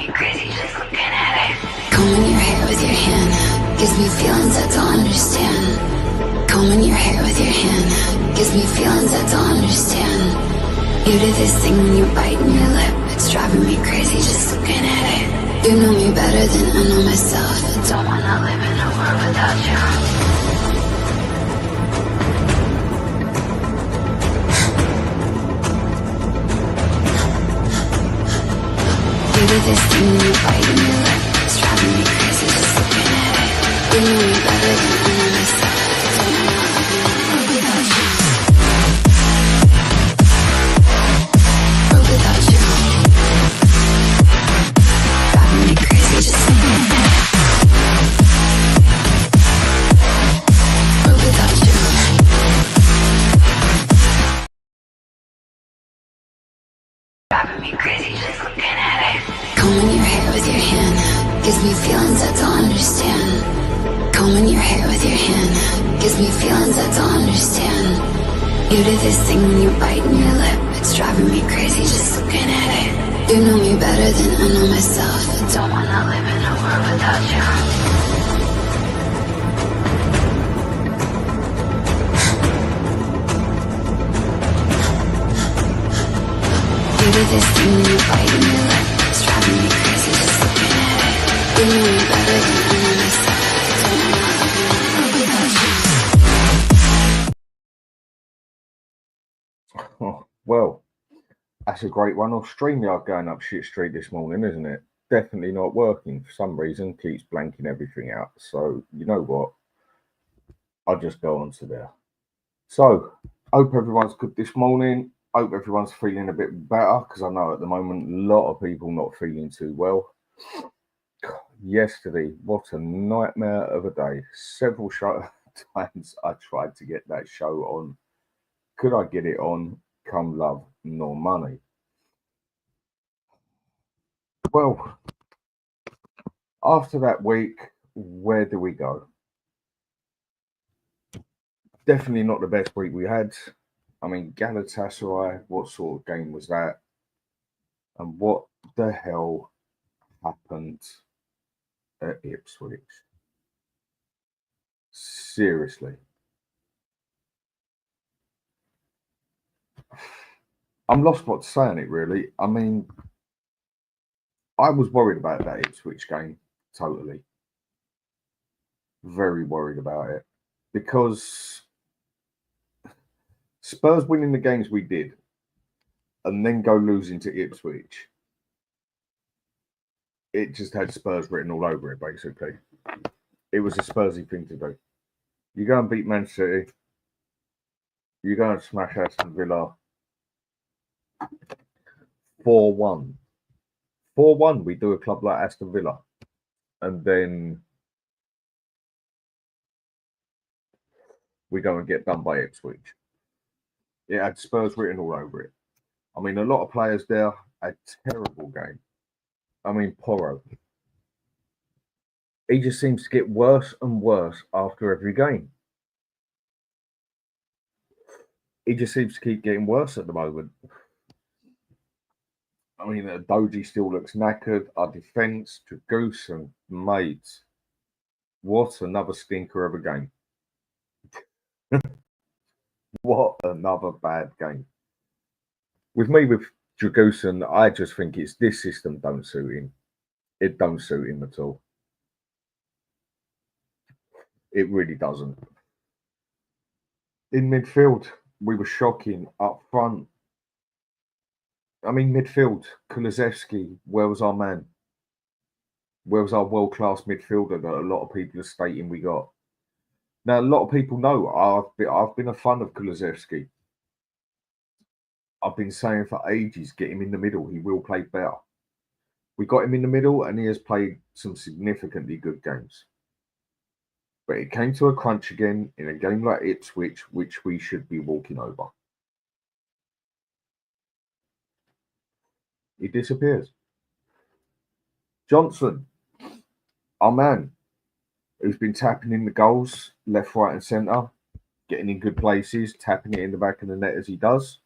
me crazy just looking at it. Combing your hair with your hand gives me feelings I don't understand. Combing your hair with your hand gives me feelings I don't understand. You do this thing when you're biting your lip. It's driving me crazy just looking at it. You know me better than I know myself. I don't wanna live in a world without you. You do this thing when you're biting your lip. It's driving me crazy just looking at it. You know me better than I know myself. I don't wanna live in a world without you. World without you. Driving me crazy just looking at it. World without you. Driving me crazy just looking at it. Combing your hair with your hand gives me feelings I don't understand. Combing your hair with your hand gives me feelings I don't understand. You do this thing when you're biting your lip. It's driving me crazy just looking at it. You know me better than I know myself. I don't wanna live in a world without you. You do this thing when you're biting your lip. It's driving me crazy just looking at it. You know me better than I know myself. I don't wanna live in a world without you. Oh, well, that's a great one. Off StreamYard going up shit street this morning, isn't it? Definitely not working for some reason. Keeps blanking everything out. So you know what? I'll just go on to there. So hope everyone's good this morning. Hope everyone's feeling a bit better, because I know at the moment a lot of people not feeling too well. Yesterday, what a nightmare of a day. Several times I tried to get that show on. Could I get it on? Come love nor money. Well, after that week, where do we go? Definitely not the best week we had. I mean, Galatasaray, what sort of game was that? And what the hell happened at Ipswich? Seriously. I'm lost what to say on it, really. I mean, I was worried about that Ipswich game, totally. Very worried about it. Because Spurs winning the games we did and then go losing to Ipswich, it just had Spurs written all over it, basically. It was a Spursy thing to do. You go and beat Man City, you go and smash Aston Villa 4-1. 4-1, we do a club like Aston Villa. And then we go and get done by Ipswich. It had Spurs written all over it. I mean, a lot of players there had terrible game. I mean, Porro. He just seems to get worse and worse after every game. He just seems to keep getting worse at the moment. I mean, Doji still looks knackered. Our defence, Dragoose and Maids. What another stinker of a game. What another bad game. With me, with Dragoose, I just think it's this system don't suit him. It don't suit him at all. It really doesn't. In midfield, we were shocking. Up front, I mean, midfield, Kulusevski, where was our man? Where was our world-class midfielder that a lot of people are stating we got? Now, a lot of people know I've been a fan of Kulusevski. I've been saying for ages, get him in the middle. He will play better. We got him in the middle, and he has played some significantly good games. But it came to a crunch again in a game like Ipswich, which we should be walking over. He disappears. Johnson, our man, who's been tapping in the goals, left, right, and centre, getting in good places, tapping it in the back of the net as he does.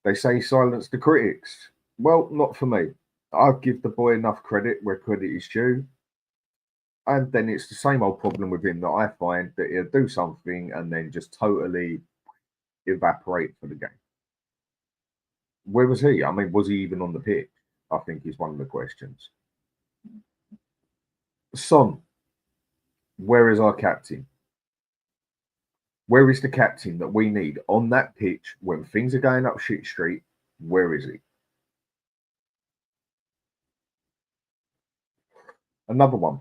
They say silence the critics. Well, not for me. I'll give the boy enough credit where credit is due. And then it's the same old problem with him that I find, that he'll do something and then just totally evaporate for the game. Where was he? I mean, was he even on the pitch? I think is one of the questions. Son, where is our captain? Where is the captain that we need on that pitch when things are going up shit street? Where is he? Another one.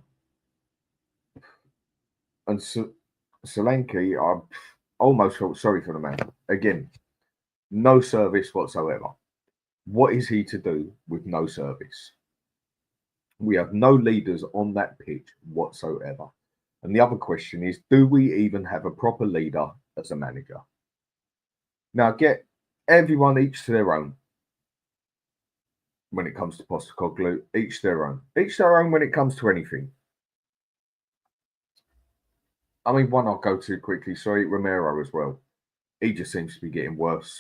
And Solanke, I almost felt sorry for the man. Again, no service whatsoever. What is he to do with no service? We have no leaders on that pitch whatsoever. And the other question is, do we even have a proper leader as a manager? Now, get everyone each to their own when it comes to Postecoglou, each their own. Each their own when it comes to anything. I mean, one I'll go to quickly, sorry, Romero as well. He just seems to be getting worse.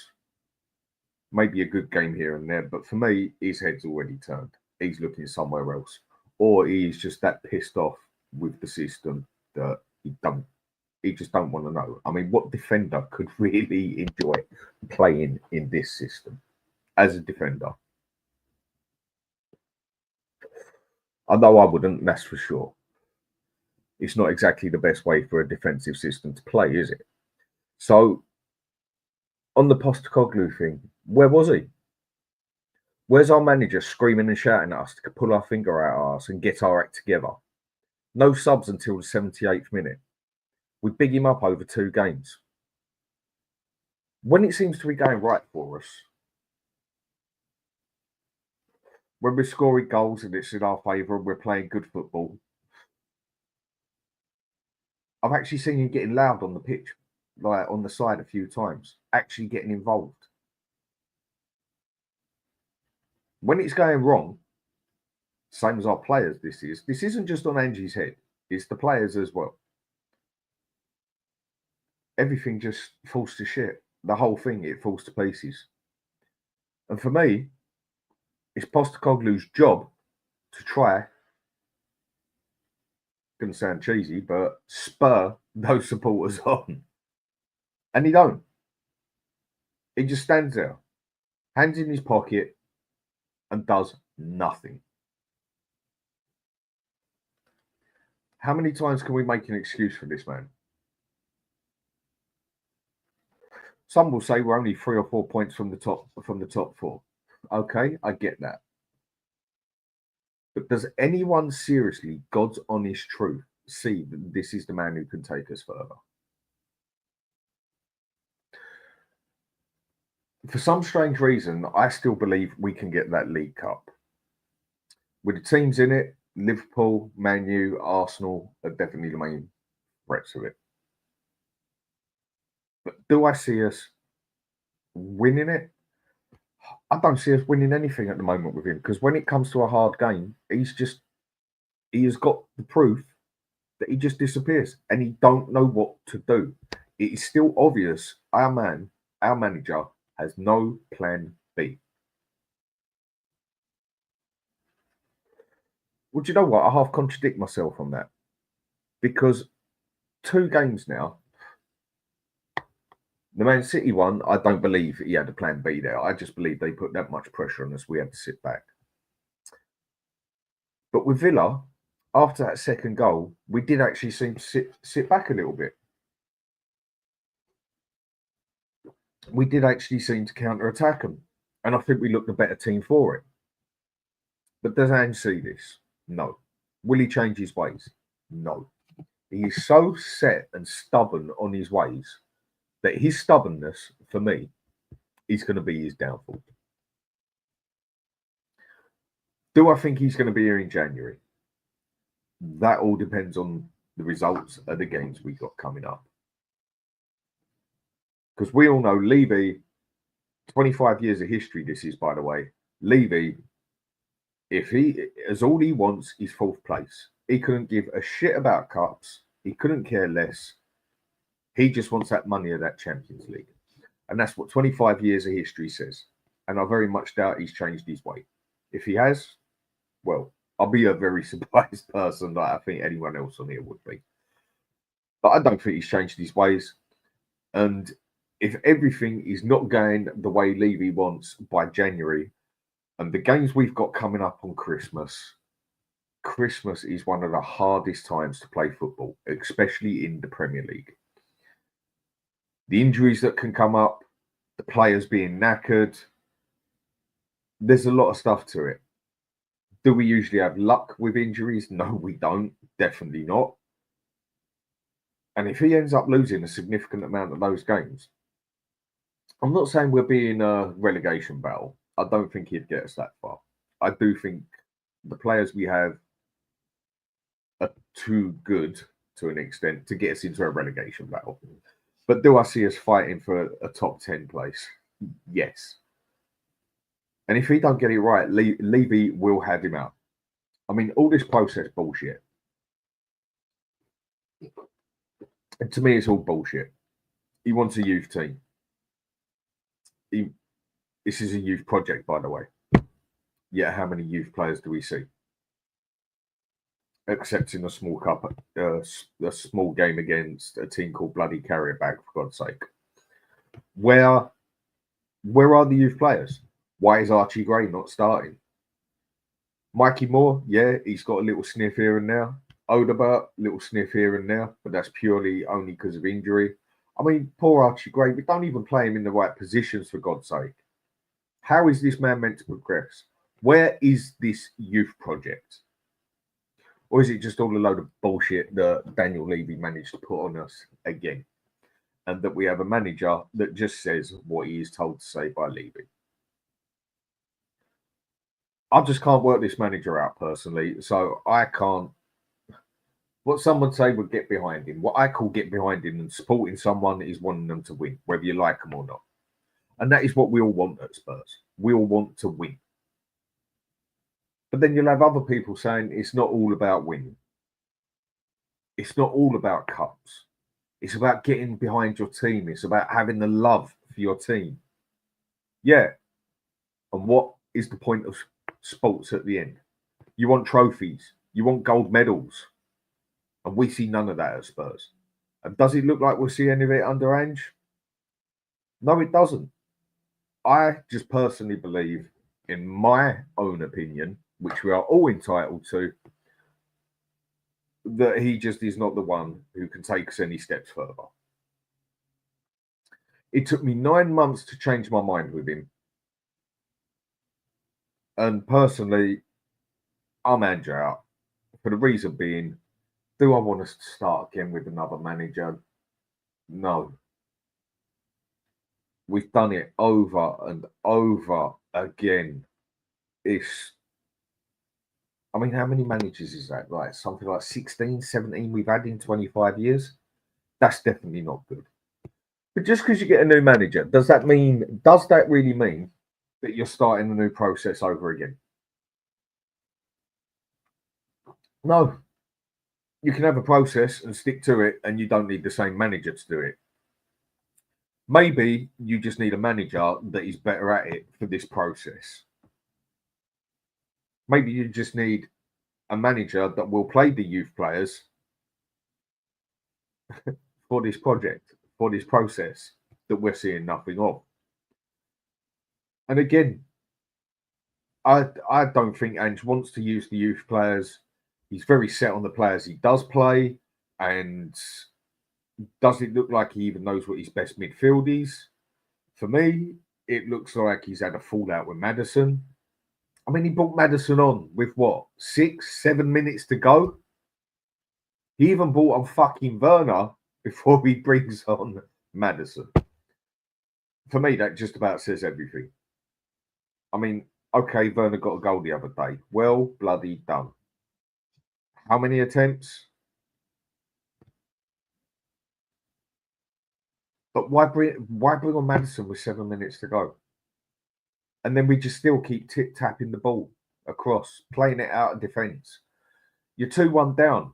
Maybe a good game here and there, but for me, his head's already turned. He's looking somewhere else. Or he's just that pissed off with the system that he just don't want to know. I mean, what defender could really enjoy playing in this system as a defender? I know I wouldn't, that's for sure. It's not exactly the best way for a defensive system to play, is it? So, on the Postecoglou thing, where was he? Where's our manager screaming and shouting at us to pull our finger out our ass and get our act together? No subs until the 78th minute. We big him up over 2 games. When it seems to be going right for us, when we're scoring goals and it's in our favour and we're playing good football, I've actually seen him getting loud on the pitch, like on the side a few times, actually getting involved. When it's going wrong, same as our players, this isn't just on Ange's head, it's the players as well. Everything just falls to shit. The whole thing, it falls to pieces. And for me, it's Postecoglou's job to try, going to sound cheesy, but spur those supporters on. And he don't. He just stands there, hands in his pocket, and does nothing. How many times can we make an excuse for this man? Some will say we're only 3 or 4 points from the top 4. Okay, I get that. But does anyone seriously, God's honest truth, see that this is the man who can take us further? For some strange reason, I still believe we can get that League Cup. With the teams in it, Liverpool, Man U, Arsenal are definitely the main threats of it. But do I see us winning it? I don't see us winning anything at the moment with him, because when it comes to a hard game, he has got the proof that he just disappears and he don't know what to do. It is still obvious our manager, has no plan B. Well, do you know what? I half contradict myself on that, because 2 games now, the Man City one, I don't believe he had a plan B there. I just believe they put that much pressure on us. We had to sit back. But with Villa, after that second goal, we did actually seem to sit back a little bit. We did actually seem to counter-attack them. And I think we looked a better team for it. But does Ange see this? No. Will he change his ways? No. He is so set and stubborn on his ways that his stubbornness, for me, is going to be his downfall. Do I think he's going to be here in January? That all depends on the results of the games we got coming up. Because we all know Levy, 25 years of history this is, by the way. Levy, if all he wants is 4th place. He couldn't give a shit about cups. He couldn't care less. He just wants that money of that Champions League. And that's what 25 years of history says. And I very much doubt he's changed his way. If he has, Well, I'll be a very surprised person that I think anyone else on here would be. But I don't think he's changed his ways. And if everything is not going the way Levy wants by January, and the games we've got coming up on Christmas is one of the hardest times to play football, especially in the Premier League. The injuries that can come up, the players being knackered, there's a lot of stuff to it. Do we usually have luck with injuries? No, we don't. Definitely not. And if he ends up losing a significant amount of those games, I'm not saying we'll be in a relegation battle. I don't think he'd get us that far. I do think the players we have are too good to an extent to get us into a relegation battle. But do I see us fighting for a top 10 place? Yes. And if he don't get it right, Levy will have him out. I mean, all this process bullshit. And to me, it's all bullshit. He wants a youth team. This is a youth project, by the way. Yet, how many youth players do we see? Except in a small cup, a small game against a team called Bloody Carrierbag, for God's sake. Where are the youth players? Why is Archie Gray not starting? Mikey Moore, yeah, he's got a little sniff here and there. Odebert, little sniff here and there, but that's purely only because of injury. I mean, poor Archie Gray, we don't even play him in the right positions, for God's sake. How is this man meant to progress? Where is this youth project? Or is it just all a load of bullshit that Daniel Levy managed to put on us again? And that we have a manager that just says what he is told to say by Levy. I just can't work this manager out personally, so I can't. What some would say would get behind him. What I call get behind him and supporting someone is wanting them to win, whether you like them or not. And that is what we all want at Spurs. We all want to win. But then you'll have other people saying it's not all about winning. It's not all about cups. It's about getting behind your team. It's about having the love for your team. Yeah. And what is the point of sports at the end? You want trophies. You want gold medals. And we see none of that at Spurs. And does it look like we'll see any of it under Ange? No, it doesn't. I just personally believe, in my own opinion, which we are all entitled to, that he just is not the one who can take us any steps further. It took me 9 months to change my mind with him. And personally, I'm Ange out. For the reason being, do I want us to start again with another manager? No. We've done it over and over again. I mean, how many managers is that? Like something like 16, 17 we've had in 25 years? That's definitely not good. But just because you get a new manager, does that really mean that you're starting a new process over again? No. You can have a process and stick to it, and you don't need the same manager to do it. Maybe you just need a manager that is better at it for this process. Maybe you just need a manager that will play the youth players for this project, for this process that we're seeing nothing of. And again, I don't think Ange wants to use the youth players. He's very set on the players he does play. And does it look like he even knows what his best midfield is? For me, it looks like he's had a fallout with Maddison. I mean, he brought Maddison on with what, 6, 7 minutes to go? He even brought on fucking Werner before he brings on Maddison. For me, that just about says everything. I mean, okay, Werner got a goal the other day. Well, bloody done. How many attempts? But why bring on Maddison with 7 minutes to go? And then we just still keep tapping the ball across, playing it out of defence. You're 2-1 down.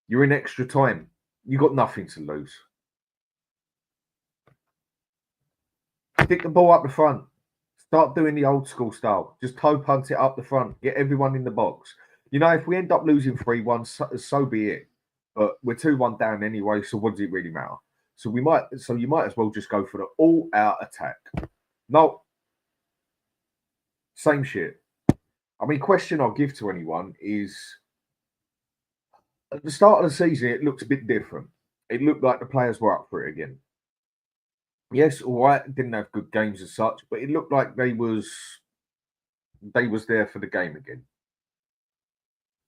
You're in extra time. You got nothing to lose. Stick the ball up the front. Start doing the old school style. Just toe punt it up the front. Get everyone in the box. You know, if we end up losing 3-1, so be it. But we're 2-1 down anyway, so what does it really matter? So you might as well just go for the all-out attack. No. Same shit. I mean, question I'll give to anyone is, at the start of the season, it looked a bit different. It looked like the players were up for it again. Yes, all right, didn't have good games as such, but it looked like they was there for the game again.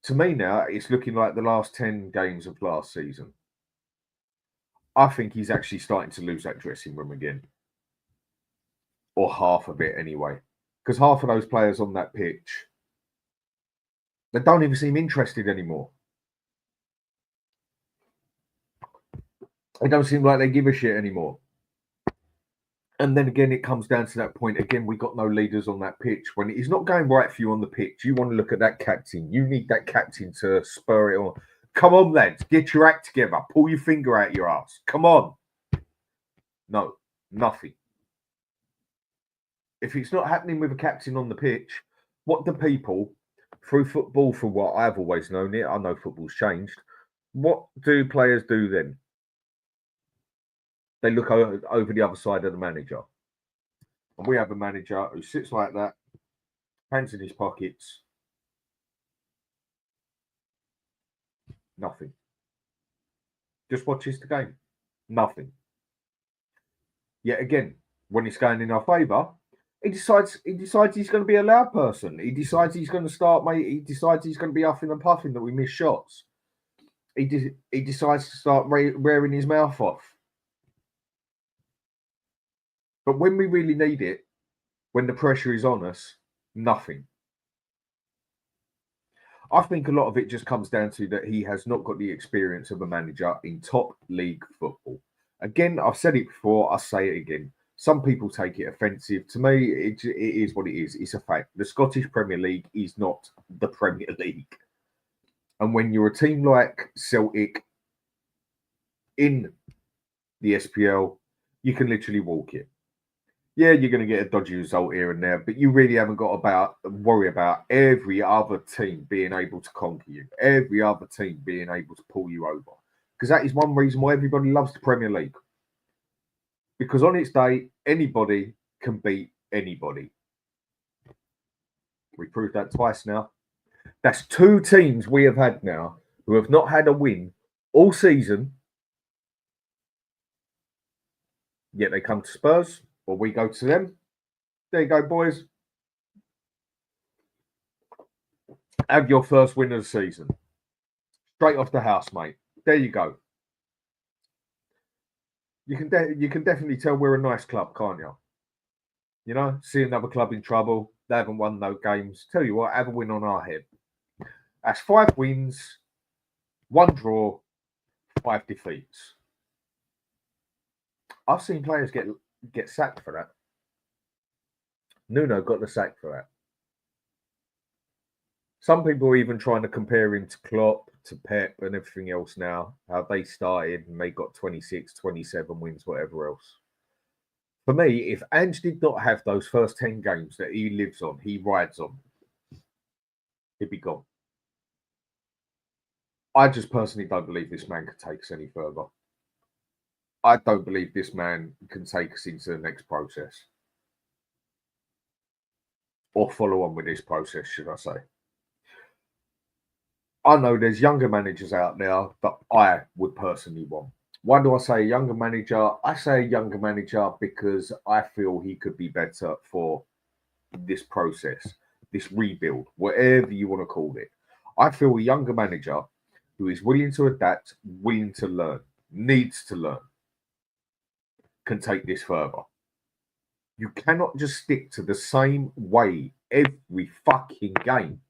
To me now, it's looking like the last 10 games of last season. I think he's actually starting to lose that dressing room again. Or half of it anyway. Because half of those players on that pitch, they don't even seem interested anymore. They don't seem like they give a shit anymore. And then again, it comes down to that point. Again, we got no leaders on that pitch. When it's not going right for you on the pitch, you want to look at that captain. You need that captain to spur it on. Come on, lads. Get your act together. Pull your finger out your ass. Come on. No, nothing. If it's not happening with a captain on the pitch, what do people, through football, for what I've always known it, I know football's changed, what do players do then? They look over the other side of the manager. And we have a manager who sits like that, hands in his pockets. Nothing. Just watches the game. Nothing. Yet again, when it's going in our favour, he decides he's going to be a loud person. He decides he's going to start, mate. He decides he's going to be huffing and puffing that we miss shots. He decides to start wearing his mouth off. But when we really need it, when the pressure is on us, nothing. I think a lot of it just comes down to that he has not got the experience of a manager in top league football. Again, I've said it before, I'll say it again. Some people take it offensive. To me, it is what it is. It's a fact. The Scottish Premier League is not the Premier League. And when you're a team like Celtic in the SPL, you can literally walk it. Yeah, you're going to get a dodgy result here and there, but you really haven't got to worry about every other team being able to conquer you, every other team being able to pull you over. Because that is one reason why everybody loves the Premier League. Because on its day, anybody can beat anybody. We proved that twice now. That's 2 teams we have had now who have not had a win all season, yet they come to Spurs. Or we go to them. There you go, boys. Have your first win of the season. Straight off the house, mate. There you go. You can definitely tell we're a nice club, can't you? You know, see another club in trouble. They haven't won no games. Tell you what, have a win on our head. That's 5 wins, 1 draw, 5 defeats. I've seen players get sacked for that. Nuno got the sack for that. Some people are even trying to compare him to Klopp, to Pep and everything else now. How they started and they got 26, 27 wins, whatever else. For me, if Ange did not have those first 10 games that he lives on, he rides on, he'd be gone. I just personally don't believe this man could take us any further. I don't believe this man can take us into the next process. Or follow on with this process, should I say. I know there's younger managers out there that I would personally want. Why do I say a younger manager? I say a younger manager because I feel he could be better for this process, this rebuild, whatever you want to call it. I feel a younger manager who is willing to adapt, willing to learn, needs to learn, can take this further. You cannot just stick to the same way every fucking game.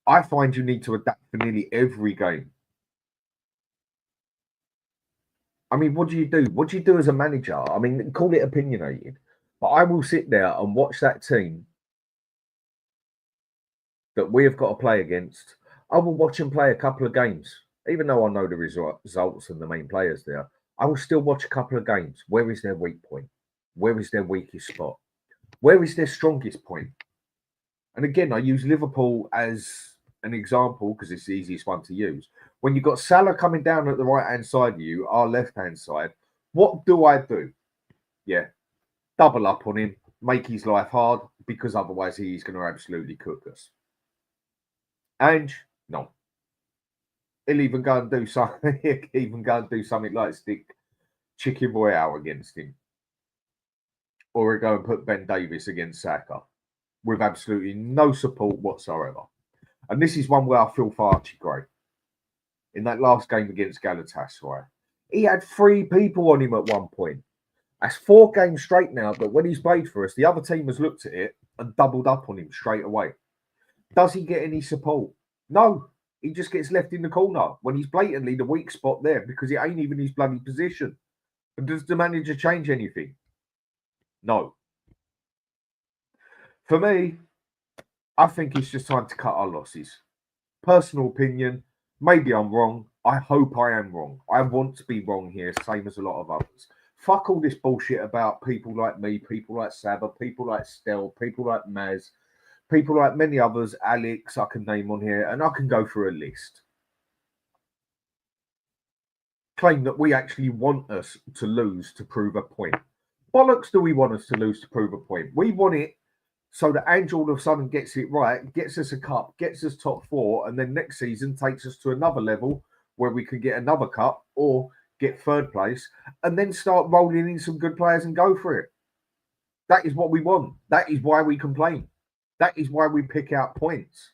I find you need to adapt for nearly every game. I mean, what do you do? What do you do as a manager? I mean, call it opinionated. But I will sit there and watch that team that we have got to play against. I will watch them play a couple of games. Even though I know the results and the main players there, I will still watch a couple of games. Where is their weak point? Where is their weakest spot? Where is their strongest point? And again, I use Liverpool as an example because it's the easiest one to use. When you've got Salah coming down at the right-hand side of you, our left-hand side, what do I do? Yeah, double up on him, make his life hard, because otherwise he's going to absolutely cook us. Ange, no. He'll even go and do something. He'll even go and do something like stick Chicken Royale against him, or he'll go and put Ben Davies against Saka with absolutely no support whatsoever. And this is one where I feel for Archie Gray. In that last game against Galatasaray, he had 3 people on him at one point. That's 4 games straight now, but when he's played for us, the other team has looked at it and doubled up on him straight away. Does he get any support? No. He just gets left in the corner when he's blatantly the weak spot there because it ain't even his bloody position. And does the manager change anything? No. For me, I think it's just time to cut our losses. Personal opinion, maybe I'm wrong. I hope I am wrong. I want to be wrong here, same as a lot of others. Fuck all this bullshit about people like me, people like Savva, people like Stel, people like Maz, people like many others, Alex, I can name on here, and I can go through a list. Claim that we actually want us to lose to prove a point. Bollocks do we want us to lose to prove a point? We want it so that Ange all of a sudden gets it right, gets us a cup, gets us top 4, and then next season takes us to another level where we can get another cup or get 3rd place, and then start rolling in some good players and go for it. That is what we want. That is why we complain. That is why we pick out points.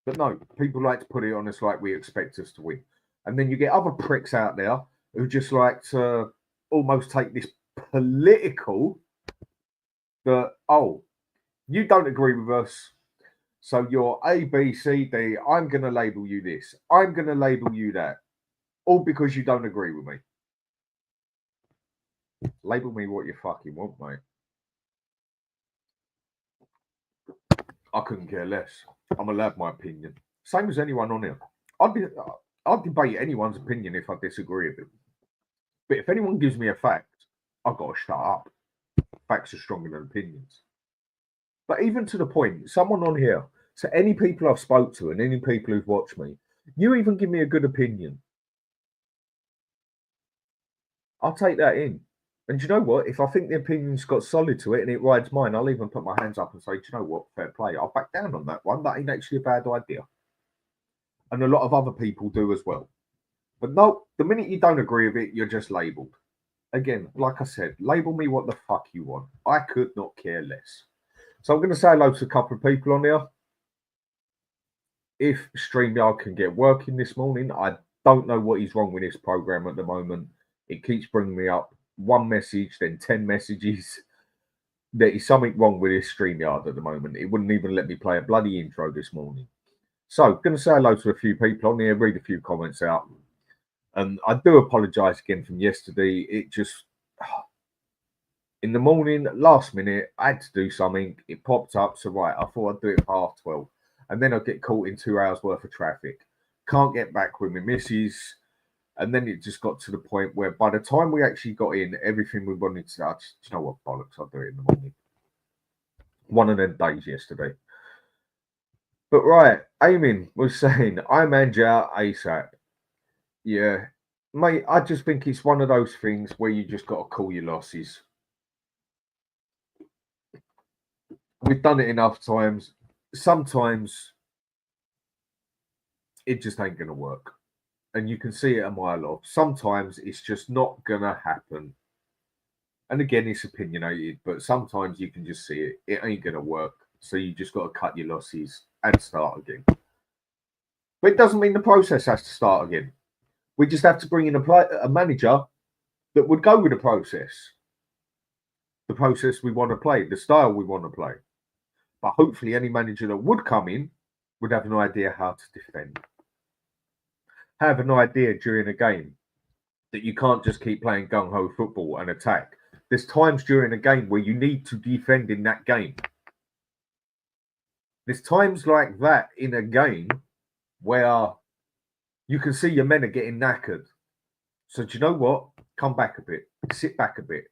But no, people like to put it on us like we expect us to win. And then you get other pricks out there who just like to almost take this political that, oh, you don't agree with us, so you're A, B, C, D. I'm going to label you this. I'm going to label you that. All because you don't agree with me. Label me what you fucking want, mate. I couldn't care less. I'm allowed my opinion. Same as anyone on here. I'd debate anyone's opinion if I disagree with it. But if anyone gives me a fact, I've got to shut up. Facts are stronger than opinions. But even to the point, someone on here, so any people I've spoke to and any people who've watched me, you even give me a good opinion, I'll take that in. And do you know what? If I think the opinion's got solid to it and it rides mine, I'll even put my hands up and say, do you know what? Fair play. I'll back down on that one. That ain't actually a bad idea. And a lot of other people do as well. But no, the minute you don't agree with it, you're just labelled. Again, like I said, label me what the fuck you want. I could not care less. So I'm going to say hello to a couple of people on here. If StreamYard can get working this morning, I don't know what is wrong with this program at the moment. It keeps bringing me up one message, then 10 messages. There is something wrong with this StreamYard at the moment. It wouldn't even let me play a bloody intro this morning. So, going to say hello to a few people on here, read a few comments out. And I do apologise again from yesterday. It just, in the morning, last minute, I had to do something. It popped up. So, right, I thought I'd do it for 12:30. And then I'd get caught in 2 hours worth of traffic. Can't get back with my missus. And then it just got to the point where by the time we actually got in, everything we wanted to, you know what, bollocks, I'll do it in the morning. One of them days yesterday. But right, Heung-Min was saying, I'm Ange out ASAP. Yeah, mate, I just think it's one of those things where you just got to call your losses. We've done it enough times. Sometimes it just ain't going to work. And you can see it a mile off. Sometimes it's just not going to happen. And again, it's opinionated, but sometimes you can just see it. It ain't going to work. So you just got to cut your losses and start again. But it doesn't mean the process has to start again. We just have to bring in a manager that would go with the process we want to play, the style we want to play. But hopefully any manager that would come in would have an idea how to defend. Have an idea during a game that you can't just keep playing gung-ho football and attack. There's times during a game where you need to defend in that game. There's times like that in a game where you can see your men are getting knackered. So do you know what? Come back a bit. Sit back a bit.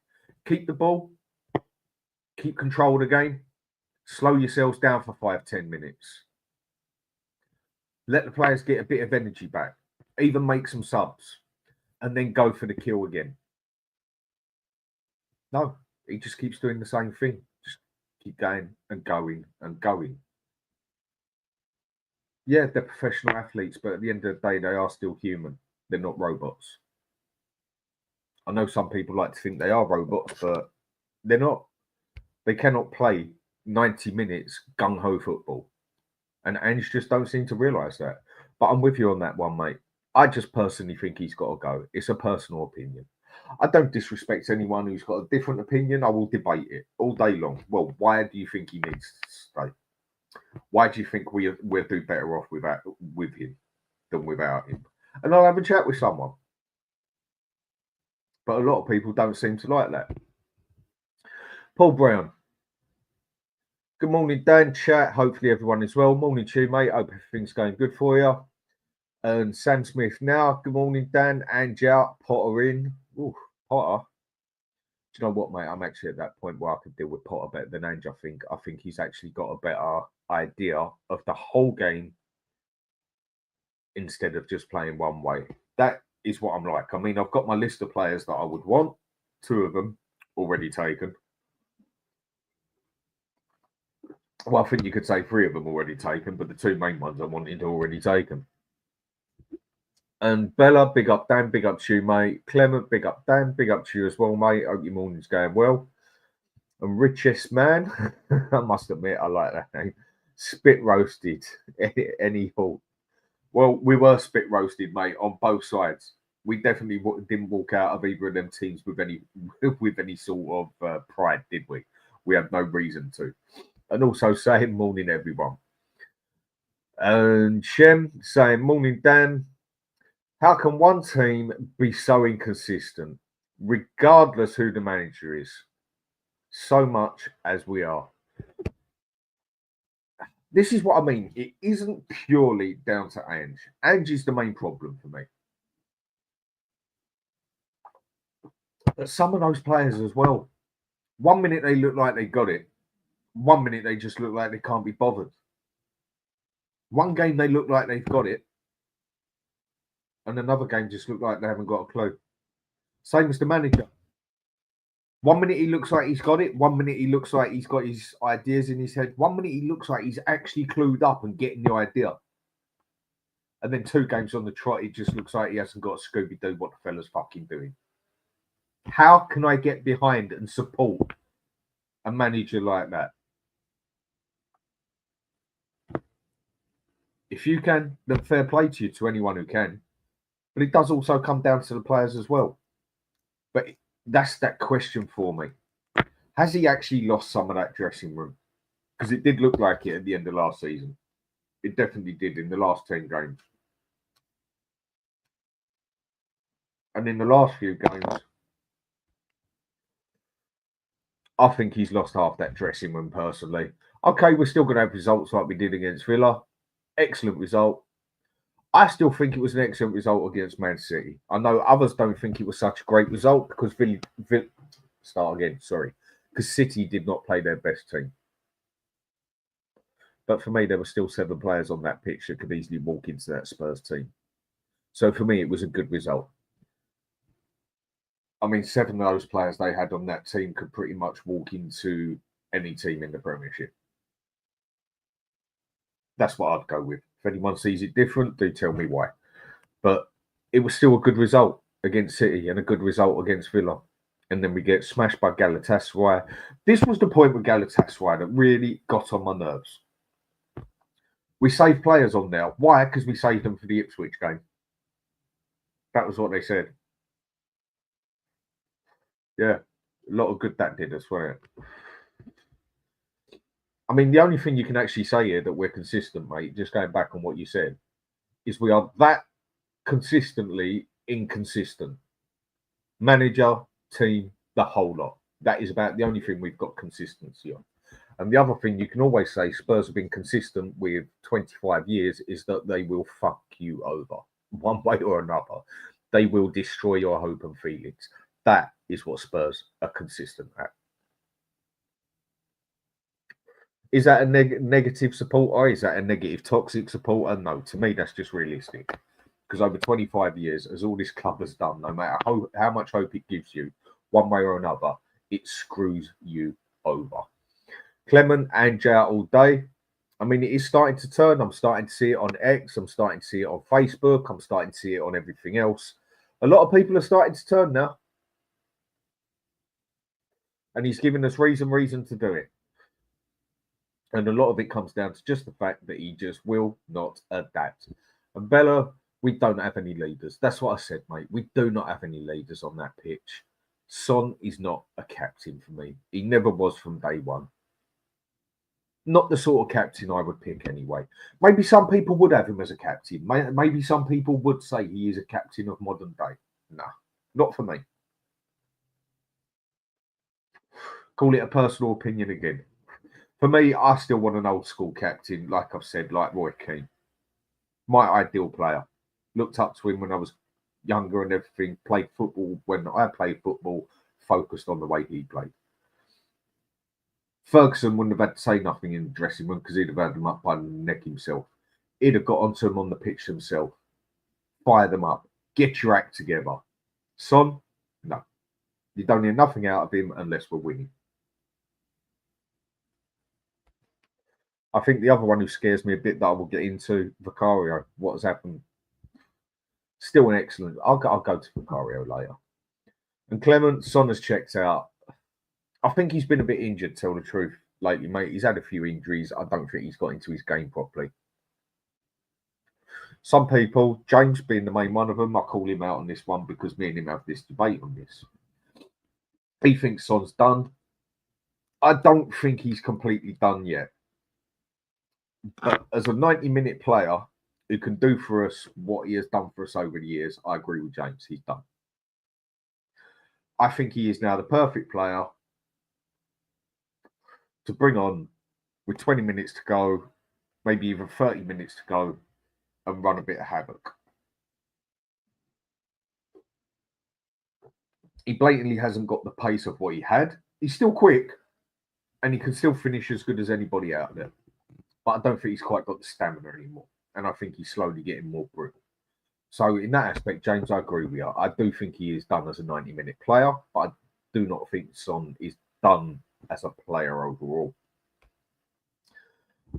Keep the ball. Keep control of the game. Slow yourselves down for 5-10 minutes. Let the players get a bit of energy back. Even make some subs. And then go for the kill again. No, he just keeps doing the same thing. Just keep going and going and going. Yeah, they're professional athletes, but at the end of the day, they are still human. They're not robots. I know some people like to think they are robots, but they're not. They cannot play 90 minutes gung-ho football. And Ange just don't seem to realise that. But I'm with you on that one, mate. I just personally think he's got to go. It's a personal opinion. I don't disrespect anyone who's got a different opinion. I will debate it all day long. Well, why do you think he needs to stay? Why do you think we'll do better off with him than without him? And I'll have a chat with someone. But a lot of people don't seem to like that. Paul Brown. Good morning, Dan. Chat. Hopefully everyone is well. Morning to you, mate. Hope everything's going good for you. And Sam Smith now. Good morning, Dan. Ange out. Potter in. Ooh, Potter. Do you know what, mate? I'm actually at that point where I could deal with Potter better than Ange, I think. I think he's actually got a better idea of the whole game instead of just playing one way. That is what I'm like. I mean, I've got my list of players that I would want. 2 of them already taken. Well, I think you could say 3 of them already taken, but the 2 main ones I wanted already taken. And Bella, big up Dan, big up to you, mate. Clement, big up Dan, big up to you as well, mate. Hope your morning's going well. And Richest Man, I must admit, I like that name. Spit roasted. Any fault? Well, we were spit roasted, mate, on both sides. We definitely didn't walk out of either of them teams with any sort of pride, did we? We had no reason to. And also saying morning, everyone. And Shem saying morning, Dan. How can one team be so inconsistent, regardless who the manager is, so much as we are? This is what I mean. It isn't purely down to Ange. Ange is the main problem for me. But some of those players as well. 1 minute they look like they got it. 1 minute they just look like they can't be bothered. One game they look like they've got it. And another game just look like they haven't got a clue. Same as the manager. 1 minute he looks like he's got it. 1 minute he looks like he's got his ideas in his head. 1 minute he looks like he's actually clued up and getting the idea. And then 2 games on the trot, it just looks like he hasn't got a Scooby-Doo what the fella's fucking doing. How can I get behind and support a manager like that? If you can, then fair play to you, to anyone who can. But it does also come down to the players as well. But that's that question for me. Has he actually lost some of that dressing room? Because it did look like it at the end of last season. It definitely did in the last 10 games. And in the last few games, I think he's lost half that dressing room personally. Okay, we're still going to have results like we did against Villa. Excellent result. I still think it was an excellent result against Man City. I know others don't think it was such a great result because because City did not play their best team. But for me, there were still 7 players on that pitch that could easily walk into that Spurs team. So for me, it was a good result. I mean, 7 of those players they had on that team could pretty much walk into any team in the Premiership. That's what I'd go with. If anyone sees it different, do tell me why. But it was still a good result against City and a good result against Villa. And then we get smashed by Galatasaray. This was the point with Galatasaray that really got on my nerves. We saved players on there. Why? Because we saved them for the Ipswich game. That was what they said. Yeah, a lot of good that did, I swear. I mean, the only thing you can actually say here that we're consistent, mate, just going back on what you said, is we are that consistently inconsistent. Manager, team, the whole lot. That is about the only thing we've got consistency on. And the other thing you can always say Spurs have been consistent with 25 years is that they will fuck you over one way or another. they will destroy your hope and feelings. That is what Spurs are consistent at. Is that a negative supporter? Is that a negative toxic supporter? No, to me, that's just realistic. Because over 25 years, as all this club has done, no matter how much hope it gives you, one way or another, it screws you over. Clement, Ange out all day. I mean, it is starting to turn. I'm starting to see it on X. I'm starting to see it on Facebook. I'm starting to see it on everything else. A lot of people are starting to turn now. And he's given us reason to do it. And a lot of it comes down to just the fact that he just will not adapt. And Bella, we don't have any leaders. That's what I said, mate. We do not have any leaders on that pitch. Son is not a captain for me. He never was from day one. Not the sort of captain I would pick anyway. Maybe some people would have him as a captain. Maybe some people would say he is a captain of modern day. No, not for me. Call it a personal opinion again. For me, I still want an old school captain, like I've said, like Roy Keane. My ideal player. Looked up to him when I was younger and everything. Played football when I played football, focused on the way he played. Ferguson wouldn't have had to say nothing in the dressing room because he'd have had them up by the neck himself. He'd have got onto them on the pitch himself. Fire them up. Get your act together. Son, no. You don't hear nothing out of him unless we're winning. I think the other one who scares me a bit that I will get into, Vicario. What has happened? Still an excellent. I'll go to Vicario later. And Clement, Son has checked out. I think he's been a bit injured, to tell the truth, lately, mate. He's had a few injuries. I don't think he's got into his game properly. Some people, James being the main one of them, I call him out on this one because me and him have this debate on this. He thinks Son's done. I don't think he's completely done yet. But as a 90-minute player who can do for us what he has done for us over the years, I agree with James. He's done. I think he is now the perfect player to bring on with 20 minutes to go, maybe even 30 minutes to go, and run a bit of havoc. He blatantly hasn't got the pace of what he had. He's still quick, and he can still finish as good as anybody out there. But I don't think he's quite got the stamina anymore. And I think he's slowly getting more brutal. So in that aspect, James, I agree with you. I do think he is done as a 90-minute player, but I do not think Son is done as a player overall.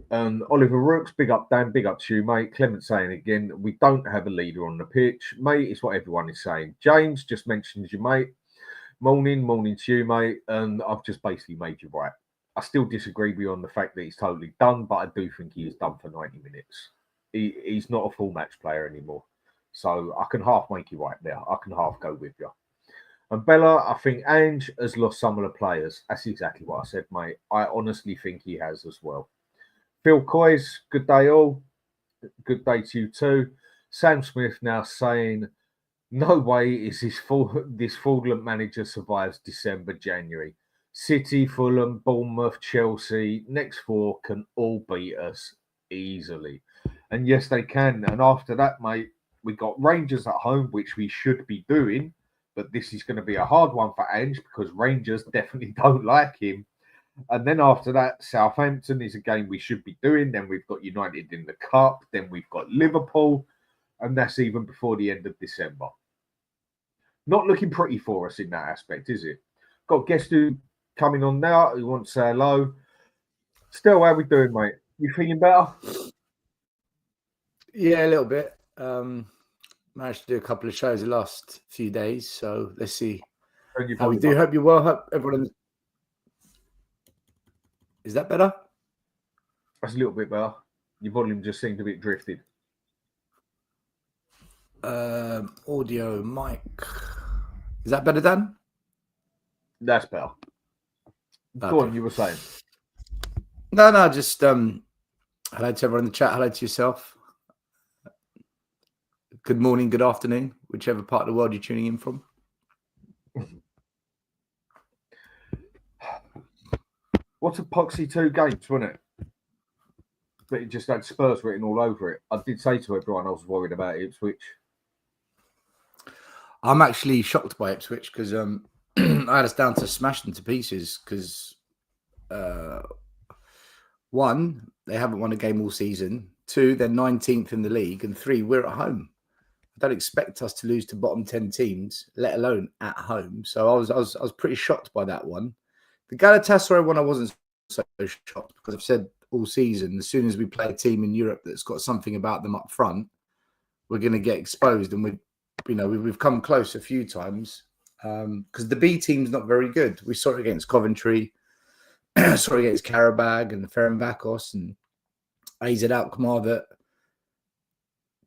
And Oliver Rooks, big up Dan, big up to you, mate. Clement saying again, we don't have a leader on the pitch. Mate, it's what everyone is saying. James just mentioned you, mate. Morning to you, mate. And I've just basically made you right. I still disagree with you on the fact that he's totally done, but I do think he is done for 90 minutes. He's not a full match player anymore. So I can half make you right there. I can half go with you. And Bella, I think Ange has lost some of the players. That's exactly what I said, mate. I honestly think he has as well. Phil Coys, good day all. Good day to you too. Sam Smith now saying, no way is this fraudulent manager survives December, January. City, Fulham, Bournemouth, Chelsea, next four can all beat us easily. And yes, they can. And after that, mate, we got Rangers at home, which we should be doing. But this is going to be a hard one for Ange because Rangers definitely don't like him. And then after that, Southampton is a game we should be doing. Then we've got United in the Cup. Then we've got Liverpool. And that's even before the end of December. Not looking pretty for us in that aspect, is it? Got guest who coming on now who wants to say hello. Stel, how we doing, mate? You feeling better? Yeah, a little bit. Managed to do a couple of shows the last few days, so let's see how we do. Hope you're well. Hope everyone. Is that better? That's a little bit better. Your volume just seemed a bit drifted. Audio, mic. Is that better, Dan? That's better. Okay. Go on, you were saying. No, just hello to everyone in the chat. Hello to yourself. Good morning, good afternoon, whichever part of the world you're tuning in from. What's a poxy 2 games, wasn't it? But it just had Spurs written all over it. I did say to everyone I was worried about Ipswich. I'm actually shocked by Ipswich because I had us down to smash them to pieces because one, they haven't won a game all season. Two, they're 19th in the league, and three, we're at home. I don't expect us to lose to bottom 10 teams, let alone at home. So I was pretty shocked by that one. The Galatasaray one, I wasn't so shocked because I've said all season, as soon as we play a team in Europe that's got something about them up front, we're going to get exposed, and we've come close a few times because the B team's not very good. We saw it against Coventry, saw it against Karabag and Ferenbakos and AZ Alkmaar that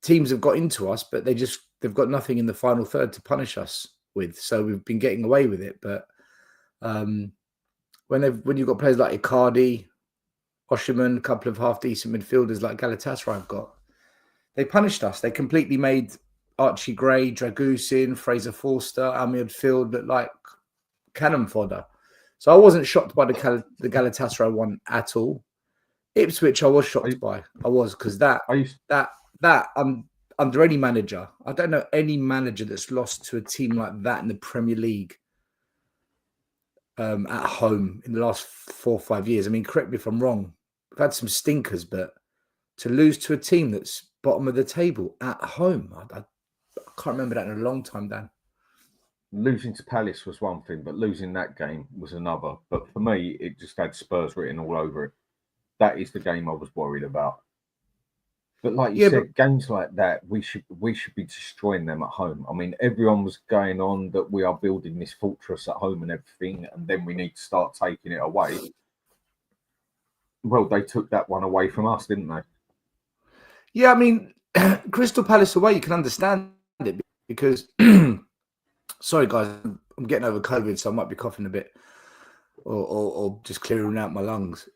teams have got into us, but they've got nothing in the final third to punish us with. So we've been getting away with it. But when you've got players like Icardi, Osherman, a couple of half decent midfielders like Galatasaray have got, they punished us. They completely made Archie Gray, Dragusin, Fraser Forster, Amir Field look like cannon fodder. So I wasn't shocked by the Galatasaray one at all. Ipswich, I was shocked by. I was because that under any manager, I don't know any manager that's lost to a team like that in the Premier League at home in the last 4 or 5 years. I mean, correct me if I'm wrong. We've had some stinkers, but to lose to a team that's bottom of the table at home, I can't remember that in a long time, Dan. Losing to Palace was one thing, but losing that game was another. But for me, it just had Spurs written all over it. That is the game I was worried about. But like you said, games like that, we should be destroying them at home. I mean, everyone was going on that we are building this fortress at home and everything, and then we need to start taking it away. Well, they took that one away from us, didn't they? Yeah, I mean, Crystal Palace away, you can understand it because, sorry guys, I'm getting over COVID, so I might be coughing a bit or just clearing out my lungs.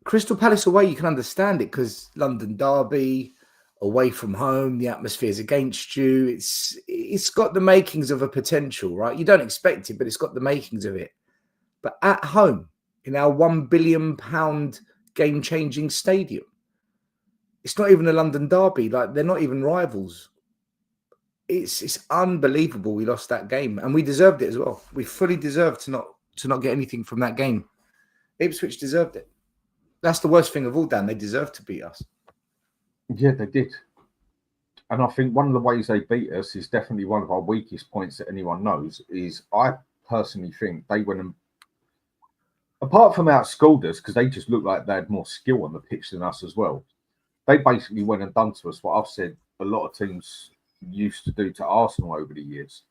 Crystal Palace away, you can understand it because London derby, away from home, the atmosphere's against you. It's got the makings of a potential, right? You don't expect it, but it's got the makings of it. But at home, in our £1 billion game-changing stadium, it's not even a London derby. Like, they're not even rivals. It's unbelievable we lost that game, and we deserved it as well. We fully deserved to not get anything from that game. Ipswich deserved it. That's the worst thing of all, Dan. They deserved to beat us. Yeah, they did. And I think one of the ways they beat us is definitely one of our weakest points that anyone knows is I personally think they went and, apart from outscored us, because they just looked like they had more skill on the pitch than us as well, they basically went and done to us what I've said a lot of teams used to do to Arsenal over the years,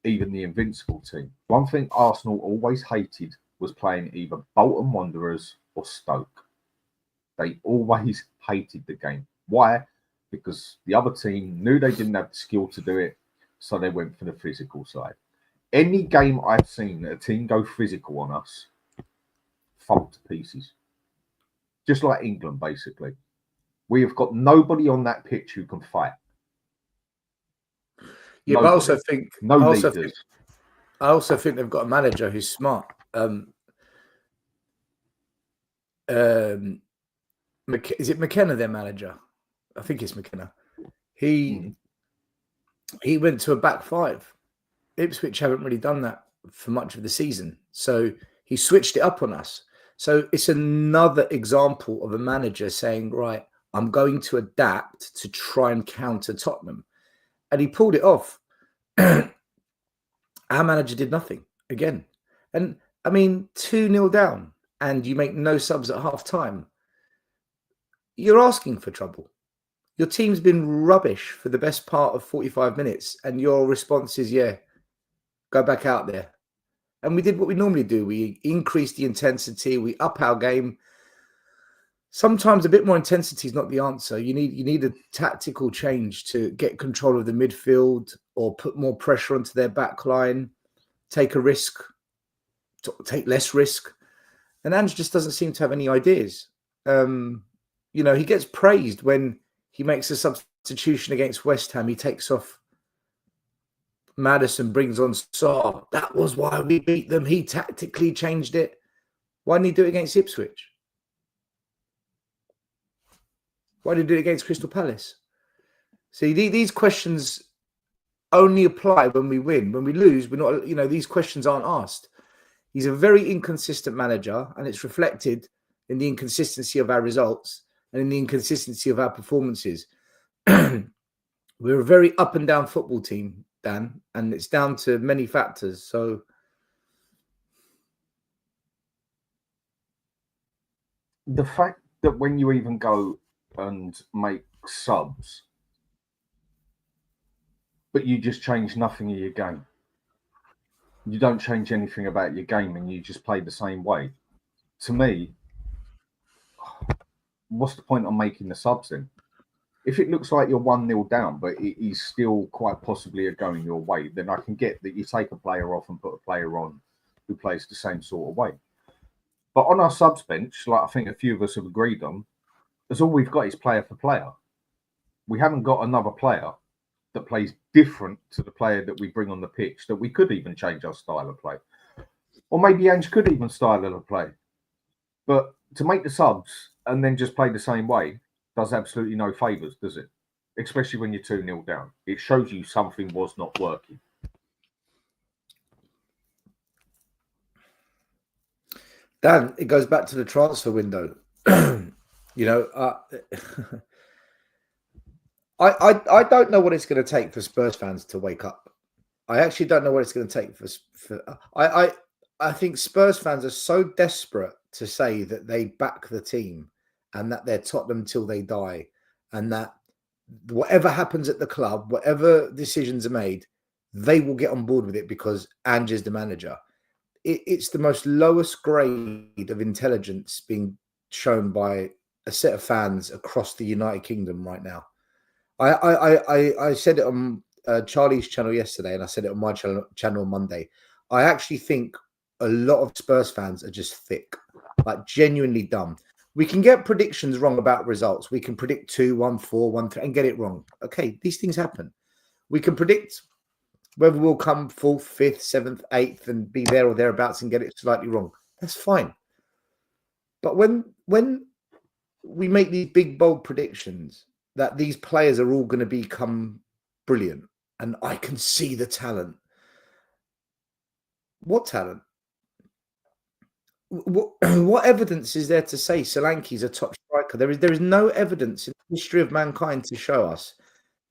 even the Invincible team. One thing Arsenal always hated was playing either Bolton Wanderers or Stoke. They always hated the game. Why? Because the other team knew they didn't have the skill to do it, so they went for the physical side. Any game I've seen a team go physical on us, fall to pieces. Just like England, basically. We have got nobody on that pitch who can fight. Yeah, but I also think they've got a manager who's smart. Is it McKenna, their manager? I think it's McKenna. He went to a back five. Ipswich haven't really done that for much of the season. So he switched it up on us. So it's another example of a manager saying, right, I'm going to adapt to try and counter Tottenham. And he pulled it off. Our manager did nothing again. And I mean, 2-0 down and you make no subs at half time. You're asking for trouble. Your team's been rubbish for the best part of 45 minutes. And your response is, yeah, go back out there. And we did what we normally do. We increased the intensity. We up our game. Sometimes a bit more intensity is not the answer. You need a tactical change to get control of the midfield or put more pressure onto their back line, take a risk, take less risk. And Ange just doesn't seem to have any ideas. He gets praised when he makes a substitution against West Ham. He takes off Maddison, brings on Saar. That was why we beat them. He tactically changed it. Why didn't he do it against Ipswich? Why did he do it against Crystal Palace? See, these questions only apply when we win. When we lose, we're not, these questions aren't asked. He's a very inconsistent manager, and it's reflected in the inconsistency of our results and in the inconsistency of our performances. We're a very up and down football team, Dan, and it's down to many factors. So the fact that when you even go and make subs, but you just change nothing in your game, you don't change anything about your game, and you just play the same way. To me, what's the point on making the subs then? If it looks like you're 1-0 down, but it is still quite possibly going your way, then I can get that you take a player off and put a player on who plays the same sort of way. But on our subs bench, like I think a few of us have agreed on, that's all we've got is player for player. We haven't got another player that plays different to the player that we bring on the pitch, that we could even change our style of play. Or maybe Ange could even style of play. But to make the subs and then just play the same way does absolutely no favours, does it? Especially when you're 2-0 down. It shows you something was not working. Dan, it goes back to the transfer window. I don't know what it's going to take for Spurs fans to wake up. I actually don't know what it's going to take I think Spurs fans are so desperate to say that they back the team and that they're Tottenham till they die, and that whatever happens at the club, whatever decisions are made, they will get on board with it because Ange is the manager. It's the most lowest grade of intelligence being shown by a set of fans across the United Kingdom right now. I said it on Charlie's channel yesterday, and I said it on my channel on Monday. I actually think a lot of Spurs fans are just thick, like genuinely dumb. We can get predictions wrong about results. We can predict 2-1, 4-1, 3, and get it wrong. Okay, these things happen. We can predict whether we'll come 4th, 5th, 7th, 8th, and be there or thereabouts and get it slightly wrong. That's fine. But when we make these big, bold predictions that these players are all going to become brilliant, and I can see the talent. What talent? What evidence is there to say Solanke's a top striker? There is no evidence in the history of mankind to show us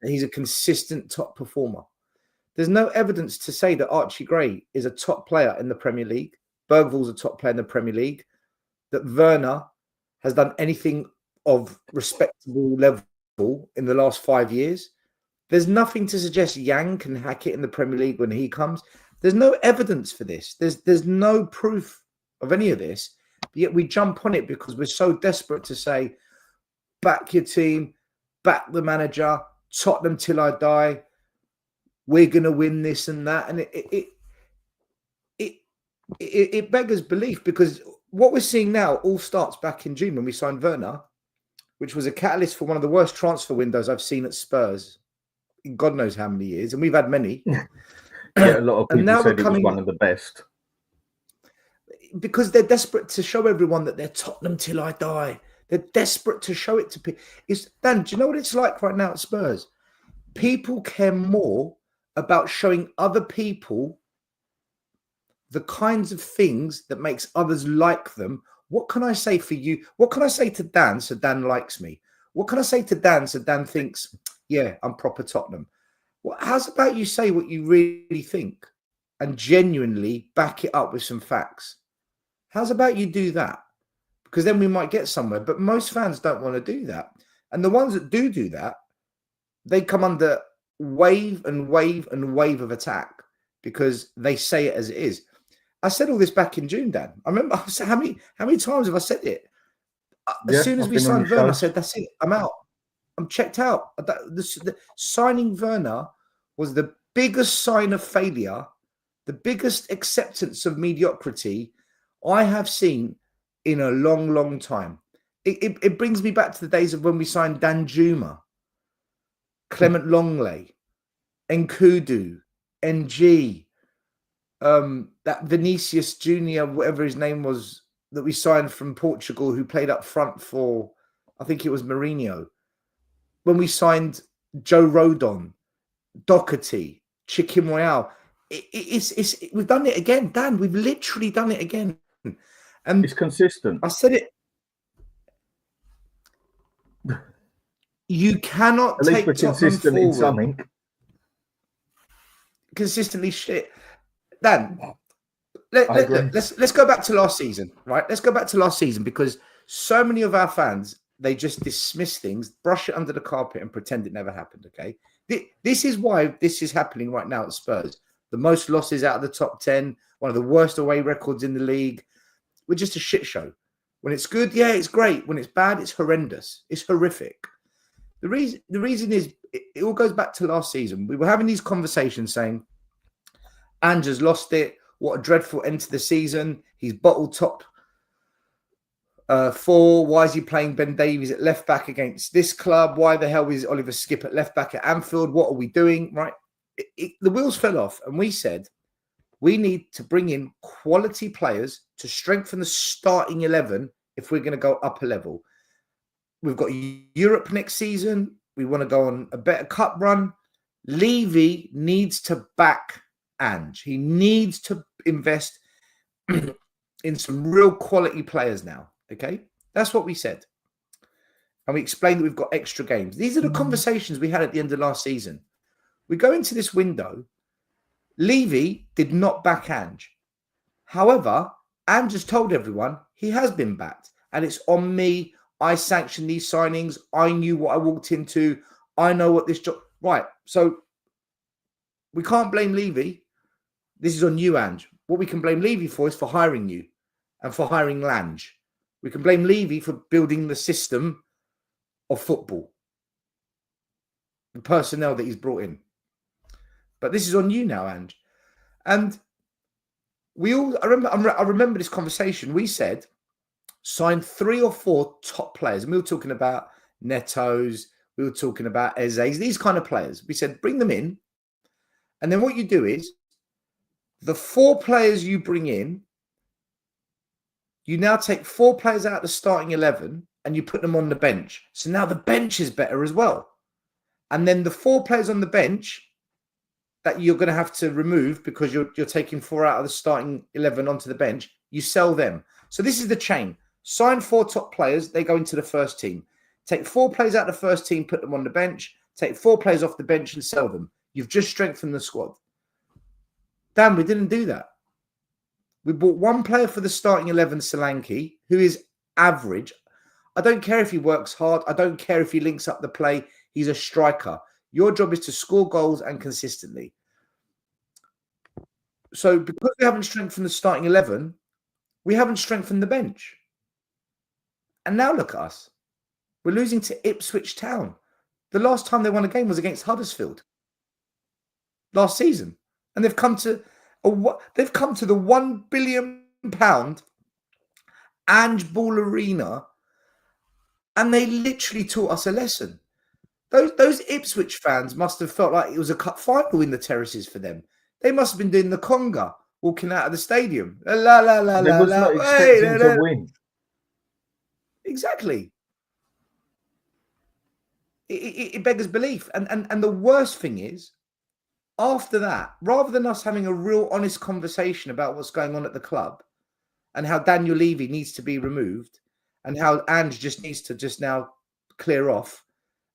that he's a consistent top performer. There's no evidence to say that Archie Gray is a top player in the Premier League. Bergvall's a top player in the Premier League. That Werner has done anything of respectable level in the last 5 years. There's nothing to suggest Yang can hack it in the Premier League when he comes. There's no evidence for this. There's no proof of any of this. Yet we jump on it because we're so desperate to say, back your team, back the manager, Tottenham till I die. We're going to win this and that. And it beggars belief, because what we're seeing now all starts back in June when we signed Werner, which was a catalyst for one of the worst transfer windows I've seen at Spurs in God knows how many years. And we've had many. Yeah, a lot of people said it was one of the best. Because they're desperate to show everyone that they're Tottenham till I die. They're desperate to show it to people. Dan, do you know what it's like right now at Spurs? People care more about showing other people the kinds of things that makes others like them. What can I say for you? What can I say to Dan so Dan likes me? What can I say to Dan so Dan thinks, yeah, I'm proper Tottenham? Well, how's about you say what you really think and genuinely back it up with some facts? How's about you do that? Because then we might get somewhere. But most fans don't want to do that. And the ones that do that, they come under wave and wave and wave of attack because they say it as it is. I said all this back in June, Dan. I remember how many times have I said it? As soon as we signed Werner, I said, that's it. I'm out. I'm checked out. The signing Werner was the biggest sign of failure, the biggest acceptance of mediocrity I have seen in a long, long time. It brings me back to the days of when we signed Danjuma, Clement Longley, Nkudu, NG, that Vinicius Junior, whatever his name was, that we signed from Portugal, who played up front for, I think it was Mourinho. When we signed Joe Rodon, Doherty, Chicken Royale. We've done it again, Dan. We've literally done it again. And It's consistent. I said it. You cannot At least take we're Tottenham consistent in forward. something. Consistently shit. Dan, let's go back to last season, right? Let's go back to last season because so many of our fans, they just dismiss things, brush it under the carpet and pretend it never happened, okay? This is why this is happening right now at Spurs. The most losses out of the top 10, one of the worst away records in the league. We're just a shit show. When it's good, yeah, it's great. When it's bad, it's horrendous. It's horrific. The reason is it all goes back to last season. We were having these conversations saying, Ange has lost it. What a dreadful end to the season. He's bottled top 4. Why is he playing Ben Davies at left back against this club? Why the hell is Oliver Skip at left back at Anfield? What are we doing? Right? The wheels fell off, and we said we need to bring in quality players to strengthen the starting 11 if we're going to go up a level. We've got Europe next season. We want to go on a better cup run. Levy needs to back Ange. He needs to invest in some real quality players now. Okay? That's what we said. And we explained that we've got extra games. These are the conversations we had at the end of last season. We go into this window. Levy did not back Ange. However, Ange has told everyone he has been backed. And it's on me. I sanctioned these signings. I knew what I walked into. I know what this job... Right. So we can't blame Levy. This is on you, Ange. What we can blame Levy for is for hiring you and for hiring Lange. We can blame Levy for building the system of football, the personnel that he's brought in. But this is on you now, Ange. And I remember this conversation. We said, sign 3 or 4 top players. And we were talking about Netos. We were talking about Eze's, these kind of players. We said, bring them in. And then what you do is, the 4 players you bring in, you now take 4 players out of the starting 11 and you put them on the bench. So now the bench is better as well. And then the 4 players on the bench that you're going to have to remove because you're taking 4 out of the starting 11 onto the bench, you sell them. So this is the chain. Sign 4 top players, they go into the first team. Take 4 players out of the first team, put them on the bench. Take 4 players off the bench and sell them. You've just strengthened the squad. Dan, we didn't do that. We bought 1 player for the starting 11, Solanke, who is average. I don't care if he works hard. I don't care if he links up the play. He's a striker. Your job is to score goals and consistently. So because we haven't strengthened the starting 11, we haven't strengthened the bench. And now look at us. We're losing to Ipswich Town. The last time they won a game was against Huddersfield last season. And they've come to the £1 billion Ange Ball Arena, and they literally taught us a lesson. Those Ipswich fans must have felt like it was a cup final in the terraces for them. They must have been doing the conga, walking out of the stadium. La la la They la was la. not expecting to win. Exactly. It beggars belief. And the worst thing is, after that, rather than us having a real honest conversation about what's going on at the club and how Daniel Levy needs to be removed and how Ange just needs to just now clear off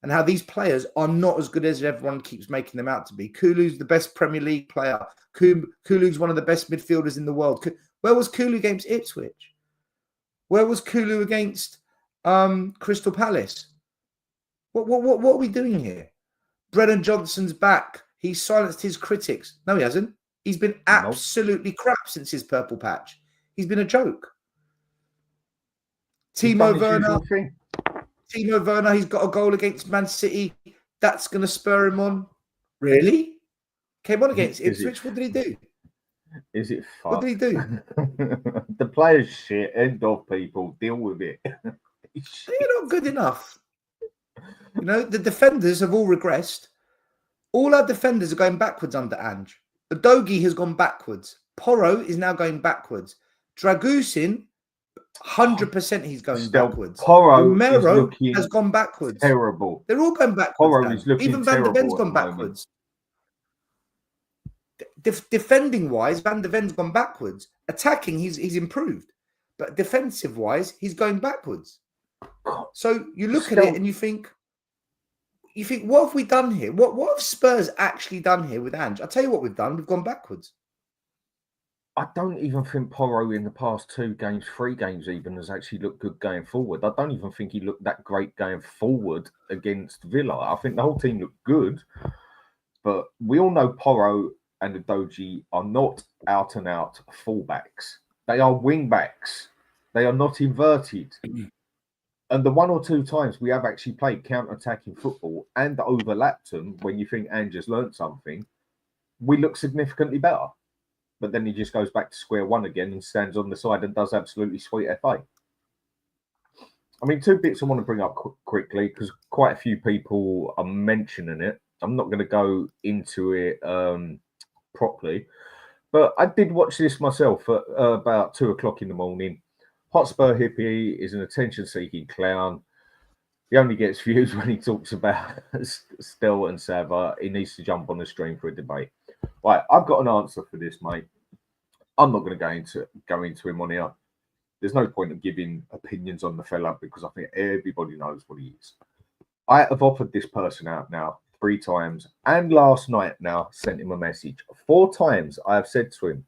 and how these players are not as good as everyone keeps making them out to be. Kulu's the best Premier League player. Kulu's one of the best midfielders in the world. Where was Kulu against Ipswich? Where was Kulu against Crystal Palace? What are we doing here? Brennan Johnson's back. He's silenced his critics. No, he hasn't. He's been absolutely crap since his purple patch. He's been a joke. Timo Werner, he's got a goal against Man City. That's going to spur him on. Really? Came on against Ipswich. What did he do? Is it fun? What did he do? The player's shit. End of, people. Deal with it. They're not good enough. You know, the defenders have all regressed. All our defenders are going backwards under Ange. Udogie has gone backwards. Porro is now going backwards. Dragusin, 100% he's going Stel, backwards. Porro is Romero looking has gone backwards. terrible. They're all going backwards. Porro Dan. is looking Even Van der Ven's terrible gone at the moment. backwards. Defending wise, Van der Ven's gone backwards. Attacking, he's improved, but defensive wise, he's going backwards. So you look at it and you think, what have we done here? What have Spurs actually done here with Ange? I'll tell you what we've done. We've gone backwards. I don't even think Porro in the past 2 games, 3 games even, has actually looked good going forward. I don't even think he looked that great going forward against Villa. I think the whole team looked good, but we all know Porro and Udogie are not out and out fullbacks. They are wing backs. They are not inverted. And the 1 or 2 times we have actually played counter-attacking football and overlapped them when you think Ange has learned something, we look significantly better. But then he just goes back to square one again and stands on the side and does absolutely sweet FA. I mean, 2 bits I want to bring up quickly because quite a few people are mentioning it. I'm not going to go into it properly, but I did watch this myself at about 2 o'clock in the morning. Hotspur Hippie is an attention-seeking clown. He only gets views when he talks about Stel and Savva. He needs to jump on the stream for a debate. Right, I've got an answer for this, mate. I'm not going to go into him on here. There's no point of giving opinions on the fella because I think everybody knows what he is. I have offered this person out now 3 times, and last night now sent him a message. 4 times I have said to him,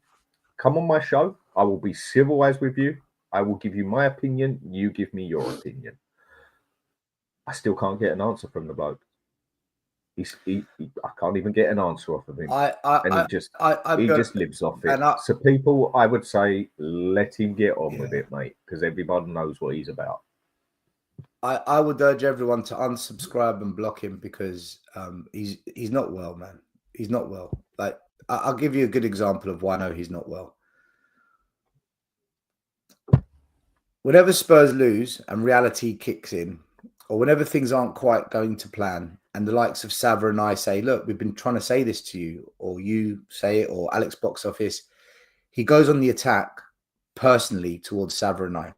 come on my show. I will be civilized with you. I will give you my opinion. You give me your opinion. I still can't get an answer from the bloke. I can't even get an answer off of him. He just lives off it. So people, I would say, let him get on with it, mate, because everybody knows what he's about. I would urge everyone to unsubscribe and block him because he's not well, man. He's not well. Like I'll give you a good example of why I know he's not well. Whenever Spurs lose and reality kicks in, or whenever things aren't quite going to plan, and the likes of Savva and I say, look, we've been trying to say this to you, or you say it, or Alex Box Office, he goes on the attack personally towards Savva and I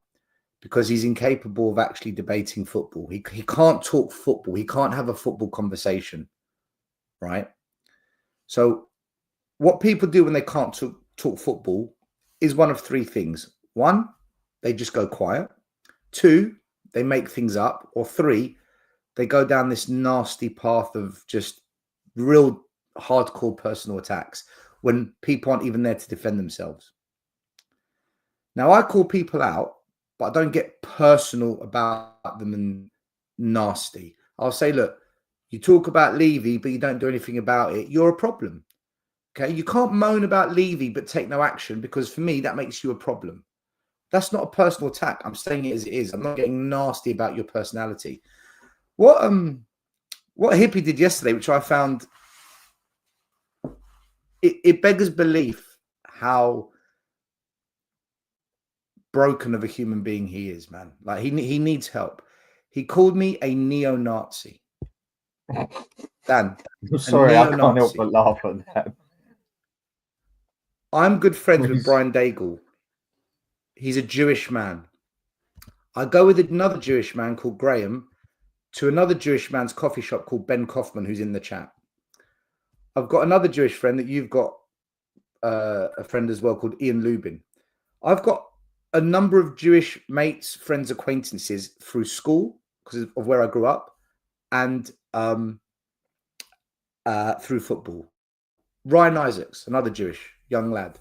because he's incapable of actually debating football. He can't talk football. He can't have a football conversation, right? So what people do when they can't talk football is one of 3 things. 1, they just go quiet. 2, they make things up. Or 3, they go down this nasty path of just real hardcore personal attacks when people aren't even there to defend themselves. Now, I call people out, but I don't get personal about them and nasty. I'll say, look, you talk about Levy, but you don't do anything about it. You're a problem. Okay? You can't moan about Levy, but take no action because for me, that makes you a problem. That's not a personal attack. I'm saying it as it is. I'm not getting nasty about your personality. What Hippie did yesterday, which I found it beggars belief how broken of a human being he is, man. Like he needs help. He called me a neo-Nazi. Dan, sorry, I can't help but laugh at that. I'm good friends with Brian Daigle. He's a Jewish man. I go with another Jewish man called Graham to another Jewish man's coffee shop called Ben Kaufman, who's in the chat. I've got another Jewish friend that you've got a friend as well called Ian Lubin. I've got a number of Jewish mates, friends, acquaintances through school because of where I grew up and through football. Ryan Isaacs, another Jewish young lad.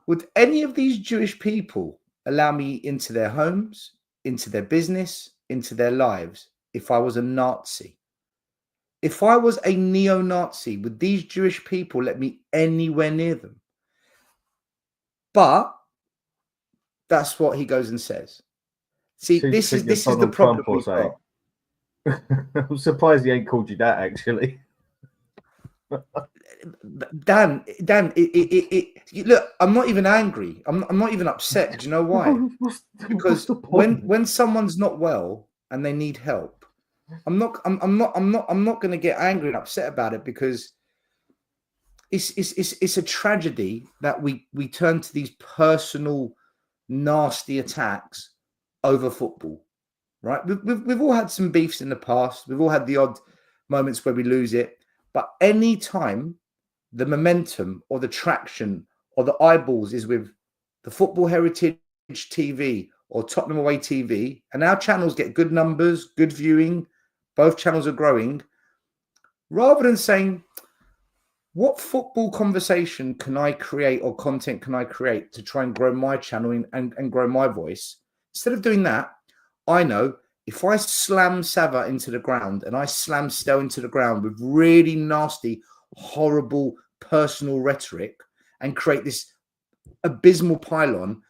Would any of these Jewish people allow me into their homes, into their business, into their lives if I was a Nazi? If I was a neo-Nazi, would these Jewish people let me anywhere near them? But that's what he goes and says. See, this is the problem we've got. I'm surprised he ain't called you that, actually. Dan, look, I'm not even angry. I'm not even upset. Do you know why? Because when someone's not well and they need help, I'm not going to get angry and upset about it because it's a tragedy that we turn to these personal nasty attacks over football, right? We've all had some beefs in the past. We've all had the odd moments where we lose it. But any time the momentum or the traction or the eyeballs is with the Football Heritage TV or Tottenham Away TV, and our channels get good numbers, good viewing, both channels are growing, rather than saying, what football conversation can I create or content can I create to try and grow my channel and grow my voice? Instead of doing that, I know if I slam Savva into the ground and I slam Stel into the ground with really nasty, horrible personal rhetoric and create this abysmal pylon,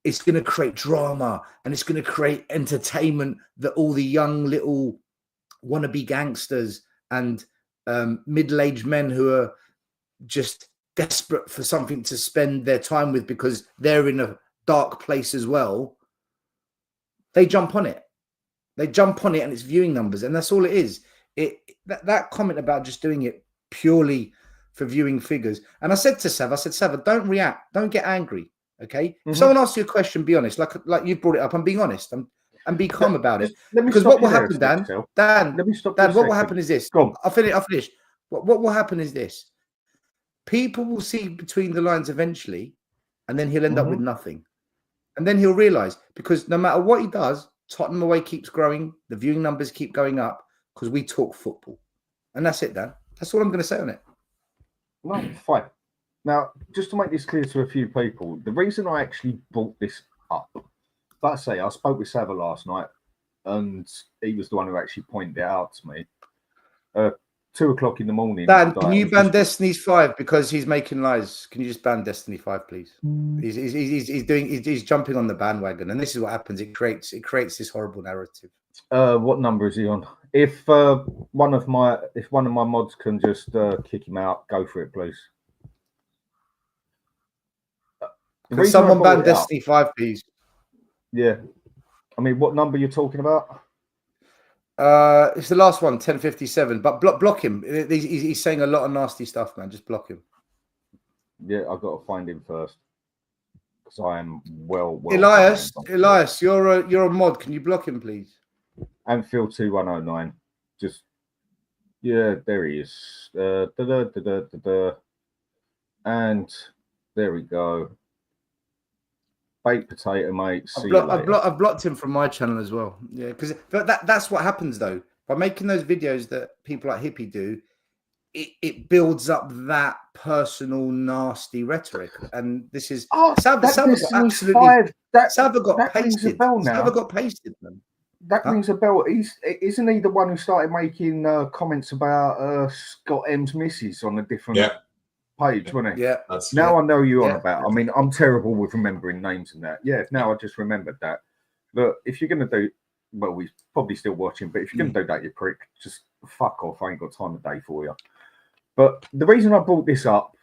it's going to create drama and it's going to create entertainment that all the young little wannabe gangsters and middle-aged men who are just desperate for something to spend their time with because they're in a dark place as well, they jump on it. They jump on it and it's viewing numbers, and that's all it is. That comment about just doing it purely for viewing figures. And I said to Savva, don't react, don't get angry, okay? Mm-hmm. If someone asks you a question, be honest. Like you brought it up, I'm being honest. And be calm about it. Because what will happen, Dan, what will happen is this. I'll finish. What will happen is this. People will see between the lines eventually, and then he'll end up with nothing. And then he'll realize, because no matter what he does, Tottenham Away keeps growing, the viewing numbers keep going up because we talk football. And that's it, Dan. That's all I'm going to say on it. No, fine. Now, just to make this clear to a few people, the reason I actually brought this up, like I say, I spoke with Savva last night, and he was the one who actually pointed it out to me. 2 o'clock in the morning. Dan, can you ban Destiny's 5 because he's making lies? Can you just ban Destiny 5, please? He's jumping on the bandwagon, and this is what happens. It creates this horrible narrative. What number is he on? If one of my mods can just kick him out, go for it, please. Can someone ban Destiny 5, please? Yeah. I mean, what number you're talking about? It's the last one, 1057. But block him. He's saying a lot of nasty stuff, man. Just block him. Yeah, I've got to find him first because I am well. Elias, you're a mod. Can you block him, please? Anfield 2109. Just there he is. And there we go. Baked potato, mate. I've blocked him from my channel as well. Yeah, because that's what happens though. By making those videos that people like Hippie do, it builds up that personal nasty rhetoric. And this is Savva got pasted. Savva got pasted, man. That rings a bell. Isn't he the one who started making comments about Scott M's missus on a different page, wasn't he? Yeah. Now I know you're on about. I mean, I'm terrible with remembering names and that. Yeah, now I just remembered that. Look, if you're going to do, well, we're probably still watching, but if you're going to do that, you prick, just fuck off. I ain't got time of day for you. But the reason I brought this up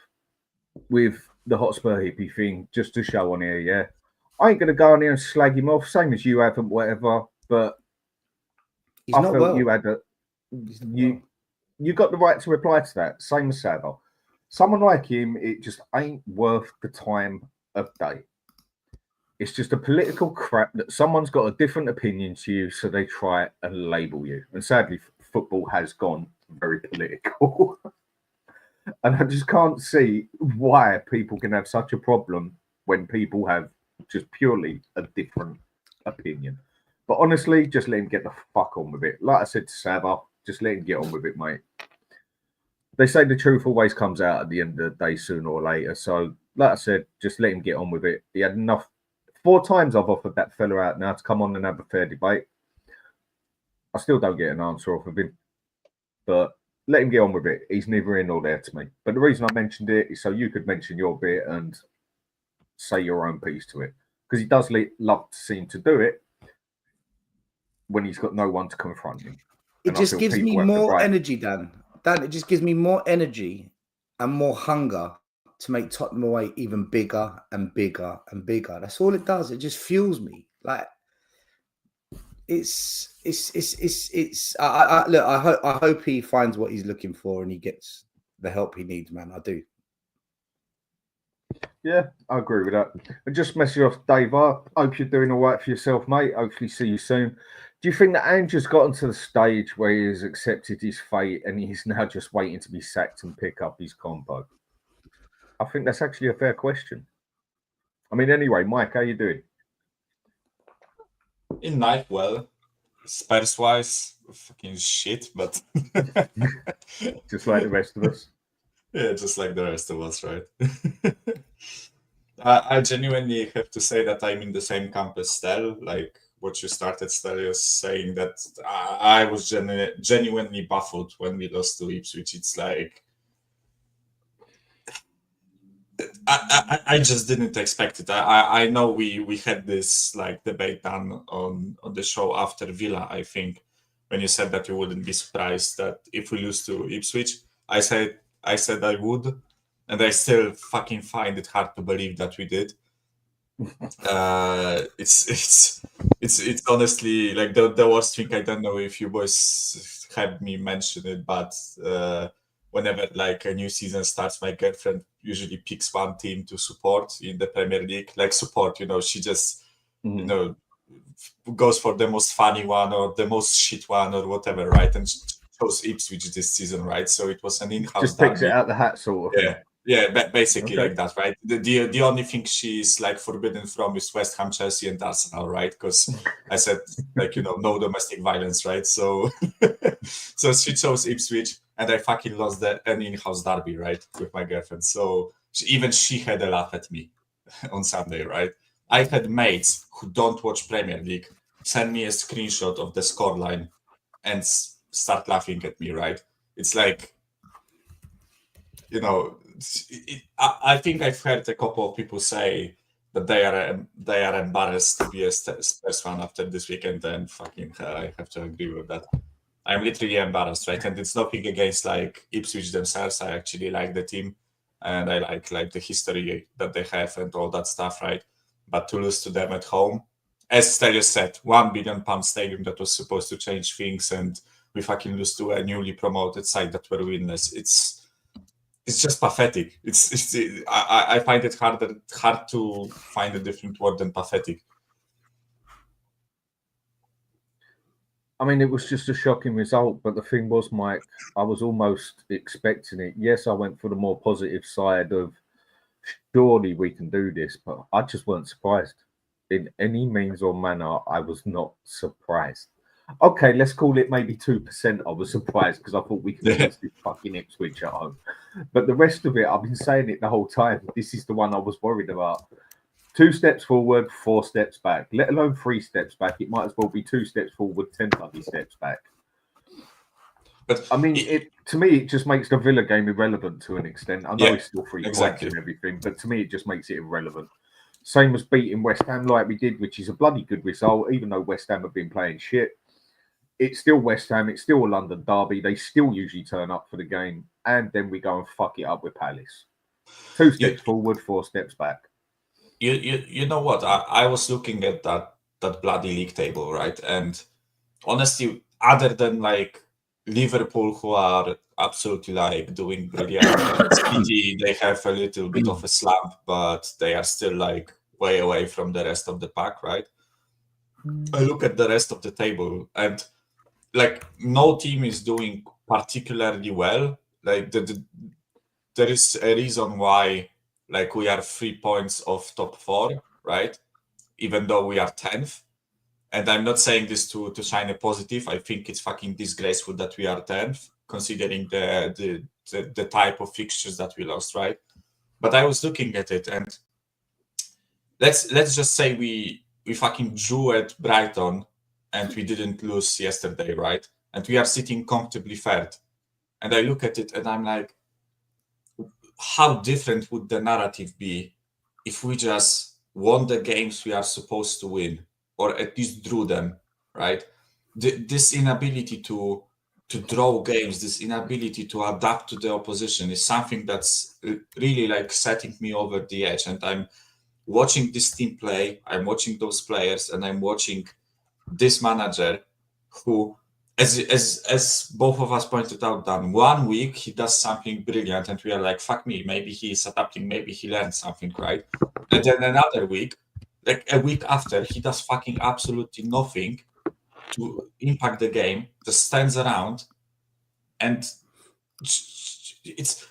with the Hotspur hippie thing, just to show on here, yeah, I ain't going to go on here and slag him off, same as you haven't, whatever. But he's I felt you had you got the right to reply to that. Same as Savva. Someone like him, it just ain't worth the time of day. It's just a political crap that someone's got a different opinion to you, so they try and label you. And sadly, football has gone very political. And I just can't see why people can have such a problem when people have just purely a different opinion. But honestly, just let him get the fuck on with it. Like I said to Savva, just let him get on with it, mate. They say the truth always comes out at the end of the day, sooner or later. So, like I said, just let him get on with it. He had enough. 4 times I've offered that fella out now to come on and have a fair debate. I still don't get an answer off of him. But let him get on with it. He's neither in nor there to me. But the reason I mentioned it is so you could mention your bit and say your own piece to it. Because he does love to seem to do it when he's got no one to confront him. It just gives me more energy, Dan. Dan, it just gives me more energy and more hunger to make Tottenham Away even bigger and bigger and bigger. That's all it does. It just fuels me. Like I hope he finds what he's looking for and he gets the help he needs, man. I do. Yeah, I agree with that. And just message off, Dave. I hope you're doing all right for yourself, mate. Hopefully, see you soon. Do you think that Ange has gotten to the stage where he has accepted his fate and he's now just waiting to be sacked and pick up his compo? I think that's actually a fair question. I mean, anyway, Mike, how you doing? In life, well, Spurs wise, fucking shit, but Just like the rest of us. yeah, just like the rest of us, right? I genuinely have to say that I'm in the same camp as Stel. Like what you started, Stel, is saying that I was genuinely baffled when we lost to Ipswich. It's like I just didn't expect it. I know we had this like debate done on the show after Villa, I think, when you said that you wouldn't be surprised that if we lose to Ipswich. I said I would, and I still fucking find it hard to believe that we did. It's honestly like the worst thing. I don't know if you boys had me mention it, but whenever like a new season starts, my girlfriend usually picks one team to support in the Premier League. Like support, she just goes for the most funny one or the most shit one or whatever, right? And she chose Ipswich this season, right? So it was an in-house. Just picks it out the hat, sort of. Yeah, basically like that, right? The only thing she's like forbidden from is West Ham, Chelsea, and Arsenal, right? Because I said like no domestic violence, right? So so she chose Ipswich, and I fucking lost an in-house derby, right, with my girlfriend. So even she had a laugh at me on Sunday, right? I had mates who don't watch Premier League send me a screenshot of the scoreline and start laughing at me, right? It's like, I think I've heard a couple of people say that they are embarrassed to be a Spurs fan after this weekend, and fucking I have to agree with that. I'm literally embarrassed, right? And it's nothing against like Ipswich themselves. I actually like the team, and I like the history that they have and all that stuff, right? But to lose to them at home, as Stel said, £1 billion stadium that was supposed to change things, and we fucking lose to a newly promoted side that were winless. It's just pathetic. I find it hard to find a different word than pathetic. I mean, it was just a shocking result, but the thing was, Mike, I was almost expecting it. Yes, I went for the more positive side of surely we can do this, but I just weren't surprised. In any means or manner, I was not surprised. Okay, let's call it maybe 2%. I was surprised because I thought we could lose this fucking Ipswich at home. But the rest of it, I've been saying it the whole time. This is the one I was worried about. 2 steps forward, 4 steps back, let alone 3 steps back. It might as well be 2 steps forward, 10 bloody steps back. But I mean, to me, it just makes the Villa game irrelevant to an extent. I know it's still 3 points and everything, but to me, it just makes it irrelevant. Same as beating West Ham like we did, which is a bloody good result, even though West Ham have been playing shit. It's still West Ham. It's still a London derby. They still usually turn up for the game, and then we go and fuck it up with Palace. 2 steps forward, 4 steps back. You know what? I was looking at that bloody league table, right? And honestly, other than like Liverpool, who are absolutely like doing brilliant, City, they have a little bit of a slump, but they are still like way away from the rest of the pack, right? I look at the rest of the table, and like no team is doing particularly well. Like there is a reason why like we are 3 points off top 4, right? Even though we are 10th. And I'm not saying this to shine a positive. I think it's fucking disgraceful that we are 10th, considering the type of fixtures that we lost, right? But I was looking at it, and let's just say we fucking drew at Brighton and we didn't lose yesterday, right? And we are sitting comfortably third. And I look at it and I'm like, how different would the narrative be if we just won the games we are supposed to win, or at least drew them, right? This inability to draw games, this inability to adapt to the opposition is something that's really like setting me over the edge. And I'm watching this team play, I'm watching those players, and I'm watching this manager who as both of us pointed out, Dan, 1 week he does something brilliant, and we are like, fuck me, maybe he's adapting, maybe he learned something, right? And then another week, like a week after, he does fucking absolutely nothing to impact the game, just stands around, and it's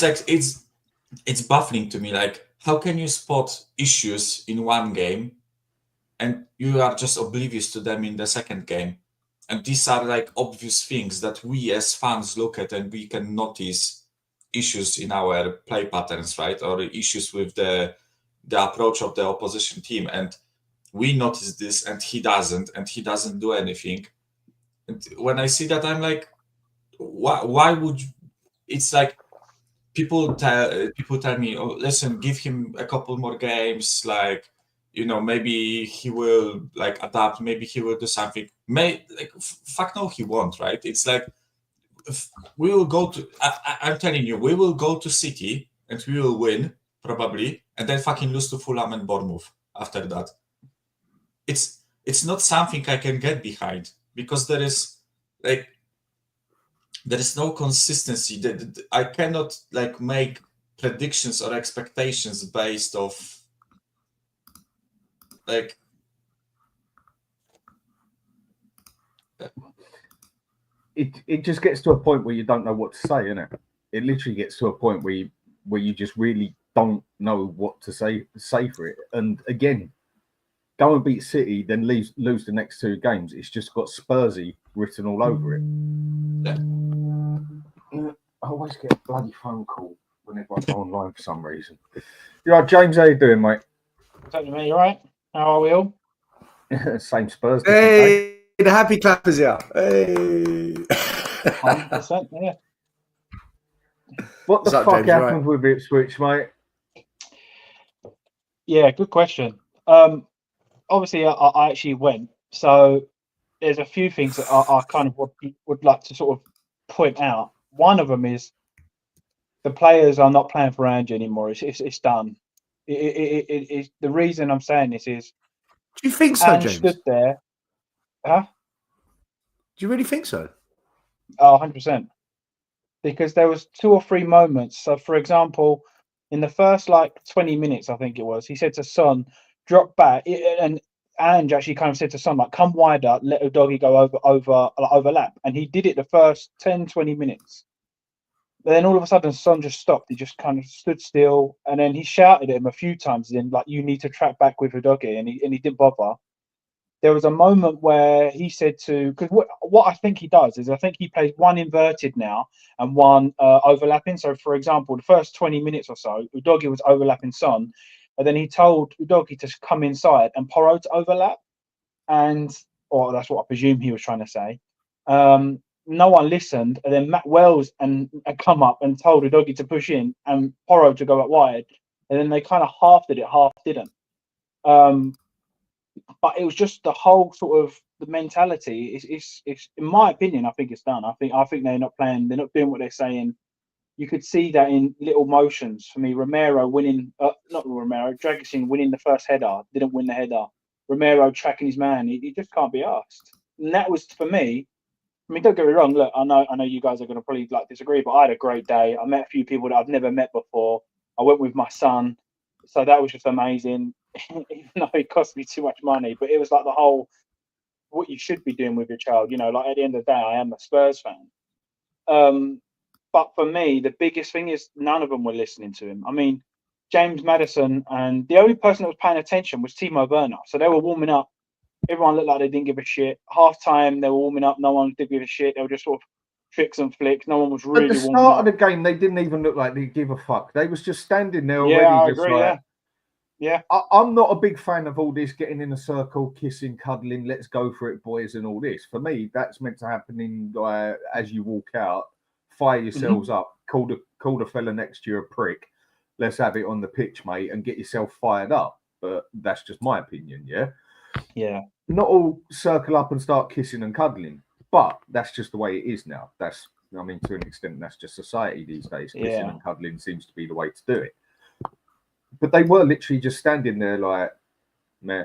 like it's baffling to me. Like, how can you spot issues in one game and you are just oblivious to them in the second game? And these are like obvious things that we as fans look at, and we can notice issues in our play patterns, right? Or issues with the approach of the opposition team. And we notice this, and he doesn't do anything. And when I see that, I'm like, why would you? It's like people tell me, oh, listen, give him a couple more games, like, you know, maybe he will like adapt, maybe he will do something. Fuck no, he won't, right? It's like, we will go to, I'm telling you, we will go to City and we will win probably, and then fucking lose to Fulham and Bournemouth after that. It's not something I can get behind, because there is no consistency. I cannot like make predictions or expectations based off like it just gets to a point where you don't know what to say, innit? It literally gets to a point where you just really don't know what to say for it. And again, go and beat City, then lose the next two games. It's just got Spursy written all over it. I always get a bloody phone call whenever I go online for some reason. You right, James? How you doing, mate? Talking to me, you right? How are we all? Same Spurs. Hey, the happy clappers here. Hey. 100%, yeah. What the What's up, fuck James, happened with Ipswich, mate? Yeah, good question. Obviously, I actually went. So there's a few things that I kind of would like to sort of point out. One of them is the players are not playing for Ange anymore. It's done. The reason I'm saying this is, Do you think so, Ange James? stood there. Huh? Do you really think so? Oh, 100%. Because there was 2 or 3 moments. So, for example, in the first 20 minutes, I think it was, he said to Son, drop back, and Ange actually kind of said to Son, like, come wider, let Udogie go overlap, and he did it the first 10-20 minutes. But then all of a sudden, Son just stopped. He just kind of stood still, and then he shouted at him a few times, then like, you need to track back with Udogie, and he didn't bother. There was a moment where he said to, because what I think he does is I think he plays one inverted now and one overlapping. So, for example, the first 20 minutes or so, Udogie was overlapping Son, and then he told Udogie to come inside and Porro to overlap. Or that's what I presume he was trying to say. No one listened, and then Matt Wells and come up and told Udogie to push in and Porro to go out wide, and then they kind of half did it, half didn't. But it was just the whole sort of the mentality. It's in my opinion, I think it's done. I think they're not playing. They're not doing what they're saying. You could see that in little motions. For me, Romero winning, Dragisin winning the first header, didn't win the header. Romero tracking his man. He just can't be asked. And that was, for me. I mean, don't get me wrong. Look, I know you guys are going to probably disagree, but I had a great day. I met a few people that I've never met before. I went with my son, so that was just amazing. Even though it cost me too much money, but it was like the whole what you should be doing with your child. You know, like at the end of the day, I am a Spurs fan. But for me, the biggest thing is none of them were listening to him. I mean, James Maddison, and the only person that was paying attention was Timo Werner. So they were warming up. Everyone looked like they didn't give a shit. Half time, they were warming up. No one did give a shit. They were just sort of tricks and flicks. No one was really At the warming start up. of the game, they didn't even look like they give a fuck. They was just standing there already. Yeah, I just agree. like, yeah. I'm not a big fan of all this getting in a circle, kissing, cuddling, let's go for it, boys, and all this. For me, that's meant to happen in as you walk out, fire yourselves up, call the fella next to you a prick. Let's have it on the pitch, mate, and get yourself fired up. But that's just my opinion, yeah? Yeah. Not all circle up and start kissing and cuddling, but that's just the way it is now. To an extent, that's just society these days. Kissing and cuddling seems to be the way to do it. But they were literally just standing there like, meh,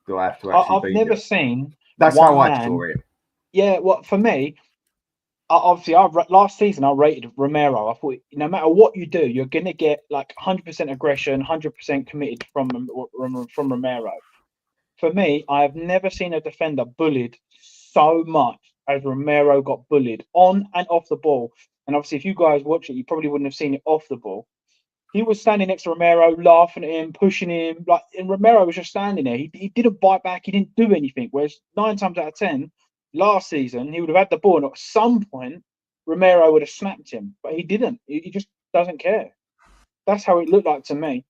do I have to actually I've never seen. That's how I saw it. Yeah, well, for me, obviously, last season I rated Romero. I thought no matter what you do, you're gonna get like 100% aggression, 100% committed from Romero. For me, I have never seen a defender bullied so much as Romero got bullied on and off the ball. And obviously, if you guys watch it, you probably wouldn't have seen it off the ball. He was standing next to Romero, laughing at him, pushing him, and Romero was just standing there. He didn't bite back. He didn't do anything. Whereas 9 times out of 10, last season, he would have had the ball, and at some point, Romero would have snapped him, but he didn't. He just doesn't care. That's how it looked like to me.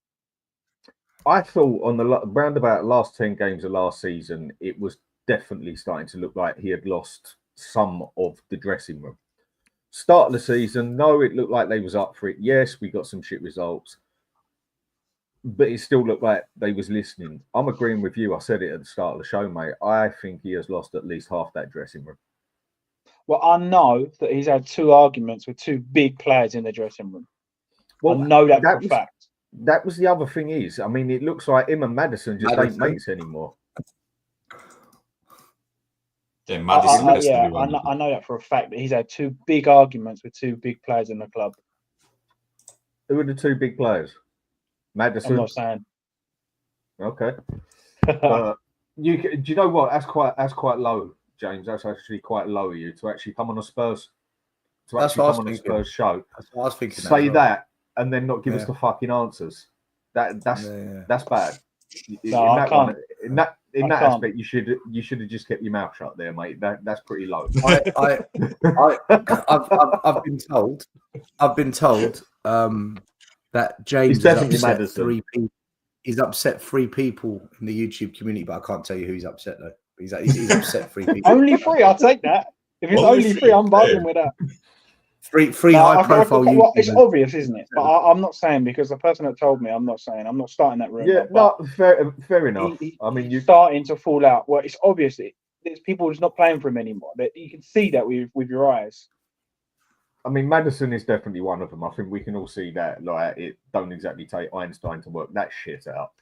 I thought on the roundabout last 10 games of last season, it was definitely starting to look like he had lost some of the dressing room. Start of the season, no, it looked like they was up for it. Yes, we got some shit results, but it still looked like they was listening. I'm agreeing with you. I said it at the start of the show, mate. I think he has lost at least half that dressing room. Well, I know that he's had 2 arguments with 2 big players in the dressing room. Well, I know that for a fact. That was the other thing is, I mean, it looks like him and Maddison just ain't mates anymore. Yeah, I know that for a fact that he's had 2 big arguments with 2 big players in the club. Who are the 2 big players? Maddison. I'm not saying. Okay. Do you know what? That's quite low, James. That's actually quite low of you to actually come on a Spurs show. That's what I was thinking. Say that and then not give us the fucking answers. That's bad. No, I can't. In that aspect, you should have just kept your mouth shut there, mate. That's pretty low. I've been told that James is upset 3 people. He's upset 3 people in the YouTube community, but I can't tell you who he's upset though. He's upset 3 people. Only 3, I'll take that. If it's only 3, I'm buzzing with that. Three high-profile. It's obvious, isn't it? But I'm not saying, because the person that told me, I'm not starting that rumor. Yeah, no, fair enough. I mean, you're starting to fall out. Well, it's obvious there's people who's not playing for him anymore. You can see that with your eyes. I mean, Maddison is definitely one of them. I think we can all see that. Like, it don't exactly take Einstein to work that shit out.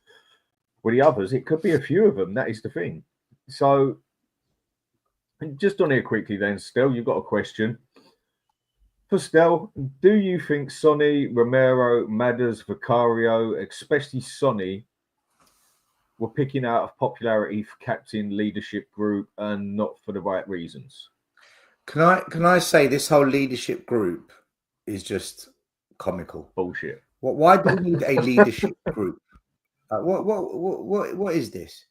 With the others, it could be a few of them. That is the thing. So, just on here quickly, then, Stel, you've got a question. For Stel, do you think Sonny, Romero, Madders, Vicario, especially Sonny, were picking out of popularity for captain, leadership group, and not for the right reasons? Can I say this whole leadership group is just comical bullshit? Why do we need a leadership group? What is this?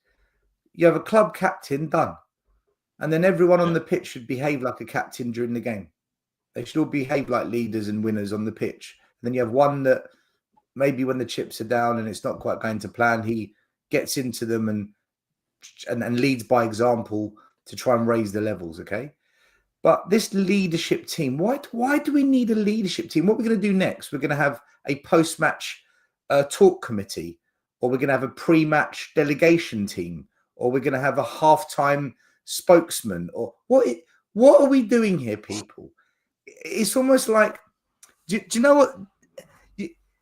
You have a club captain, done, and then everyone on the pitch should behave like a captain during the game. They should all behave like leaders and winners on the pitch. And then you have one that maybe when the chips are down and it's not quite going to plan, he gets into them and leads by example to try and raise the levels, okay? But this leadership team, why do we need a leadership team? What we're going to do next, we're going to have a post-match talk committee, or we're going to have a pre-match delegation team, or we're going to have a halftime spokesman, or what are we doing here, people? It's almost like, do you know what?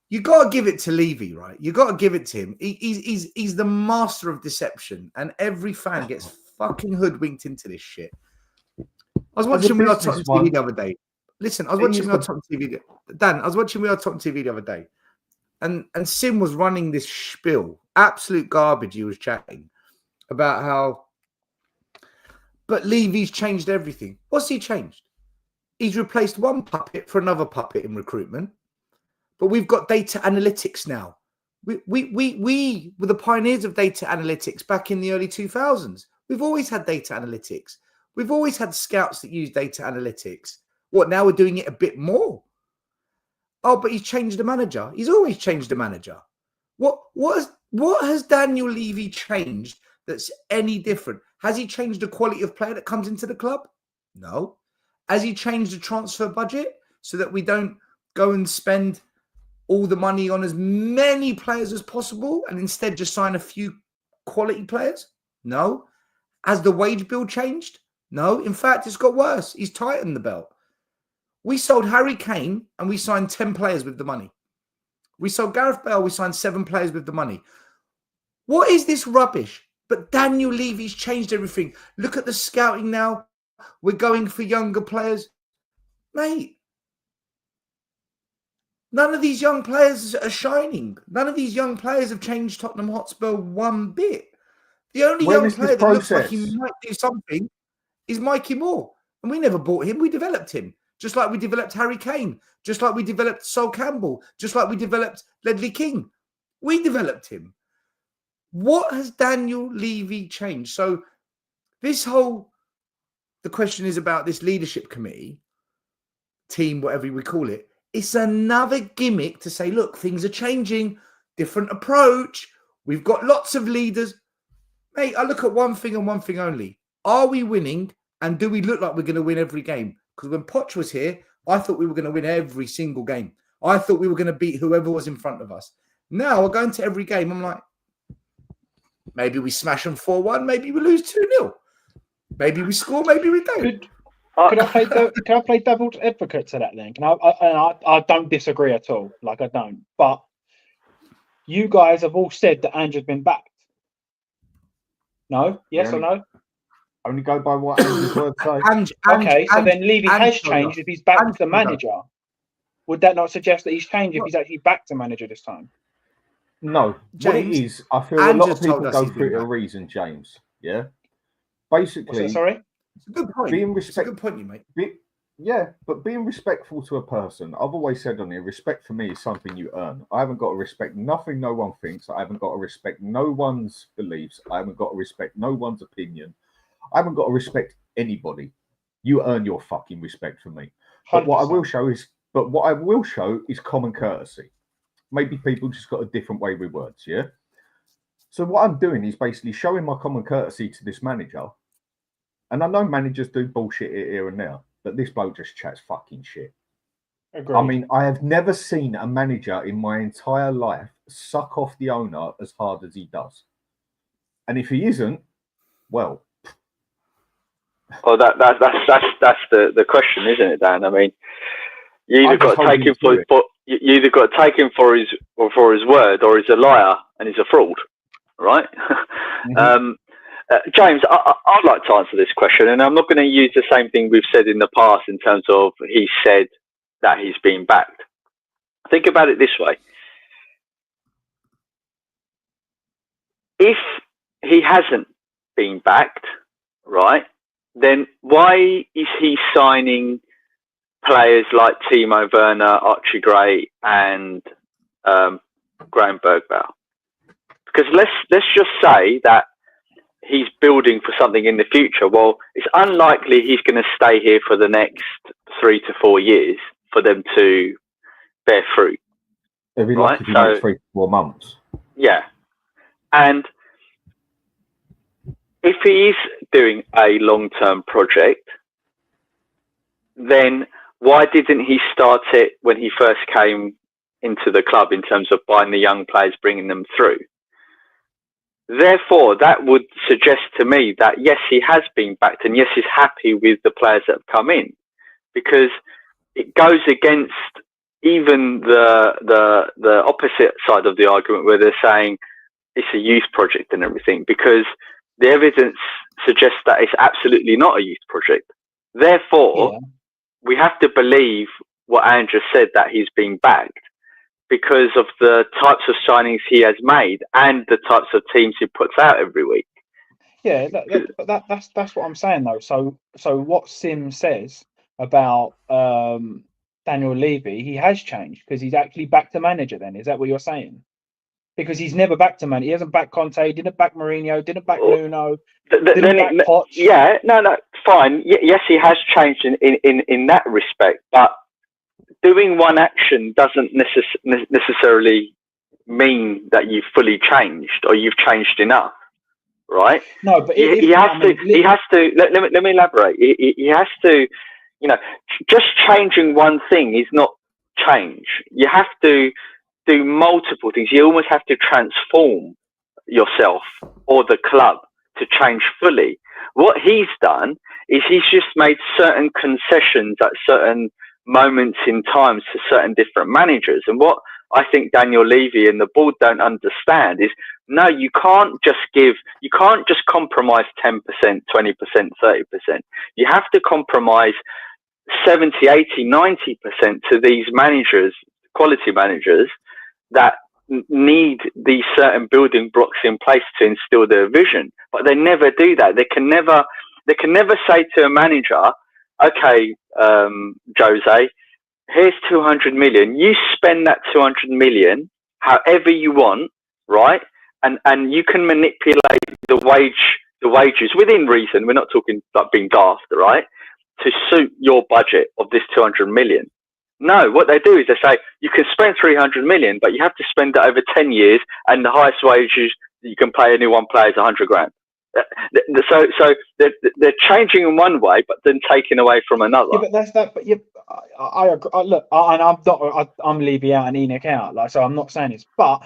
You got to give it to Levy, right? You got to give it to him. He's the master of deception, and every fan gets fucking hoodwinked into this shit. I was watching We Are Tottenham TV the other day. Listen, I was watching We Are Tottenham TV. Dan, I was watching We Are Tottenham TV the other day, and Sim was running this spiel, absolute garbage. He was chatting about how, but Levy's changed everything. What's he changed? He's replaced one puppet for another puppet in recruitment. But we've got data analytics now. We were the pioneers of data analytics back in the early 2000s. We've always had data analytics. We've always had scouts that use data analytics. What, now we're doing it a bit more? Oh, but he's changed the manager. He's always changed the manager. What has Daniel Levy changed that's any different? Has he changed the quality of player that comes into the club? No. Has he changed the transfer budget so that we don't go and spend all the money on as many players as possible and instead just sign a few quality players? No. Has the wage bill changed? No. In fact, it's got worse. He's tightened the belt. We sold Harry Kane and we signed 10 players with the money. We sold Gareth Bale, we signed 7 players with the money. What is this rubbish? But Daniel Levy's changed everything. Look at the scouting now. We're going for younger players. Mate, none of these young players are shining. None of these young players have changed Tottenham Hotspur one bit. The only Where young is player this that looks like he process? might do something is Mikey Moore. And we never bought him. We developed him. Just like we developed Harry Kane. Just like we developed Sol Campbell. Just like we developed Ledley King. We developed him. What has Daniel Levy changed? So the question is about this leadership committee, team, whatever we call it. It's another gimmick to say, look, things are changing, different approach. We've got lots of leaders. Mate, I look at one thing and one thing only. Are we winning? And do we look like we're going to win every game? Because when Poch was here, I thought we were going to win every single game. I thought we were going to beat whoever was in front of us. Now we're going to every game. I'm like, maybe we smash them 4-1. Maybe we lose 2-0. Maybe we score. Maybe we don't. Can I play devil's advocate to that then? I don't disagree at all. Like, I don't. But you guys have all said that Ange has been backed. No? Yes or no? Only go by what Ange's words say. So then Levy has changed if he's back to manager. Would that not suggest that he's changed if he's actually back to manager this time? No. James, what it is, I feel a lot of people go through it a reason, James. Yeah? Basically, sorry? It's a good point. It's a good point you make. But being respectful to a person, I've always said on here, respect for me is something you earn. I haven't got to respect nothing no one thinks. I haven't got to respect no one's beliefs. I haven't got to respect no one's opinion. I haven't got to respect anybody. You earn your fucking respect from me. But 100%. what I will show is common courtesy. Maybe people just got a different way with words, yeah? So what I'm doing is basically showing my common courtesy to this manager. And I know managers do bullshit here and there, but this bloke just chats fucking shit. Agreed. I mean, I have never seen a manager in my entire life suck off the owner as hard as he does. And if he isn't, well... Oh, that's the question, isn't it, Dan? I mean, you either got to take him for his word, or he's a liar and he's a fraud, right? Mm-hmm. James, I'd like to answer this question, and I'm not going to use the same thing we've said in the past in terms of he said that he's been backed. Think about it this way: if he hasn't been backed, right? Then why is he signing players like Timo Werner, Archie Gray, and Graham Bergvall? Because let's just say that he's building for something in the future. Well, it's unlikely he's going to stay here for the next 3 to 4 years for them to bear fruit. It'd be like 3 to 4 months. Yeah, and if he is doing a long-term project, then why didn't he start it when he first came into the club in terms of buying the young players, bringing them through? Therefore, that would suggest to me that, yes, he has been backed, and yes, he's happy with the players that have come in, because it goes against even the opposite side of the argument where they're saying it's a youth project and everything, because the evidence suggests that it's absolutely not a youth project. Therefore, we have to believe what Andrew said, that he's been backed because of the types of signings he has made and the types of teams he puts out every week. Yeah, that's what I'm saying though. So what Sim says about Daniel Levy, he has changed because he's actually backed to manager. Then is that what you're saying? Because he's never backed to man. He hasn't backed Conte, didn't back Mourinho, didn't back Nuno, didn't back Poch. Yeah, no, fine. Yes, he has changed in that respect, but doing one action doesn't necessarily mean that you've fully changed or you've changed enough, right? No, but he has to. Let me elaborate. He has to. Just changing one thing is not change. You have to do multiple things. You almost have to transform yourself or the club to change fully. What he's done is he's just made certain concessions at certain moments in times to certain different managers. And what I think Daniel Levy and the board don't understand is, no, you can't just compromise 10%, 20%, 30%. You have to compromise 70, 80, 90% to these managers, quality managers, that need these certain building blocks in place to instill their vision. But they never do that. They can never say to a manager, okay, Jose, here's 200 million. You spend that 200 million however you want, right? And you can manipulate the wages within reason. We're not talking like being daft, right? To suit your budget of this 200 million. No, what they do is they say you can spend 300 million, but you have to spend it over 10 years, and the highest wages you can pay any one player is 100 grand. So they're changing in one way, but then taking away from another. Yeah, but that's that. But yeah, I agree. Look, and I'm not. I'm Levy out and Enoch out. Like, so I'm not saying this, but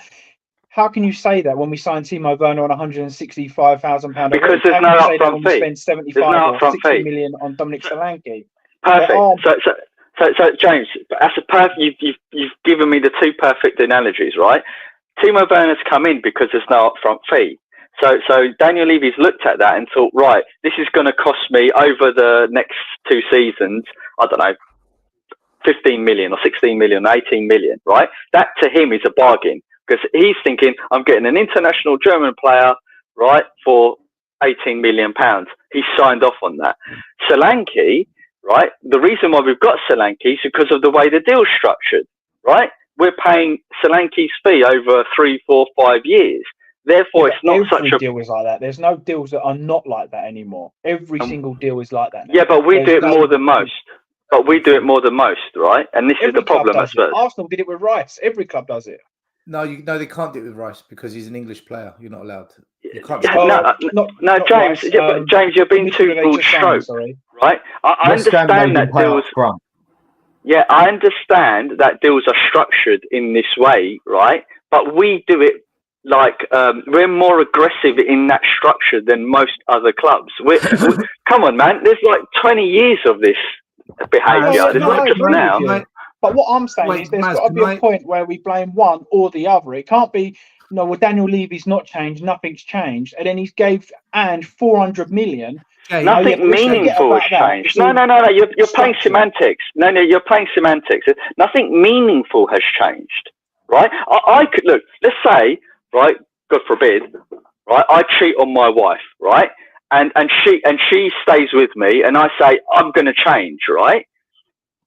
how can you say that when we signed Timo Werner on £165,000? Because there's no upfront fee. Spend 75 or 60 million on Dominic Solanke. Perfect. So James, that's a perfect. You've given me the two perfect analogies, right? Timo Werner's come in because there's no upfront fee. So Daniel Levy's looked at that and thought, right, this is going to cost me over the next 2 seasons, I don't know, 15 million or 16 million, 18 million, right? That to him is a bargain, because he's thinking, I'm getting an international German player, right, for 18 million pounds. He's signed off on that. Solanke, right, the reason why we've got Solanke is because of the way the deal's structured, right? We're paying Solanke's fee over 3, 4, 5 years. Therefore, it's not such a deal is like that. There's no deals that are not like that anymore. Every single deal is like that now. Yeah, but we do it more than most. But we do it more than most, right? And this is the problem at Spurs. Arsenal did it with Rice. Every club does it. No, they can't do it with Rice because he's an English player. You're not allowed to. You can't. No, James. James, you're being too broad stroke, right? I understand that deals. Yeah, I understand that deals are structured in this way, right? But we do it like we're more aggressive in that structure than most other clubs. Come on, man. There's like 20 years of this behaviour. It's not just now. But what I'm saying is there's got to be a point where we blame one or the other. It can't be, well, Daniel Levy's not changed, nothing's changed, and then he gave Ange 400 million. Nothing meaningful has changed. No. You're playing semantics. No, you're playing semantics. Nothing meaningful has changed, right? I could look. Let's say, right, God forbid, right, I cheat on my wife, right, and she stays with me, and I say I'm going to change, right?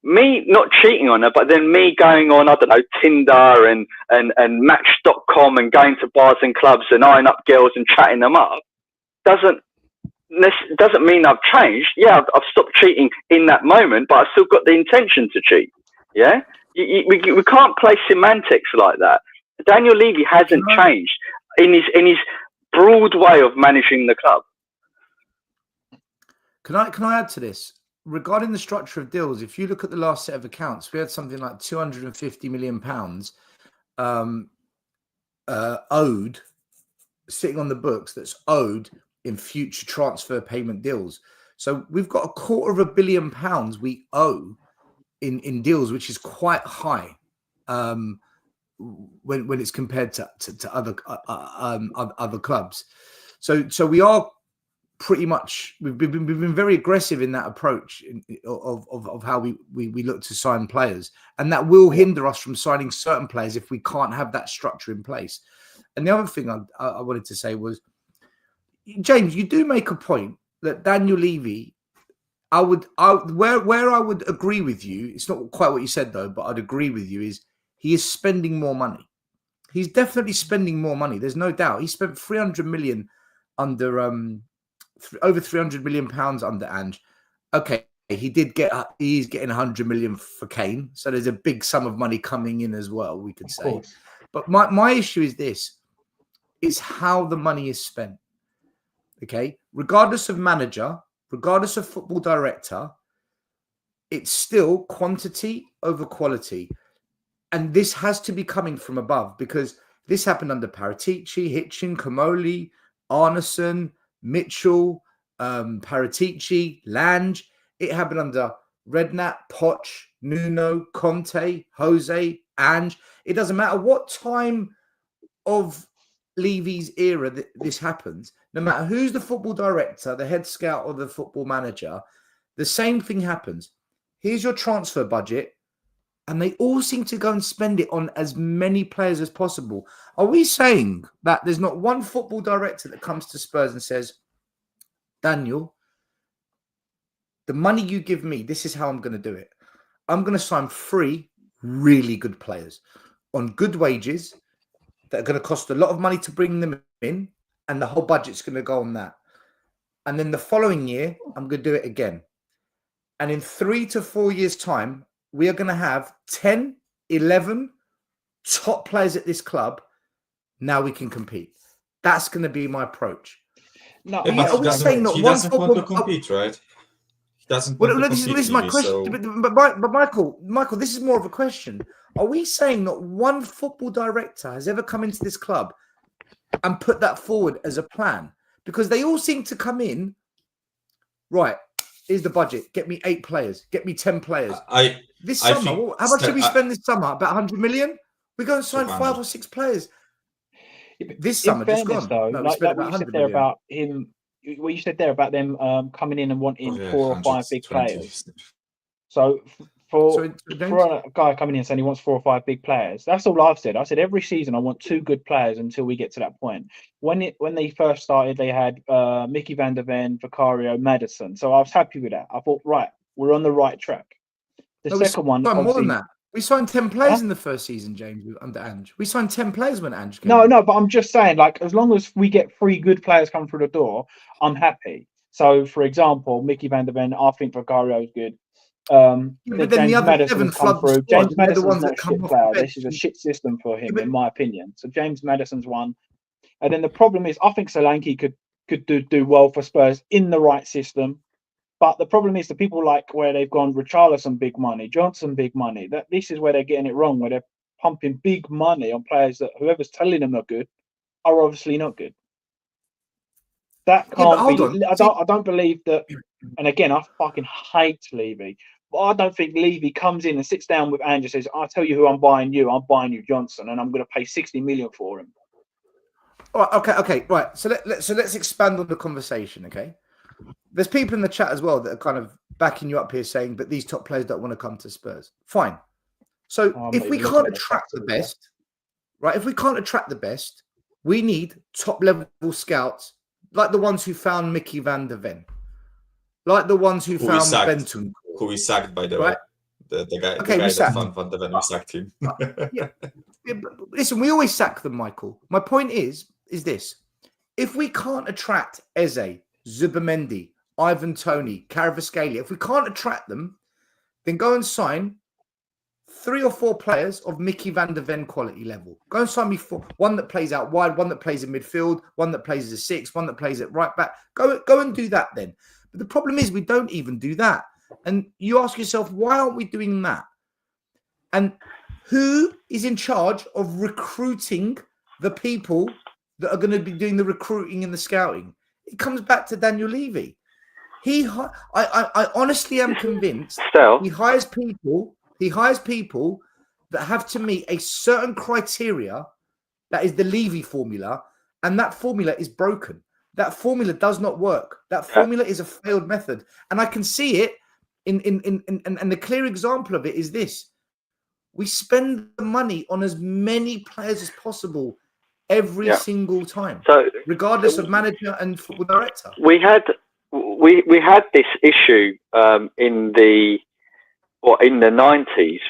Me not cheating on her, but then me going on, I don't know, Tinder and Match.com and going to bars and clubs and eyeing up girls and chatting them up doesn't mean I've changed. Yeah, I've stopped cheating in that moment, but I've still got the intention to cheat. Yeah, we can't play semantics like that. Daniel Levy hasn't changed in his broad way of managing the club. Can I add to this? Regarding the structure of deals, if you look at the last set of accounts, we had something like £250 million owed, sitting on the books, that's owed in future transfer payment deals. So we've got £250 million we owe in deals, which is quite high when it's compared to other clubs. So we are pretty much we've been very aggressive in that approach of how we look to sign players, and that will hinder us from signing certain players if we can't have that structure in place. And the other thing I wanted to say was, James, you do make a point that Daniel Levy, where I would agree with you, it's not quite what you said though, but I'd agree with you, is he is spending more money. He's definitely spending more money. There's no doubt. He spent 300 million under over 300 million pounds under Ange. Okay, he's getting 100 million for Kane, so there's a big sum of money coming in as well, we could say. But my issue is this: is how the money is spent. Okay, regardless of manager, regardless of football director, it's still quantity over quality, and this has to be coming from above, because this happened under Paratici, Hitchin, Comoli, Arneson, Mitchell, Paratici, Lange. It happened under Redknapp, Poch, Nuno, Conte, Jose, Ange. It doesn't matter what time of Levy's era that this happens. No matter who's the football director, the head scout, or the football manager, the same thing happens. Here's your transfer budget. And they all seem to go and spend it on as many players as possible. Are we saying that there's not one football director that comes to Spurs and says, Daniel, the money you give me, this is how I'm going to do it. I'm going to sign 3 really good players on good wages that are going to cost a lot of money to bring them in, and the whole budget's going to go on that. And then the following year, I'm going to do it again. And in 3 to 4 years' time, we are going to have 10, 11 top players at this club. Now we can compete. That's going to be my approach. No, Yeah, but are we saying not he one doesn't want to football? compete, right? He doesn't Well, want to this compete. is my Levy, question. so- But Michael, this is more of a question. Are we saying not one football director has ever come into this club and put that forward as a plan? Because they all seem to come in, right, here's the budget. Get me 8 players. Get me 10 players. This I summer, think- how much did we I- spend this summer? About 100 million? We go and sign 200. 5 or 6 players. This in summer, just fairness, gone. though, No, we like spent what about you said 100 there million. about him, what you said there about them coming in and wanting Oh, yeah, 4 or 5 big 120. players. So for James? a guy coming in saying he wants 4 or 5 big players, that's all I've said. I said every season I want 2 good players until we get to that point. When they first started, they had Mickey van der Ven, Vicario, Maddison. So I was happy with that. I thought, right, we're on the right track. The second one, more than obviously, that. We signed 10 players in the first season, James, under Ange. We signed 10 players when Ange came in. no, but I'm just saying, like, as long as we get 3 good players come through the door, I'm happy. So, for example, Mickey van der Ven, I think Vicario is good. But then James the other Madison 7 has come flood the through. squad. James They're the Madison's ones not that a come shit off the player. bench. This is a shit system for him, but- in my opinion. So James Madison's one. And then the problem is, I think Solanke could do well for Spurs in the right system. But the problem is the people like where they've gone Richarlison big money, Johnson big money. That this is where they're getting it wrong, where they're pumping big money on players that whoever's telling them are good are obviously not good. That can't hold be. on. I don't believe that. And again, I fucking hate Levy. But I don't think Levy comes in and sits down with Ange and says, "I'll tell you who I'm buying you. I'm buying you Johnson, and I'm going to pay 60 million for him." All right, okay, right. So let's expand on the conversation, okay? There's people in the chat as well that are kind of backing you up here saying, but these top players don't want to come to Spurs. Fine. So if we can't attract the best, right? If we can't attract the best, we need top level scouts like the ones who found Mickey van der Ven, like the ones who found Benton. Who we sacked, by the Right? way. The guy, Okay, the guy we that sacked found Van der Ven, we sacked him. Yeah, but listen, we always sack them, Michael. My point is this. If we can't attract Eze, Zubamendi, Ivan Toney, Kvaratskhelia, if we can't attract them, then go and sign 3 or 4 players of Mickey van der Ven quality level. Go and sign me 4. One that plays out wide, one that plays in midfield, one that plays as a 6, one that plays at right back. Go and do that then. But the problem is we don't even do that. And you ask yourself, why aren't we doing that? And who is in charge of recruiting the people that are going to be doing the recruiting and the scouting? It comes back to Daniel Levy. I honestly am convinced Stel, he hires people that have to meet a certain criteria that is the Levy formula, and that formula is broken. That formula does not work. That formula is a failed method. And I can see it in the clear example of it is this. We spend the money on as many players as possible every single time, so regardless of manager and football director. we had this issue in the 90s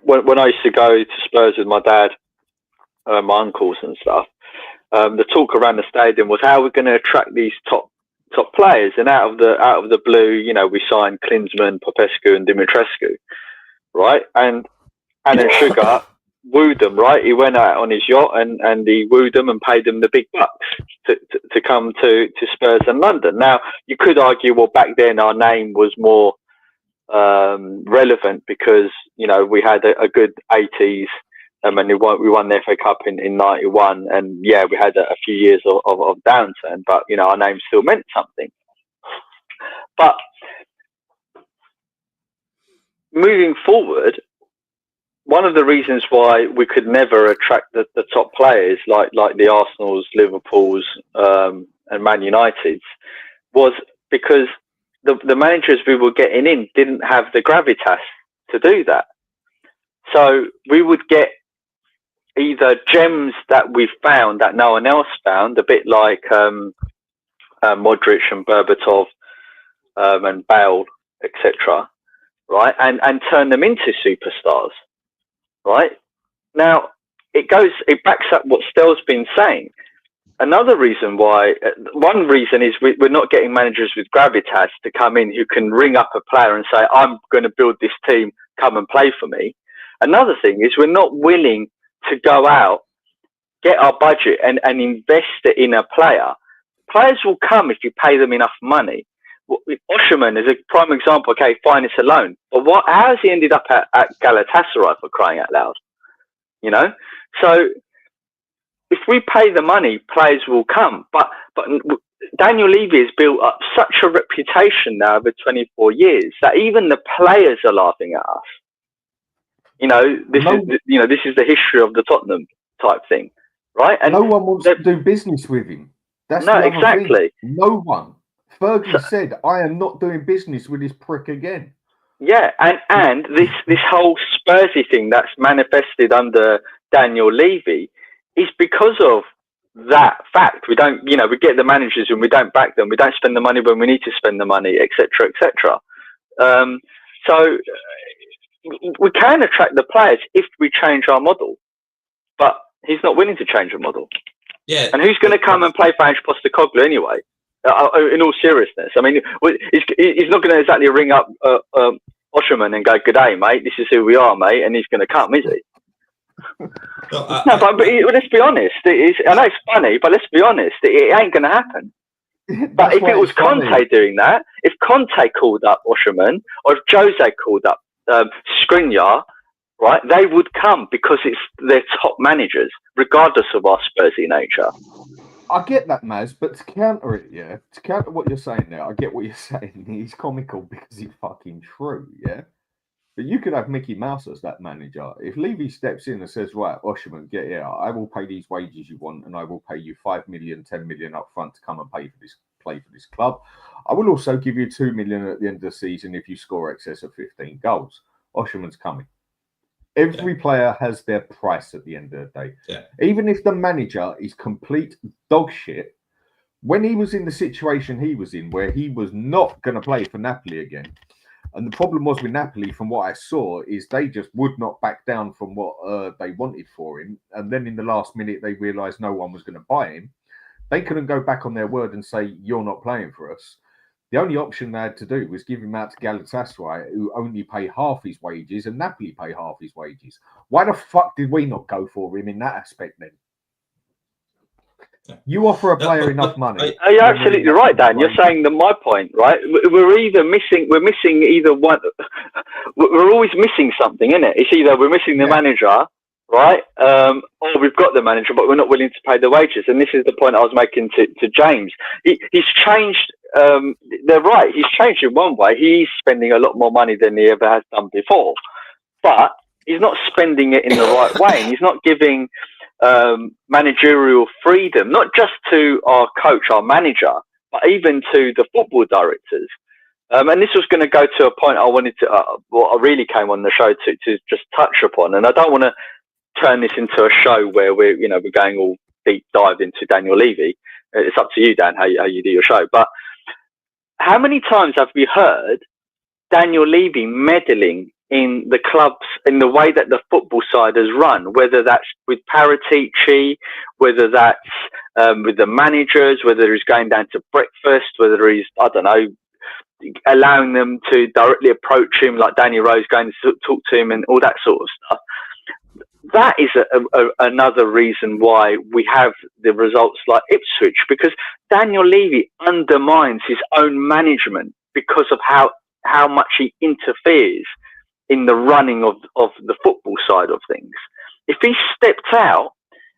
when I used to go to Spurs with my dad, my uncles and stuff. The talk around the stadium was how we're going to attract these top players, and out of the blue, you know, we signed Klinsmann, Popescu, and Dimitrescu, right? And Alan Sugar wooed them, right? He went out on his yacht and he wooed them and paid them the big bucks to come to Spurs and London. Now, you could argue, well, back then our name was more relevant because, you know, we had a good 80s. And we won the FA Cup in 91, and yeah, we had a few years of downturn, but you know, our name still meant something. But moving forward, one of the reasons why we could never attract the top players like the Arsenals, Liverpools, and Man Uniteds was because the managers we were getting in didn't have the gravitas to do that. So we would get either gems that we found that no one else found, a bit like Modric and Berbatov and Bale, etc., right? And turn them into superstars, right? Now, it backs up what Stel's been saying. Another reason why, one reason is we're not getting managers with gravitas to come in who can ring up a player and say, I'm going to build this team, come and play for me. Another thing is we're not willing to go out, get our budget and invest it in a player. Players will come if you pay them enough money. Osimhen is a prime example. Okay, fine, it's a loan. But how has he ended up at Galatasaray, for crying out loud? You know? So if we pay the money, players will come. But Daniel Levy has built up such a reputation now over 24 years that even the players are laughing at us. This is the history of the Tottenham type thing, right? And no one wants to do business with him. That's no, exactly. Thing. No one. Fergie said, "I am not doing business with this prick again." Yeah, and this whole Spursy thing that's manifested under Daniel Levy is because of that fact. We don't, we get the managers and we don't back them. We don't spend the money when we need to spend the money, etc., etc. So we can attract the players if we change our model, but he's not willing to change the model. Yeah. And who's going to come and play for Ange Postecoglou anyway? In all seriousness, I mean, he's not going to exactly ring up Osimhen and go, "Good day, mate. This is who we are, mate," and he's going to come, is he? But let's be honest. I know it's funny, but let's be honest. It ain't going to happen. But if it was Conte doing that, if Conte called up Osimhen, or if Jose called up Skriniar, right, they would come because it's their top managers, regardless of our Spursy nature. I get that, Maz, but to counter what you're saying there, I get what you're saying. He's comical because it's fucking true, yeah? But you could have Mickey Mouse as that manager. If Levy steps in and says, right, Osimhen, get here, I will pay these wages you want and I will pay you 5 million, 10 million up front to come and play for this club. I will also give you 2 million at the end of the season if you score excess of 15 goals. Osimhen's coming. Every player has their price at the end of the day. Yeah. Even if the manager is complete dog shit, when he was in the situation he was in, where he was not going to play for Napoli again, and the problem was with Napoli, from what I saw, is they just would not back down from what they wanted for him. And then in the last minute, they realised no one was going to buy him. They couldn't go back on their word and say, "You're not playing for us." The only option they had to do was give him out to Galatasaray, who only pay half his wages, and Napoli pay half his wages. Why the fuck did we not go for him in that aspect then? Yeah. You offer a player enough money. You're absolutely right, Dan. You're saying my point, right? We're missing either one. We're always missing something, isn't it? It's either we're missing the manager, right? Or we've got the manager, but we're not willing to pay the wages. And this is the point I was making to James. He's changed. They're right. He's changed in one way. He's spending a lot more money than he ever has done before, but he's not spending it in the right way. And he's not giving managerial freedom, not just to our coach, our manager, but even to the football directors. And this was going to go to a point I wanted to, what I really came on the show to just touch upon. And I don't want to turn this into a show where we're going all deep dive into Daniel Levy. It's up to you, Dan, how you do your show. But how many times have we heard Daniel Levy meddling in the clubs, in the way that the football side has run, whether that's with Paratici, whether that's with the managers, whether he's going down to breakfast, whether he's, I don't know, allowing them to directly approach him, like Danny Rose going to talk to him and all that sort of stuff. That is another reason why we have the results like Ipswich, because Daniel Levy undermines his own management because of how much he interferes in the running of the football side of things. If he stepped out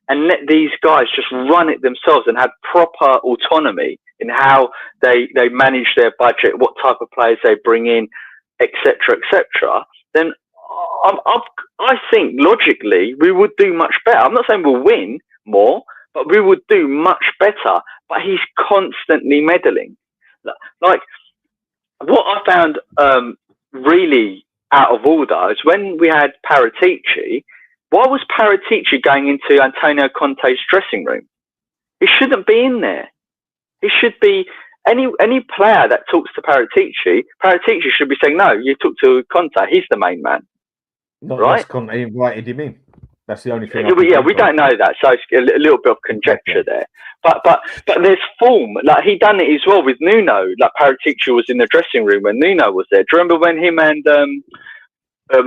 and let these guys just run it themselves and had proper autonomy in how they manage their budget, what type of players they bring in, etc., then I think logically we would do much better. I'm not saying we'll win more, but we would do much better. But he's constantly meddling. Like, what I found really out of order is when we had Paratici. Why was Paratici going into Antonio Conte's dressing room? He shouldn't be in there. He should be any player that talks to Paratici should be saying, no, you talk to Conte. He's the main man. Not right? Conte invited him in. That's the only thing. We don't know that, so it's a little bit of conjecture there. But there's form. Like, he done it as well with Nuno. Like, Paratici was in the dressing room when Nuno was there. Do you remember when him and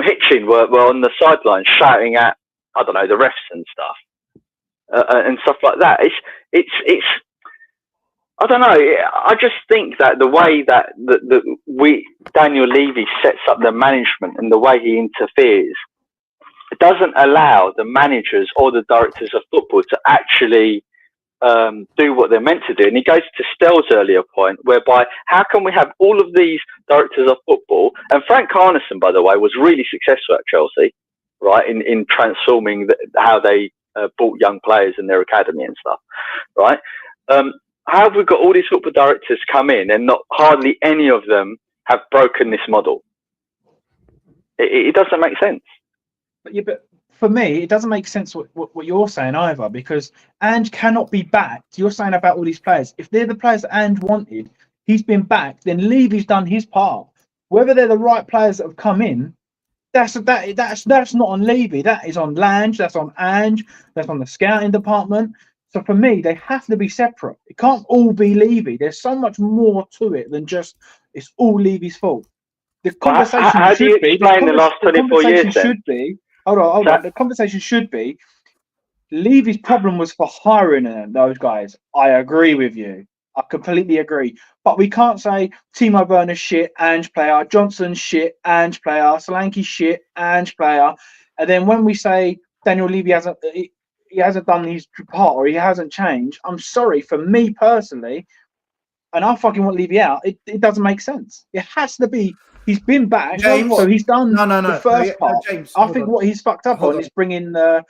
Hitchin were on the sideline shouting at, I don't know, the refs and stuff like that? It's I don't know. I just think that the way that Daniel Levy sets up the management and the way he interferes, it doesn't allow the managers or the directors of football to actually do what they're meant to do. And he goes to Stel's earlier point, whereby how can we have all of these directors of football? And Frank Carnison, by the way, was really successful at Chelsea, right, in transforming how they bought young players in their academy and stuff, right? How have we got all these football directors come in and not hardly any of them have broken this model? It doesn't make sense. But for me, it doesn't make sense what you're saying either, because Ange cannot be backed. You're saying about all these players. If they're the players that Ange wanted, he's been backed, then Levy's done his part. Whether they're the right players that have come in, that's not on Levy. That is on Lange, that's on Ange, that's on the scouting department. So for me, they have to be separate. It can't all be Levy. There's so much more to it than just it's all Levy's fault. The conversation how do you explain the last 24 years then? Hold on. The conversation should be Levy's problem was for hiring those guys. I agree with you. I completely agree. But we can't say Timo Werner shit, Ange player, Johnson shit, Ange player, Solanke shit, Ange player. And then when we say Daniel Levy hasn't done his part or he hasn't changed, I'm sorry, for me personally, and I fucking want Levy out, it doesn't make sense. It has to be, he's been back, James, so he's done the first part. James, I think what he's fucked up on on is bringing the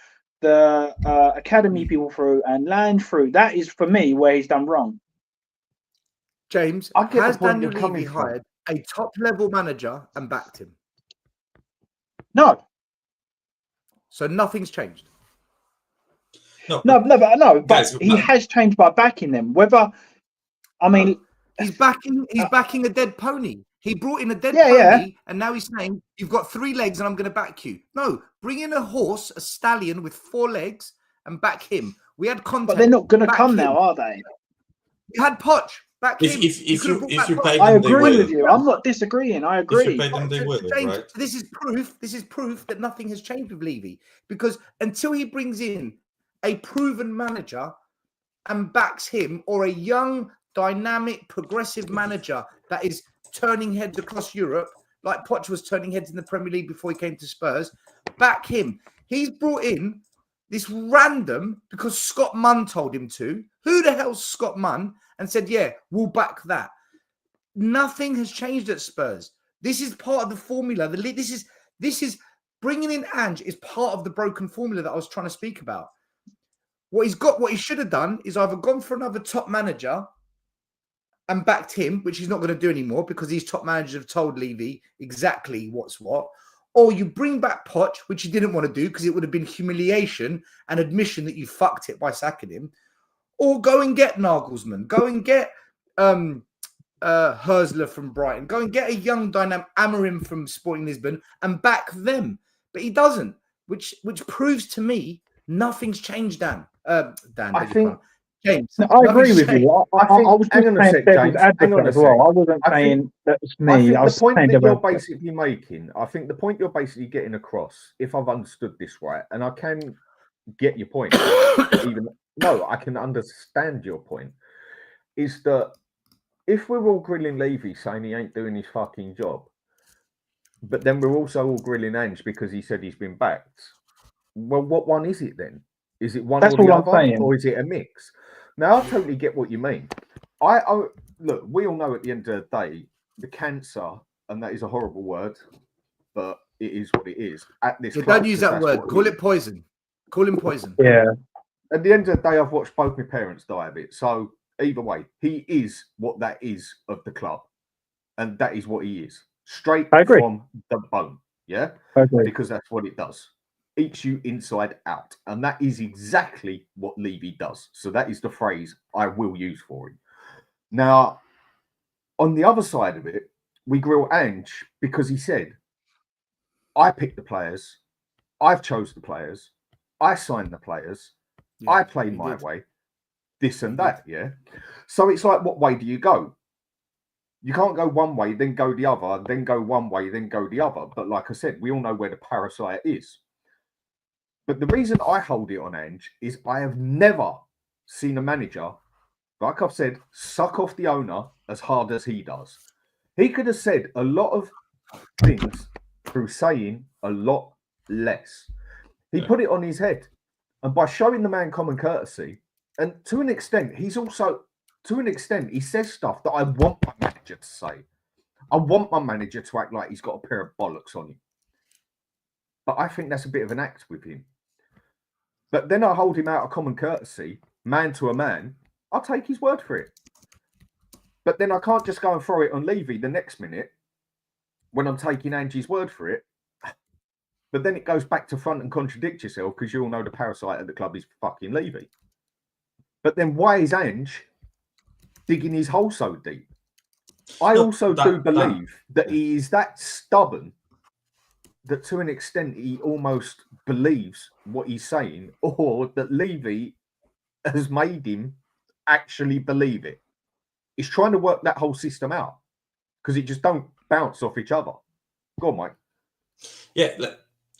academy people through and Lange through. That is, for me, where he's done wrong. James, has Daniel Levy hired a top-level manager and backed him? No. So nothing's changed? No, but guys, he has changed by backing them. Whether, I mean, he's backing a dead pony. He brought in a dead pony, and now he's saying, you've got 3 legs and I'm going to back you. No, bring in a horse, a stallion with 4 legs, and back him. We had Conte. But they're not going to come now, are they? You had Poch. Back him. If you pay them, I agree with you. I'm not disagreeing. I agree. If you pay them, they will, James, right? This is proof that nothing has changed with Levy, because until he brings in a proven manager and backs him, or a young, dynamic, progressive manager that is turning heads across Europe, like Poch was turning heads in the Premier League before he came to Spurs, back him. He's brought in this random, because Scott Munn told him to. Who the hell's Scott Munn? And said, yeah, we'll back that. Nothing has changed at Spurs. This is part of the formula. This is bringing in Ange is part of the broken formula that I was trying to speak about. What he should have done is either gone for another top manager and backed him, which he's not going to do anymore because these top managers have told Levy exactly what's what. Or you bring back Poch, which he didn't want to do because it would have been humiliation and admission that you fucked it by sacking him. Or go and get Nagelsmann. Go and get Herzler from Brighton. Go and get a young dynamic Amorim from Sporting Lisbon and back them. But he doesn't, which proves to me nothing's changed, Dan. I think James. No, I agree with you. I was just saying James as well. I wasn't saying that was me. I was the point saying that you're basically making, I think the point you're basically getting across, if I've understood this right, and I can get your point, I can understand your point, is that if we're all grilling Levy saying he ain't doing his fucking job, but then we're also all grilling Ange because he said he's been backed, well, what one is it then? Is it one That's or the all other, I'm saying. or is it a mix? Now, I totally get what you mean. Look, we all know at the end of the day, the cancer, and that is a horrible word, but it is what it is at this Yeah, club. don't use 'cause that that's word. what Call he it poison. Call him poison. Yeah. At the end of the day, I've watched both my parents die of it. So either way, he is what that is of the club. And that is what he is. Straight I agree. from the bone. Yeah? Okay. Because that's what it does. Eats you inside out. And that is exactly what Levy does. So that is the phrase I will use for him. Now, on the other side of it, we grill Ange because he said, I picked the players. I've chose the players. I signed the players. Yeah, I play he my did. way. This and He that, yeah? So it's like, what way do you go? You can't go one way, then go the other, then go one way, then go the other. But like I said, we all know where the parasite is. But the reason I hold it on Ange is I have never seen a manager, like I've said, suck off the owner as hard as he does. He could have said a lot of things through saying a lot less. He put it on his head. And by showing the man common courtesy, and to an extent, he says stuff that I want my manager to say. I want my manager to act like he's got a pair of bollocks on him. But I think that's a bit of an act with him. But then I hold him out of common courtesy, man to a man. I'll take his word for it. But then I can't just go and throw it on Levy the next minute when I'm taking Ange's word for it. But then it goes back to front and contradict yourself because you all know the parasite at the club is fucking Levy. But then why is Ange digging his hole so deep? I also do believe that he is that stubborn that to an extent he almost believes what he's saying, or that Levy has made him actually believe it. He's trying to work that whole system out because it just don't bounce off each other. Go on, Mike. Yeah,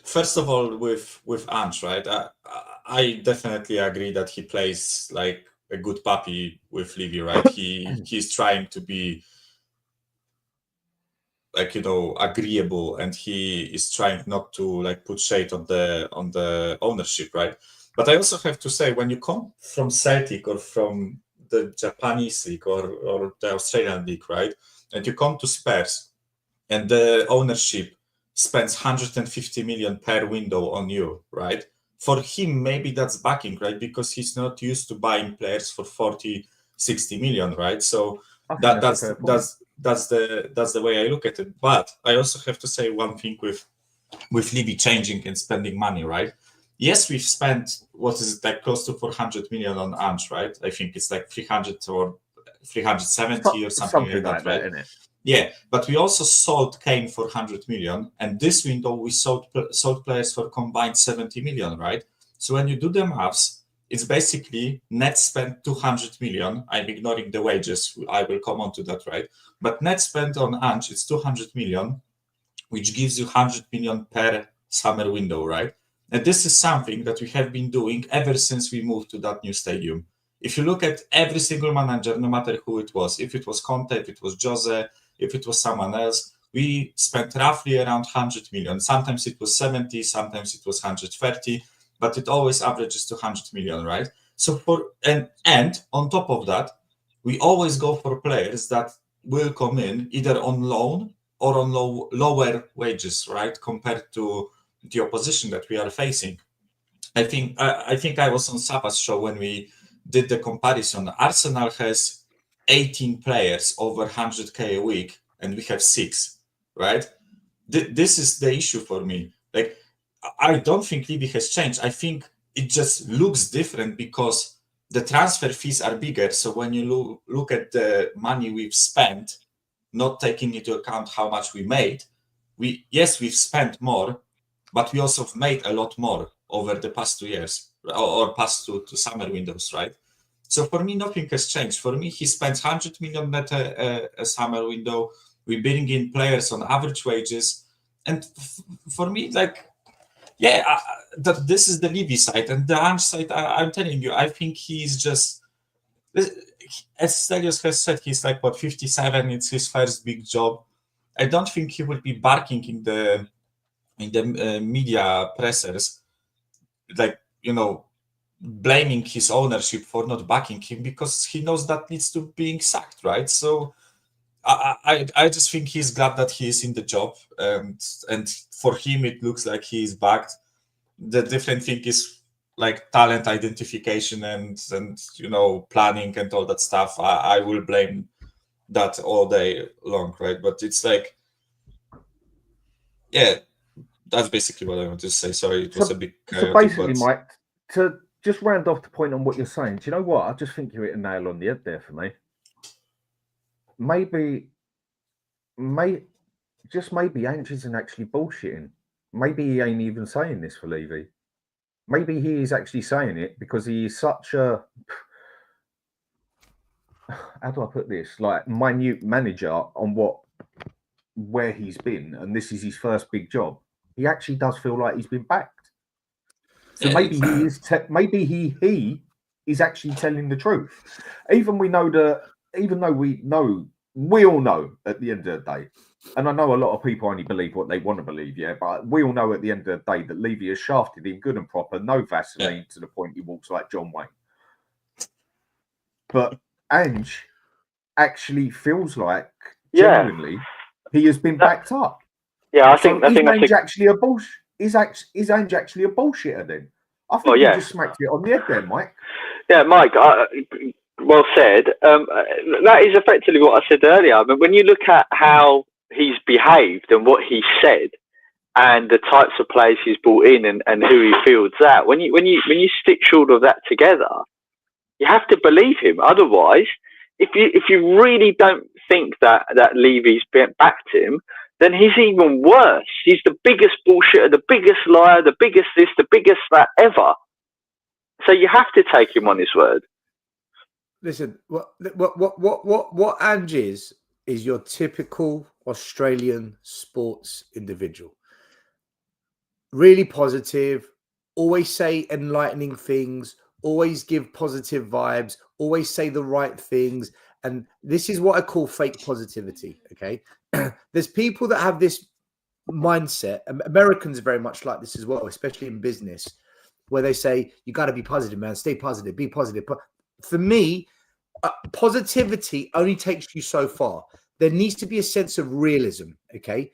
first of all, with Ange, right? I definitely agree that he plays like a good puppy with Levy, right? He's trying to be like, agreeable, and he is trying not to like put shade on the ownership, right? But I also have to say, when you come from Celtic or from the Japanese league or the Australian league, right, and you come to Spurs, and the ownership spends 150 million per window on you, right? For him, maybe that's backing, right? Because he's not used to buying players for 40, 60 million, right? So that's the way I look at it. But I also have to say one thing with Levy changing and spending money, right? Yes, we've spent, what is it, like close to 400 million on Ange, right? I think it's like 300 or 370 or something like that, right? Isn't it? Yeah, but we also sold Kane for 100 million, and this window we sold players for combined 70 million, right? So when you do the maths, it's basically net spend 200 million. I'm ignoring the wages. I will come on to that, right? But net spend on Ange, it's 200 million, which gives you 100 million per summer window, right? And this is something that we have been doing ever since we moved to that new stadium. If you look at every single manager, no matter who it was, if it was Conte, if it was Jose, if it was someone else, we spent roughly around 100 million. Sometimes it was 70, sometimes it was 130, but it always averages to 100 million, right? So and on top of that, we always go for players that will come in either on loan or on lower wages, right, compared to the opposition that we are facing. I think I was on Savva's show when we did the comparison. Arsenal has 18 players over 100k a week, and we have 6, right? This is the issue for me. Like, I don't think Levy has changed. I think it just looks different because the transfer fees are bigger. So when you look at the money we've spent, not taking into account how much we made, we've spent more, but we also have made a lot more over the past 2 years or past two summer windows, right? So for me, nothing has changed. For me, he spends 100 million net a summer window. We bring in players on average wages. And for me, like, yeah, this is the Levy side. And the Ange side, I'm telling you, I think he's just, as Stelios has said, he's like, 57? It's his first big job. I don't think he will be barking in the media pressers, like, blaming his ownership for not backing him, because he knows that leads to being sacked, right? So I just think he's glad that he is in the job, and for him it looks like he is backed. The different thing is like talent identification and planning and all that stuff. I will blame that all day long, right? But it's like, yeah, that's basically what I want to say. Sorry, it was a bit chaotic. So basically, but... Mike, to just round off the point on what you're saying, do you know what? I just think you hit a nail on the head there for me. Maybe Ange isn't actually bullshitting. Maybe he ain't even saying this for Levy. Maybe he is actually saying it because he is such a, how do I put this, like minute manager on where he's been, and this is his first big job. He actually does feel like he's been backed. So maybe he is. Maybe he is actually telling the truth. Even though we all know at the end of the day, and I know a lot of people only believe what they want to believe, yeah, but we all know at the end of the day that Levy has shafted him good and proper, no Vaseline to the point he walks like John Wayne. But Ange actually feels like genuinely he has been backed up. Yeah, I think Ange actually a bullshit. Is Ange actually a bullshitter then? I think you just smacked it on the head there, Mike. Yeah, Mike, well said. That is effectively what I said earlier. I mean, when you look at how he's behaved and what he said, and the types of players he's brought in and who he fields out, when you stitch all of that together, you have to believe him. Otherwise, if you really don't think that Levy's backed him, then he's even worse. He's the biggest bullshitter, the biggest liar, the biggest this, the biggest that ever. So you have to take him on his word. Listen, what Ange is your typical Australian sports individual. Really positive, always say enlightening things, always give positive vibes, always say the right things. And this is what I call fake positivity, okay? There's people that have this mindset. Americans are very much like this as well, especially in business, where they say, you got to be positive, man. Stay positive, be positive. But for me, positivity only takes you so far. There needs to be a sense of realism, okay?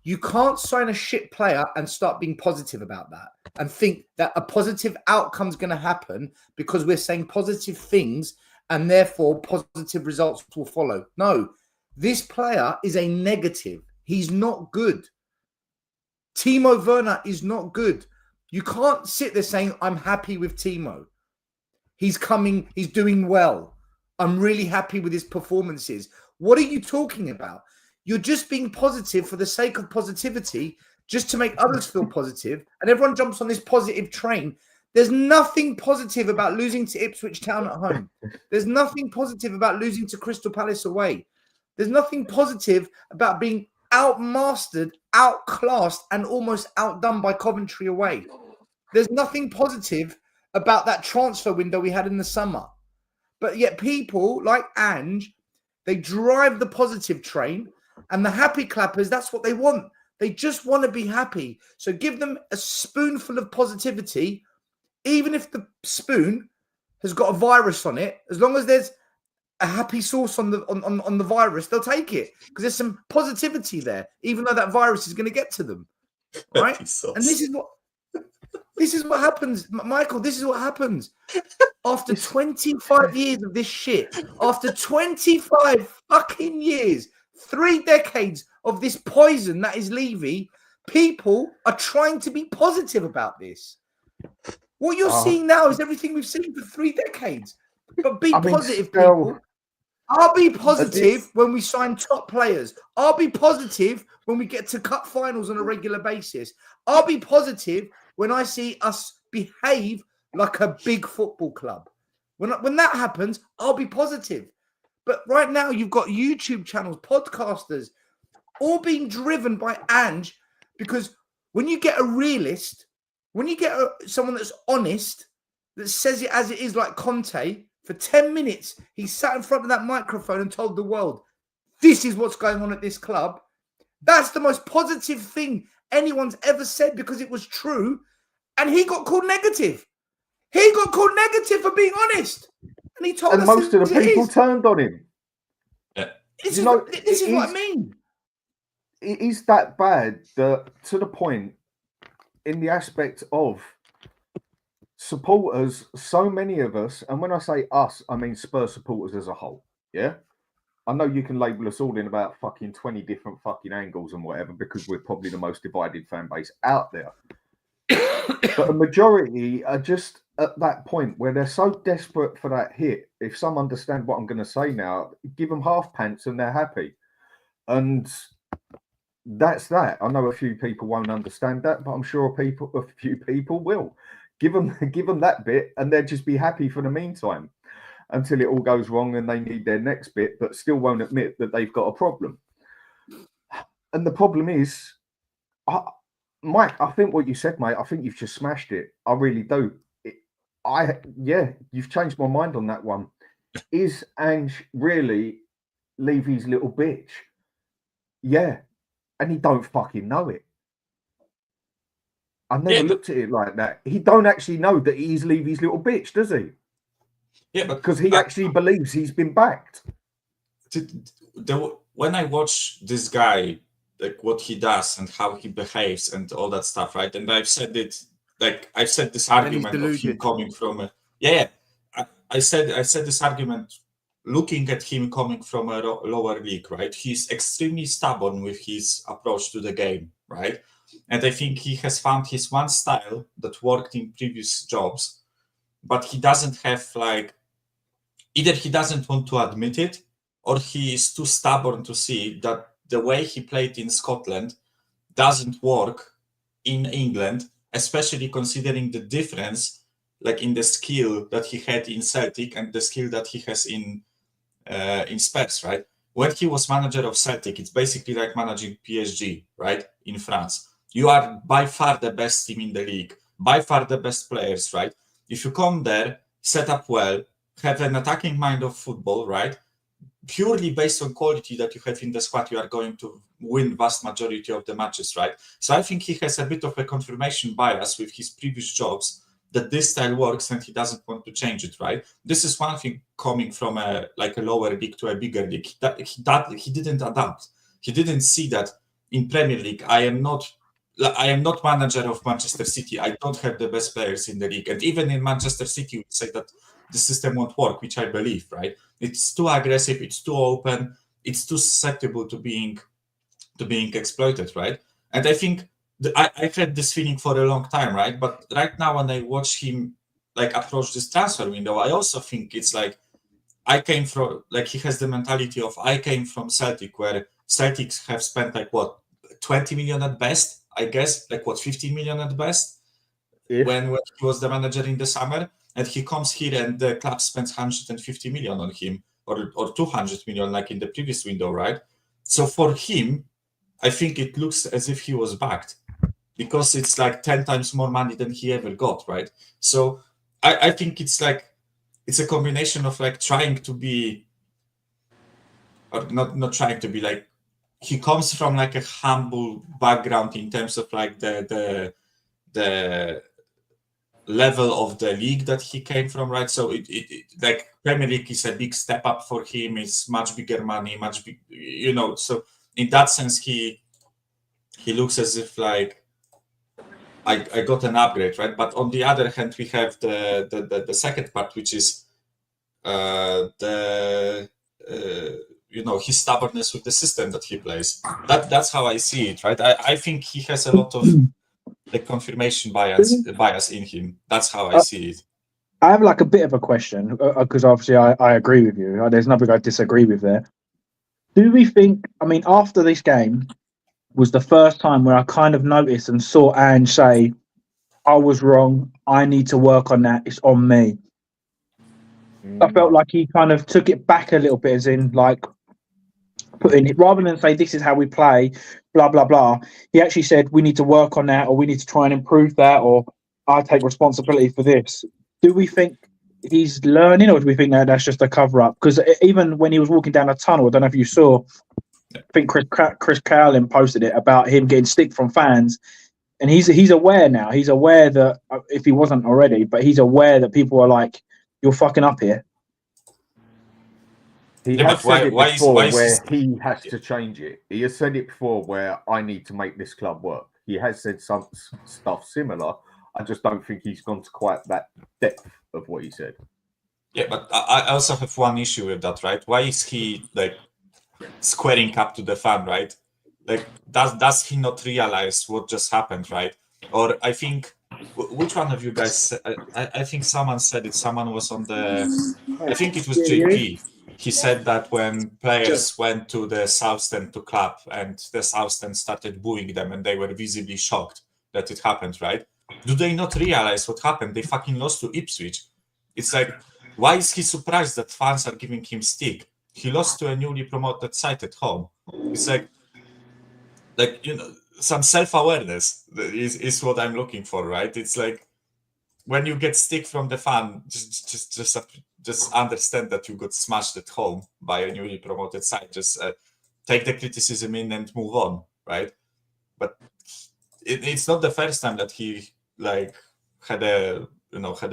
You can't sign a shit player and start being positive about that and think that a positive outcome is going to happen because we're saying positive things and therefore positive results will follow. No, this player is a negative. He's not good. Timo Werner is not good. You can't sit there saying, I'm happy with Timo. He's coming, he's doing well. I'm really happy with his performances. What are you talking about? You're just being positive for the sake of positivity, just to make others feel positive, and everyone jumps on this positive train. There's nothing positive about losing to Ipswich Town at home. There's nothing positive about losing to Crystal Palace away. There's nothing positive about being outmastered, outclassed, and almost outdone by Coventry away. There's nothing positive about that transfer window we had in the summer. But yet people like Ange, they drive the positive train, and the happy clappers, that's what they want. They just want to be happy. So give them a spoonful of positivity, even if the spoon has got a virus on it. As long as there's a happy sauce on the virus, they'll take it because there's some positivity there, even though that virus is going to get to them, right? And this is what happens, Michael. This is what happens after 25 years of this shit. After 25 fucking years, 3 decades of this poison that is Levy, people are trying to be positive about this. What you're seeing now is everything we've seen for 3 decades. But be positive, people. I'll be positive when we sign top players. I'll be positive when we get to cup finals on a regular basis. I'll be positive when I see us behave like a big football club. When that happens, I'll be positive. But right now, you've got YouTube channels, podcasters, all being driven by Ange, because when you get a realist, when you get someone that's honest, that says it as it is, like Conte, for 10 minutes, he sat in front of that microphone and told the world, this is what's going on at this club. That's the most positive thing anyone's ever said because it was true. And he got called negative. He got called negative for being honest. And he told us most of the people turned on him. Yeah. This is what I mean. It is that bad that to the point in the aspect of supporters, so many of us, and when I say us, I mean Spurs supporters as a whole. Yeah. I know you can label us all in about fucking 20 different fucking angles and whatever, because we're probably the most divided fan base out there. But a majority are just at that point where they're so desperate for that hit. If some understand what I'm going to say now, give them half pence and they're happy. And that's that. I know a few people won't understand that, but I'm sure a few people will. Give them that bit and they'll just be happy for the meantime until it all goes wrong and they need their next bit, but still won't admit that they've got a problem. And the problem is, Mike, I think what you said, mate, I think you've just smashed it. I really do. You've changed my mind on that one. Is Ange really Levy's little bitch? Yeah. And he don't fucking know it. I never looked at it like that. He don't actually know that he's Levy's little bitch, does he? Yeah, but because he actually believes he's been backed. When I watch this guy, like what he does and how he behaves and all that stuff, right? And I've said it, like I've said this argument of him coming from I said this argument looking at him coming from a lower league, right? He's extremely stubborn with his approach to the game, right? And I think he has found his one style that worked in previous jobs, but he doesn't have either he doesn't want to admit it, or he is too stubborn to see that the way he played in Scotland doesn't work in England, especially considering the difference, like in the skill that he had in Celtic and the skill that he has in Spurs, right? When he was manager of Celtic, it's basically like managing PSG, right? In France. You are by far the best team in the league, by far the best players, right? If you come there, set up well, have an attacking mind of football, right? Purely based on quality that you have in the squad, you are going to win vast majority of the matches, right? So I think he has a bit of a confirmation bias with his previous jobs that this style works and he doesn't want to change it, right? This is one thing coming from a lower league to a bigger league. He didn't adapt. He didn't see that in Premier League, I am not manager of Manchester City. I don't have the best players in the league. And even in Manchester City, we say that the system won't work, which I believe, right? It's too aggressive, it's too open, it's too susceptible to being exploited, right? And I think I've had this feeling for a long time, right? But right now, when I watch him approach this transfer window, I also think it's like I came from, he has the mentality of I came from Celtic, where Celtics have spent 20 million at best, I guess, 15 million at best, when he was the manager in the summer. And he comes here and the club spends 150 million on him, or 200 million like in the previous window, right? So for him, I think it looks as if he was backed, because it's 10 times more money than he ever got, right? So I think it's a combination of trying to be, or not trying to be, he comes from a humble background in terms of the level of the league that he came from, right? So it Premier League is a big step up for him. It's much bigger money, so in that sense he looks as if I got an upgrade, right? But on the other hand, we have the second part, which is his stubbornness with the system that he plays. That's how I see it, right? I think he has a lot of the confirmation bias in him. That's how I see it. I have a bit of a question, because obviously I agree with you. There's nothing I disagree with there. Do we think, after this game was the first time where I kind of noticed and saw Ange say, I was wrong, I need to work on that, it's on me. I felt like he kind of took it back a little bit, as in putting it, rather than say this is how we play, blah blah blah, he actually said we need to work on that, or we need to try and improve that, or I take responsibility for this. Do we think he's learning, or do we think that's just a cover up? Because even when he was walking down a tunnel, I don't know if you saw, I think Chris Cowlin posted it about him getting stick from fans, and he's aware now. He's aware that, if he wasn't already, but he's aware that people are you're fucking up here. He Yeah, has but why- said it why is- before why is where this- he has to change it. He has said it before where I need to make this club work. He has said some stuff similar. I just don't think he's gone to quite that depth of what he said. Yeah, but I also have one issue with that, right? Why is he like squaring up to the fan, right? Like, does he not realize what just happened, right? Or I think, which one of you guys? I think someone said it. Someone was on the. I think it was JP. He said that when players went to the South Stand to clap and the South Stand started booing them and they were visibly shocked that it happened, right? Do they not realize what happened? They fucking lost to Ipswich. It's like, why is he surprised that fans are giving him stick? He lost to a newly promoted side at home. It's like you know, some self-awareness is what I'm looking for, right? It's like when you get stick from the fan, just understand that you got smashed at home by a newly promoted side. Just take the criticism in and move on, right? But it's not the first time that he like had a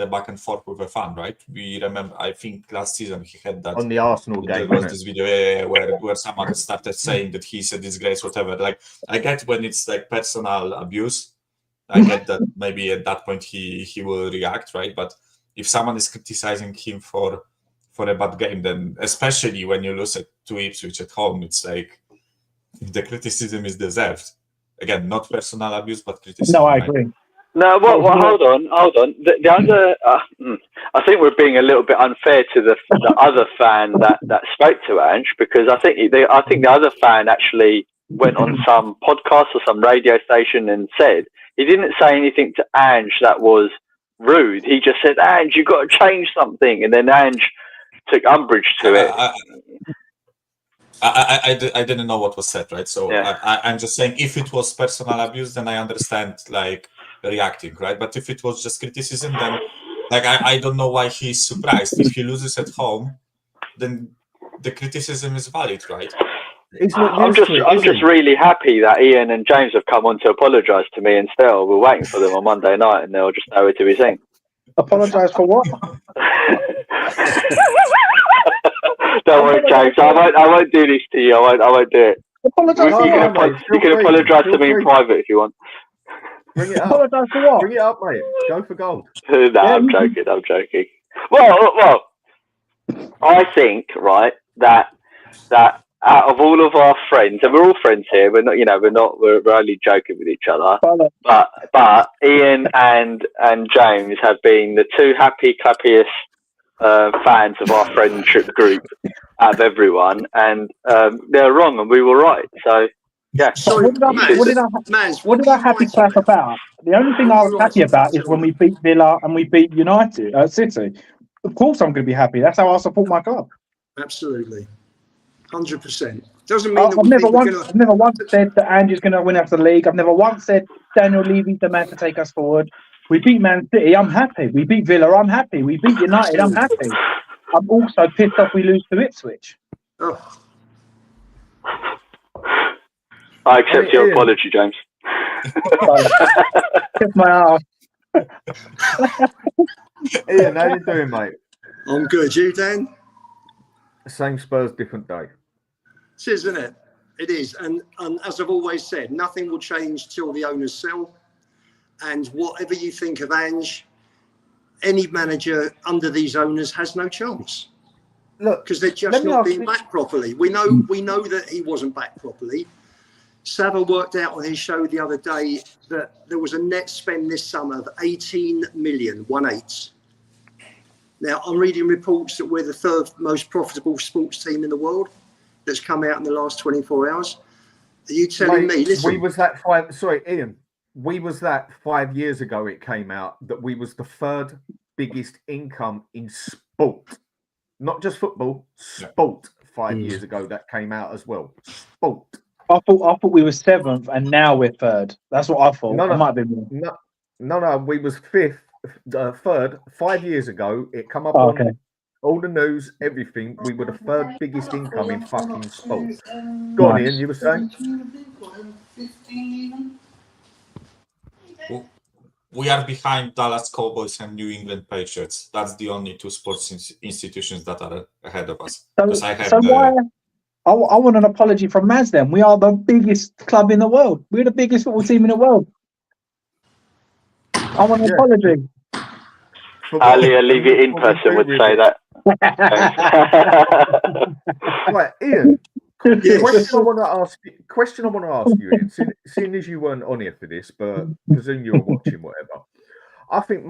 back and forth with a fan, right? We remember, I think last season he had that On the Arsenal game, there was this video where someone started saying that he's a disgrace, whatever. Like, I get when it's like personal abuse. I get that maybe at that point he will react, right? But if someone is criticizing him for a bad game, then especially when you lose to Ipswich at home, it's like the criticism is deserved. Again, not personal abuse, but criticism. No, I right? agree. No, well, hold on. The other, I think we're being a little bit unfair to the other fan that spoke to Ange, because I think the other fan actually went on some podcast or some radio station and said he didn't say anything to Ange that was rude. He just said, "Ange, you've got to change something," and then Ange took umbrage to it. I didn't know what was said, right? So Yeah. I'm just saying, if it was personal abuse, then I understand like reacting, right? But if it was just criticism, then like I don't know why he's surprised. If he loses at home, then the criticism is valid, right? I'm just really happy that Ian and James have come on to apologise to me and Stel. We're waiting for them on Monday night, and they'll just nowhere to be seen. Apologise for what? Don't worry, James. I won't do this to you. I won't do it. Apologise for what? You can apologise to me in private if you want. Bring it up. Apologise for what? Bring it up, mate. Go for gold. No, I'm joking. Well, I think, right, that out of all of our friends, and we're all friends here, we're only joking with each other. But Ian and James have been the two clappiest fans of our friendship group out of everyone, and they're wrong and we were right. So yeah. Sorry, what did I happy clap about? The only thing I was happy about is when we beat Villa and we beat City. Of course, I'm going to be happy. That's how I support my club. Absolutely, 100%. Doesn't mean I've never once said that Ange's going to win us the league. I've never once said Daniel Levy's the man to take us forward. We beat Man City, I'm happy. We beat Villa, I'm happy. We beat United, I'm happy. I'm also pissed off we lose to Ipswich. Oh. I accept your apology, James. Kiss my ass. Ian, how you doing, mate? I'm good. You, Dan? Same Spurs, different day. It is, isn't it? It is. And as I've always said, nothing will change till the owners sell. And whatever you think of Ange, any manager under these owners has no chance. Look, because they're just not being backed properly. We know that he wasn't backed properly. Savva worked out on his show the other day that there was a net spend this summer of 18 million, 1/8. Now, I'm reading reports that we're the third most profitable sports team in the world that's come out in the last 24 hours. Are you telling me, listen... Ian, we was that 5 years ago it came out that we was the third biggest income in sport. Not just football, sport 5 years ago that came out as well. Sport. I thought we were seventh and now we're third. That's what I thought. I might be wrong. No, we was third 5 years ago. It come up on all the news, everything. We were the third biggest income in fucking sport. Go on, Ian, you were saying? we are behind Dallas Cowboys and New England Patriots. That's the only two sports institutions that are ahead of us. Because I have I want an apology from Maz then. We are the biggest club in the world. We're the biggest football team in the world. I want an apology. Ali, a Levy in person would say that. Right, Ian. Question I want to ask you, Ian. Seeing as you weren't on here for this, but presume you were watching, whatever. I think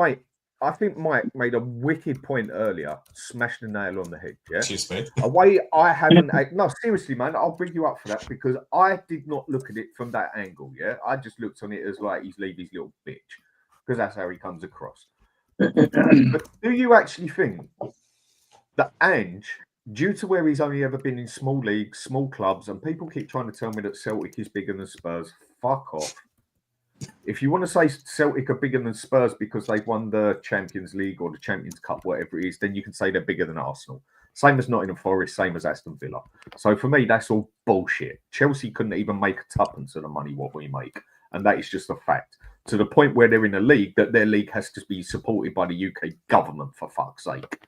Mike made a wicked point earlier, smashed the nail on the head. Yeah, Cheers, mate. A way I haven't. No, seriously, man, I'll bring you up for that because I did not look at it from that angle. Yeah, I just looked on it as like he's Levy's little bitch because that's how he comes across. But do you actually think that Ange, due to where he's only ever been in small leagues, small clubs, and people keep trying to tell me that Celtic is bigger than Spurs, fuck off. If you want to say Celtic are bigger than Spurs because they've won the Champions League or the Champions Cup, whatever it is, then you can say they're bigger than Arsenal. Same as Nottingham Forest, same as Aston Villa. So for me, that's all bullshit. Chelsea couldn't even make a tuppence of the money what we make. And that is just a fact. To the point where they're in a league that their league has to be supported by the UK government, for fuck's sake.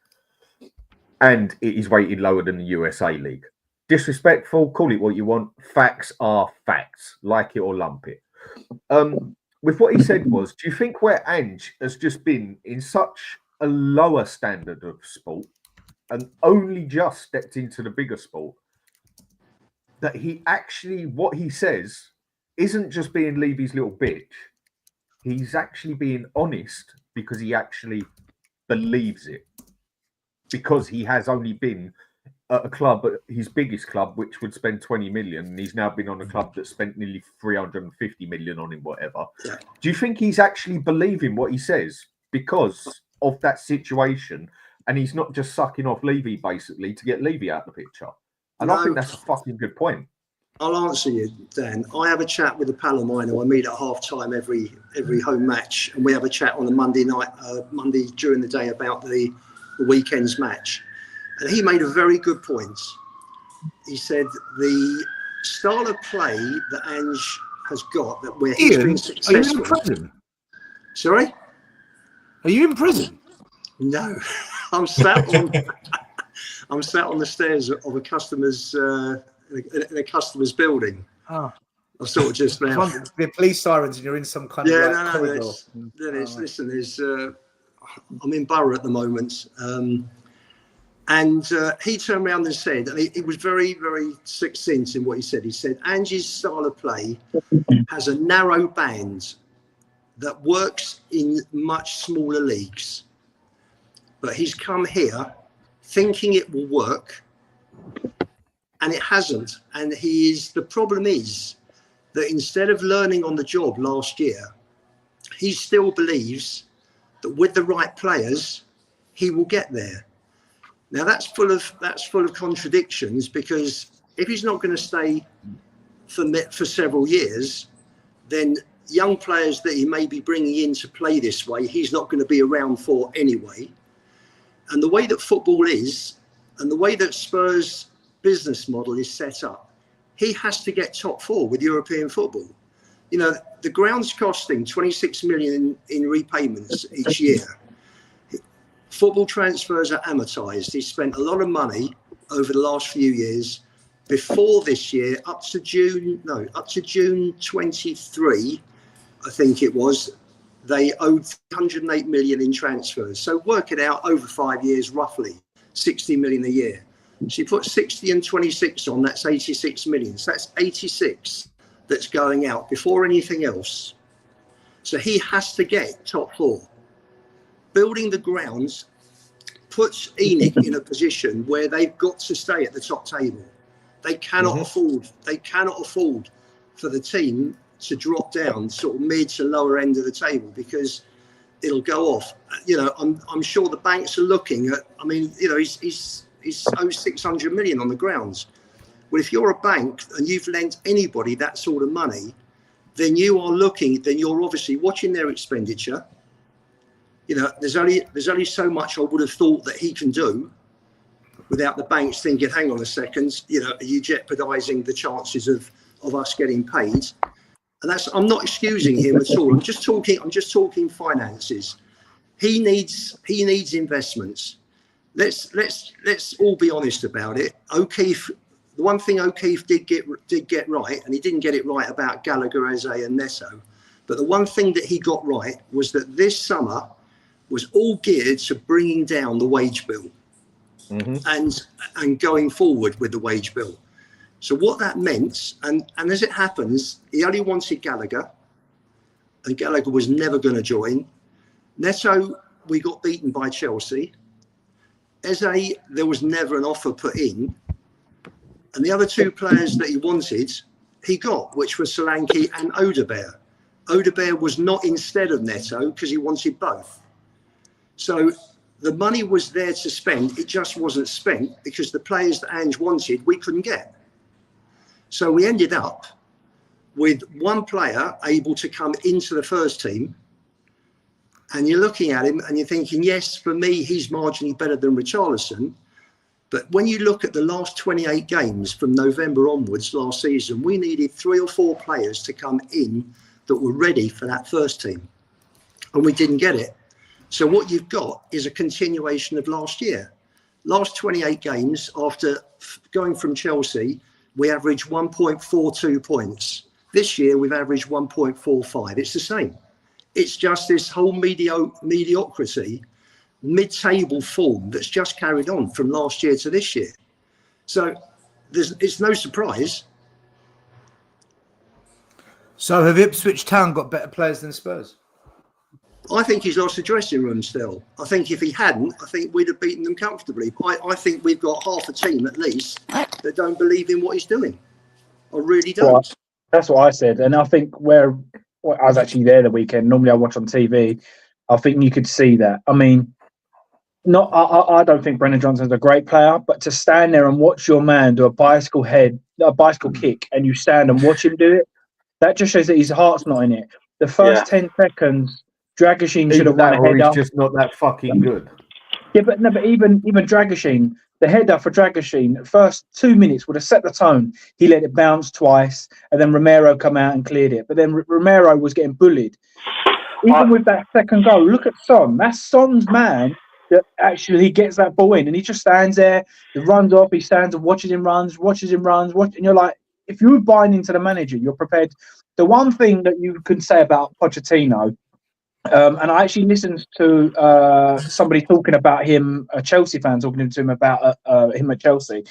And it is rated lower than the USA League. Disrespectful, call it what you want. Facts are facts. Like it or lump it. With what he said was, do you think where Ange has just been in such a lower standard of sport and only just stepped into the bigger sport, that he actually, what he says, isn't just being Levy's little bitch. He's actually being honest because he actually believes it. Because he has only been at a club, his biggest club, which would spend 20 million, and he's now been on a club that spent nearly 350 million on him, whatever. Yeah. Do you think he's actually believing what he says because of that situation, and he's not just sucking off Levy, basically, to get Levy out of the picture? And I think that's a fucking good point. I'll answer you, Dan. I have a chat with a pal of mine who I meet at half-time every home match, and we have a chat on a Monday night, Monday during the day about the weekend's match. And he made a very good point. He said the style of play that Ange has got, that where he's been successful. Are you in prison? Sorry? Are you in prison? No, I'm sat on the stairs of a customer's in a customer's building. Oh. I've sort of just now. The police sirens, and you're in some kind of corridor. Listen, I'm in Borough at the moment. And he turned around and said, and he was very, very succinct in what he said. He said, Ange's style of play has a narrow band that works in much smaller leagues. But he's come here thinking it will work, and it hasn't. And the problem is that instead of learning on the job last year, he still believes that with the right players, he will get there. Now that's full of contradictions, because if he's not going to stay for several years, then young players that he may be bringing in to play this way, he's not going to be around for anyway. And the way that football is, and the way that Spurs' business model is set up, he has to get top four with European football. You know, the ground's costing 26 million in repayments each year. Football transfers are amortized. He spent a lot of money over the last few years. Before this year, up to June 23, I think it was, they owed 108 million in transfers. So work it out over 5 years, roughly 60 million a year. So you put 60 and 26 on, that's 86 million. So that's 86 that's going out before anything else. So he has to get top four. Building the grounds puts ENIC in a position where they've got to stay at the top table. They cannot afford for the team to drop down sort of mid to lower end of the table, because it'll go off. You know, I'm sure the banks are looking at, I mean, you know, he's owed 600 million on the grounds. Well, if you're a bank and you've lent anybody that sort of money, then you're obviously watching their expenditure. You know, there's only so much I would have thought that he can do without the banks thinking, hang on a second, you know, are you jeopardising the chances of us getting paid? and I'm not excusing him at all. I'm just talking finances. He needs investments. Let's all be honest about it. O'Keefe, the one thing O'Keefe did get right, and he didn't get it right about Gallagher, Eze, and Neto, but the one thing that he got right was that this summer was all geared to bringing down the wage bill, and going forward with the wage bill. So what that meant, and as it happens, he only wanted Gallagher, and Gallagher was never going to join. Neto, we got beaten by Chelsea. Eze, there was never an offer put in. And the other two players that he wanted, he got, which were Solanke and Odebear. Odebear was not instead of Neto because he wanted both. So the money was there to spend. It just wasn't spent because the players that Ange wanted, we couldn't get. So we ended up with one player able to come into the first team. And you're looking at him and you're thinking, yes, for me, he's marginally better than Richarlison. But when you look at the last 28 games from November onwards last season, we needed 3 or 4 players to come in that were ready for that first team. And we didn't get it. So what you've got is a continuation of last year. Last 28 games, after going from Chelsea, we averaged 1.42 points. This year, we've averaged 1.45. It's the same. It's just this whole mediocrity, mid-table form that's just carried on from last year to this year. So it's no surprise. So have Ipswich Town got better players than Spurs? I think he's lost the dressing room still. I think if he hadn't, I think we'd have beaten them comfortably. I think we've got half a team at least that don't believe in what he's doing. I really don't. Well, that's what I said. And I think I was actually there the weekend. Normally I watch on TV. I think you could see that. I mean, I don't think Brendan Johnson's a great player, but to stand there and watch your man do a bicycle kick, and you stand and watch him do it, that just shows that his heart's not in it. The first 10 seconds, Dragoshin should have won a header. He's just not that fucking good. Yeah, but even Dragoshin, the header for Dragoshin, the first 2 minutes would have set the tone. He let it bounce twice, and then Romero come out and cleared it. But then Romero was getting bullied. Even with that second goal, look at Son. That's Son's man that actually gets that ball in, and he just stands there. He runs off. He stands and watches him runs, and you're like, if you're buying into the manager, you're prepared. The one thing that you can say about Pochettino, and I actually listened to somebody talking about him, a Chelsea fan talking to him about him at Chelsea.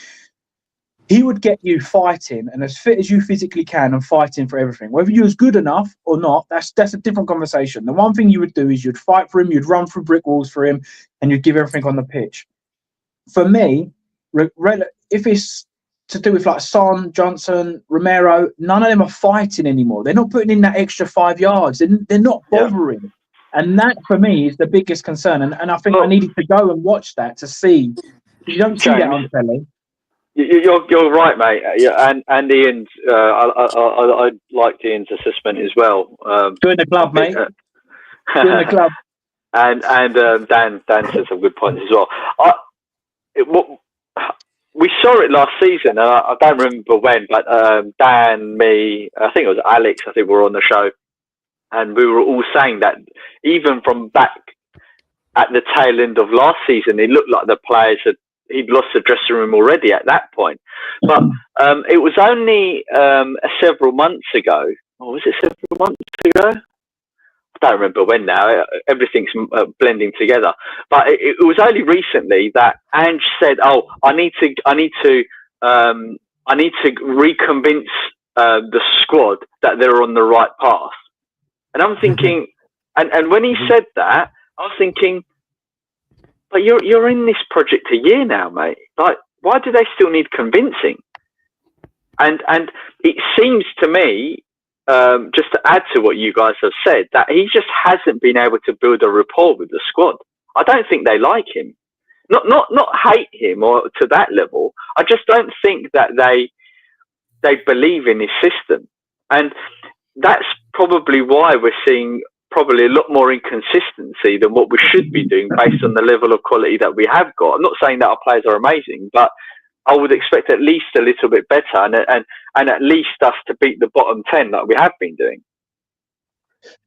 He would get you fighting and as fit as you physically can and fighting for everything. Whether you was good enough or not, that's a different conversation. The one thing you would do is you'd fight for him, you'd run through brick walls for him, and you'd give everything on the pitch. For me, if it's to do with like Son, Johnson, Romero, none of them are fighting anymore. They're not putting in that extra 5 yards. They're not bothering. Yeah. And that, for me, is the biggest concern. And I think I needed to go and watch that to see. You don't see that on telly. You're right, mate. Yeah, and Ian's. I liked Ian's assessment as well. Doing the club, mate. Doing the club. And Dan said some good points as well. We saw it last season. I don't remember when, but Dan, me, I think it was Alex. I think we were on the show, and we were all saying that even from back at the tail end of last season, it looked like the players he'd lost the dressing room already at that point. But it was only several months ago. Or was it several months ago? I don't remember when now. Everything's blending together. But it was only recently that Ange said, "Oh, I need to reconvince the squad that they're on the right path." And I'm thinking, and when he said that, I was thinking, but you're in this project a year now, mate. Like, why do they still need convincing? And it seems to me, just to add to what you guys have said, that he just hasn't been able to build a rapport with the squad. I don't think they like him. Not hate him or to that level. I just don't think that they believe in his system. And that's probably why we're seeing probably a lot more inconsistency than what we should be doing based on the level of quality that we have got. I'm not saying that our players are amazing, but I would expect at least a little bit better, and at least us to beat the bottom 10 like we have been doing.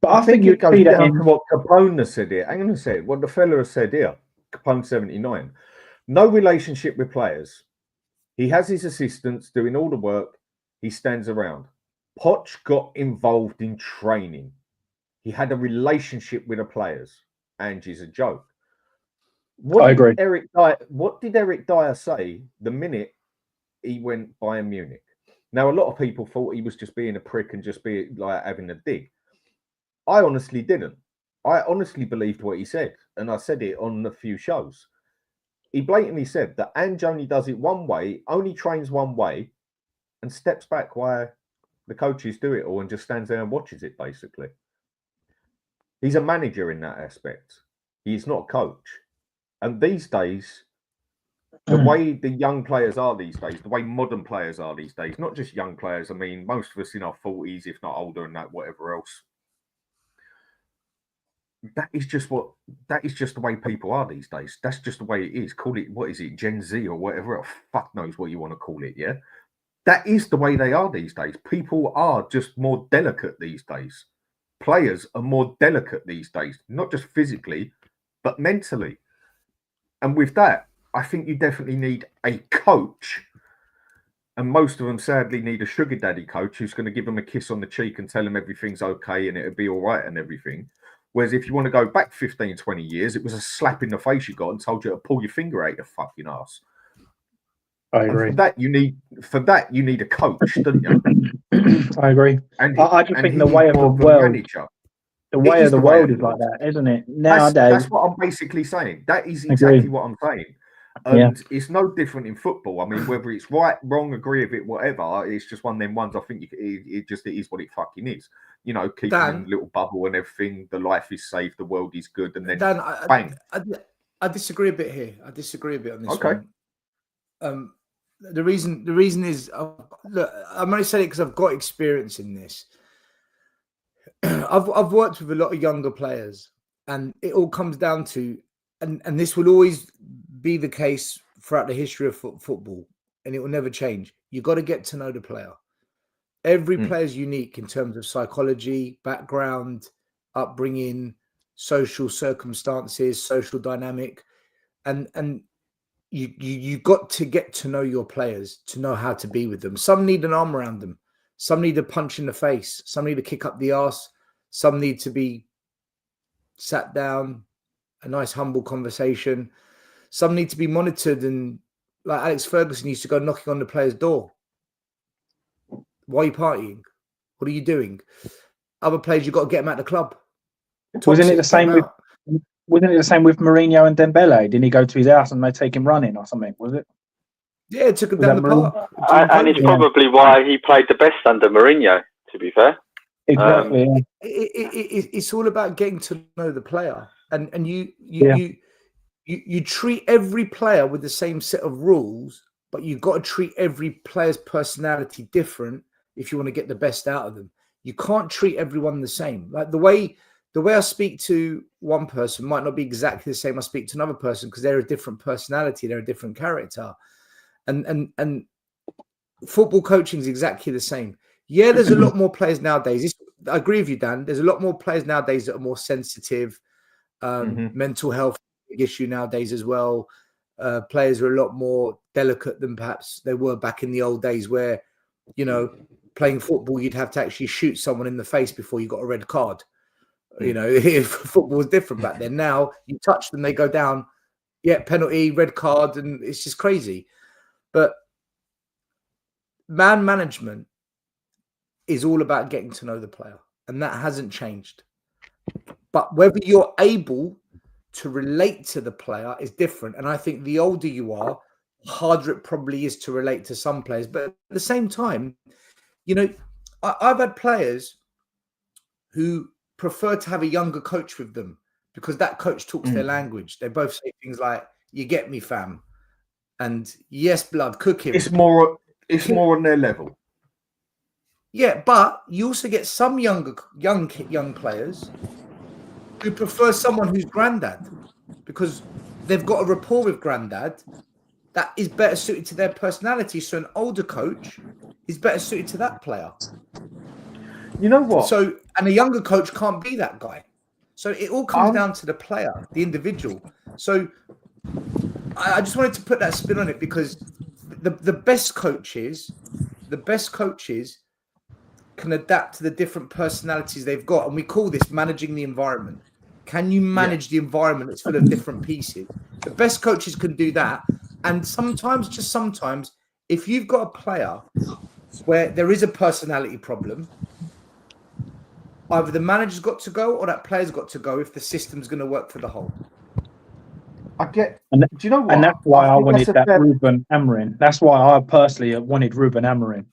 But I think it you'd goes see that down in to what Capone said here. I'm going to say what the fella has said here. Capone 79. No relationship with players. He has his assistants doing all the work. He stands around. Poch got involved in training. He had a relationship with the players. Ange's a joke. I agree. What did Eric Dyer say the minute he went Bayern Munich? Now, a lot of people thought he was just being a prick and just be like having a dig. I honestly didn't. I honestly believed what he said, and I said it on a few shows. He blatantly said that Ange only does it one way, only trains one way, and steps back while the coaches do it all and just stands there and watches it, basically. He's a manager in that aspect. He's not a coach. And these days, the way the young players are these days, the way modern players are these days, not just young players, I mean, most of us in our 40s, if not older and that, whatever else, that is just the way people are these days. That's just the way it is. Call it, what is it, Gen Z or whatever else, fuck knows what you want to call it, yeah? That is the way they are these days. People are just more delicate these days. Players are more delicate these days, not just physically, but mentally. And with that, I think you definitely need a coach. And most of them sadly need a sugar daddy coach who's going to give them a kiss on the cheek and tell them everything's okay and it'll be all right and everything. Whereas if you want to go back 15, 20 years, it was a slap in the face you got and told you to pull your finger out your fucking ass. I agree. And for that you need a coach, don't you? I agree. And I just think the way of the world, the way of the world is like that, isn't it? Nowadays, that's what I'm basically saying. That is exactly what I'm saying. And it's no different in football. I mean, whether it's right, wrong, agree with it, whatever, it's just one of them ones. I think it is what it fucking is. You know, keeping in a little bubble and everything. The life is safe, the world is good, and then Dan, bang. I disagree a bit here. I disagree a bit on this one. The reason is, look, I'm only saying it because I've got experience in this. I've worked with a lot of younger players, and it all comes down to, and this will always be the case throughout the history of football, and it will never change. You got to get to know the player. Every player is unique in terms of psychology, background, upbringing, social circumstances, social dynamic, and you got to get to know your players to know how to be with them. Some need an arm around them. Some need a punch in the face. Some need a kick up the arse. Some need to be sat down, a nice humble conversation. Some need to be monitored, and like Alex Ferguson used to go knocking on the player's door. Why are you partying? What are you doing? Other players, you've got to get them out of the club. Wasn't it the same with Mourinho and Dembele? Didn't he go to his house and they take him running or something? Was it? Yeah, it took him down the park. And it's probably why he played the best under Mourinho, to be fair. Exactly. It's all about getting to know the player, and you treat every player with the same set of rules, but you've got to treat every player's personality different if you want to get the best out of them. You can't treat everyone the same. Like the way I speak to one person might not be exactly the same I speak to another person, because they're a different personality, they're a different character. And football coaching is exactly the same. Yeah, there's a lot more players nowadays. I agree with you, Dan. There's a lot more players nowadays that are more sensitive. Mental health issue nowadays as well. Players are a lot more delicate than perhaps they were back in the old days, where, you know, playing football, you'd have to actually shoot someone in the face before you got a red card. You know, if football was different back then. Now you touch them, they go down. Yeah, penalty, red card, and it's just crazy. But man management is all about getting to know the player, and that hasn't changed. But whether you're able to relate to the player is different. And I think the older you are, the harder it probably is to relate to some players. But at the same time, you know, I've had players who prefer to have a younger coach with them because that coach talks their language. They both say things like, "You get me, fam," and "Yes, blood, cook him." It's more on their level. Yeah, but you also get some young players who prefer someone who's granddad, because they've got a rapport with granddad. that is better suited to their personality. So an older coach is better suited to that player. You know what? So, and a younger coach can't be that guy. So it all comes down to the player, the individual. So I just wanted to put that spin on it because the best coaches can adapt to the different personalities they've got. And we call this managing the environment. Can you manage the environment that's full of different pieces? The best coaches can do that. And sometimes, just sometimes, if you've got a player where there is a personality problem, either the manager's got to go or that player's got to go if the system's going to work for the whole. Do you know what? And that's why I wanted that Ruben Amorim. That's why I personally wanted Ruben Amorim.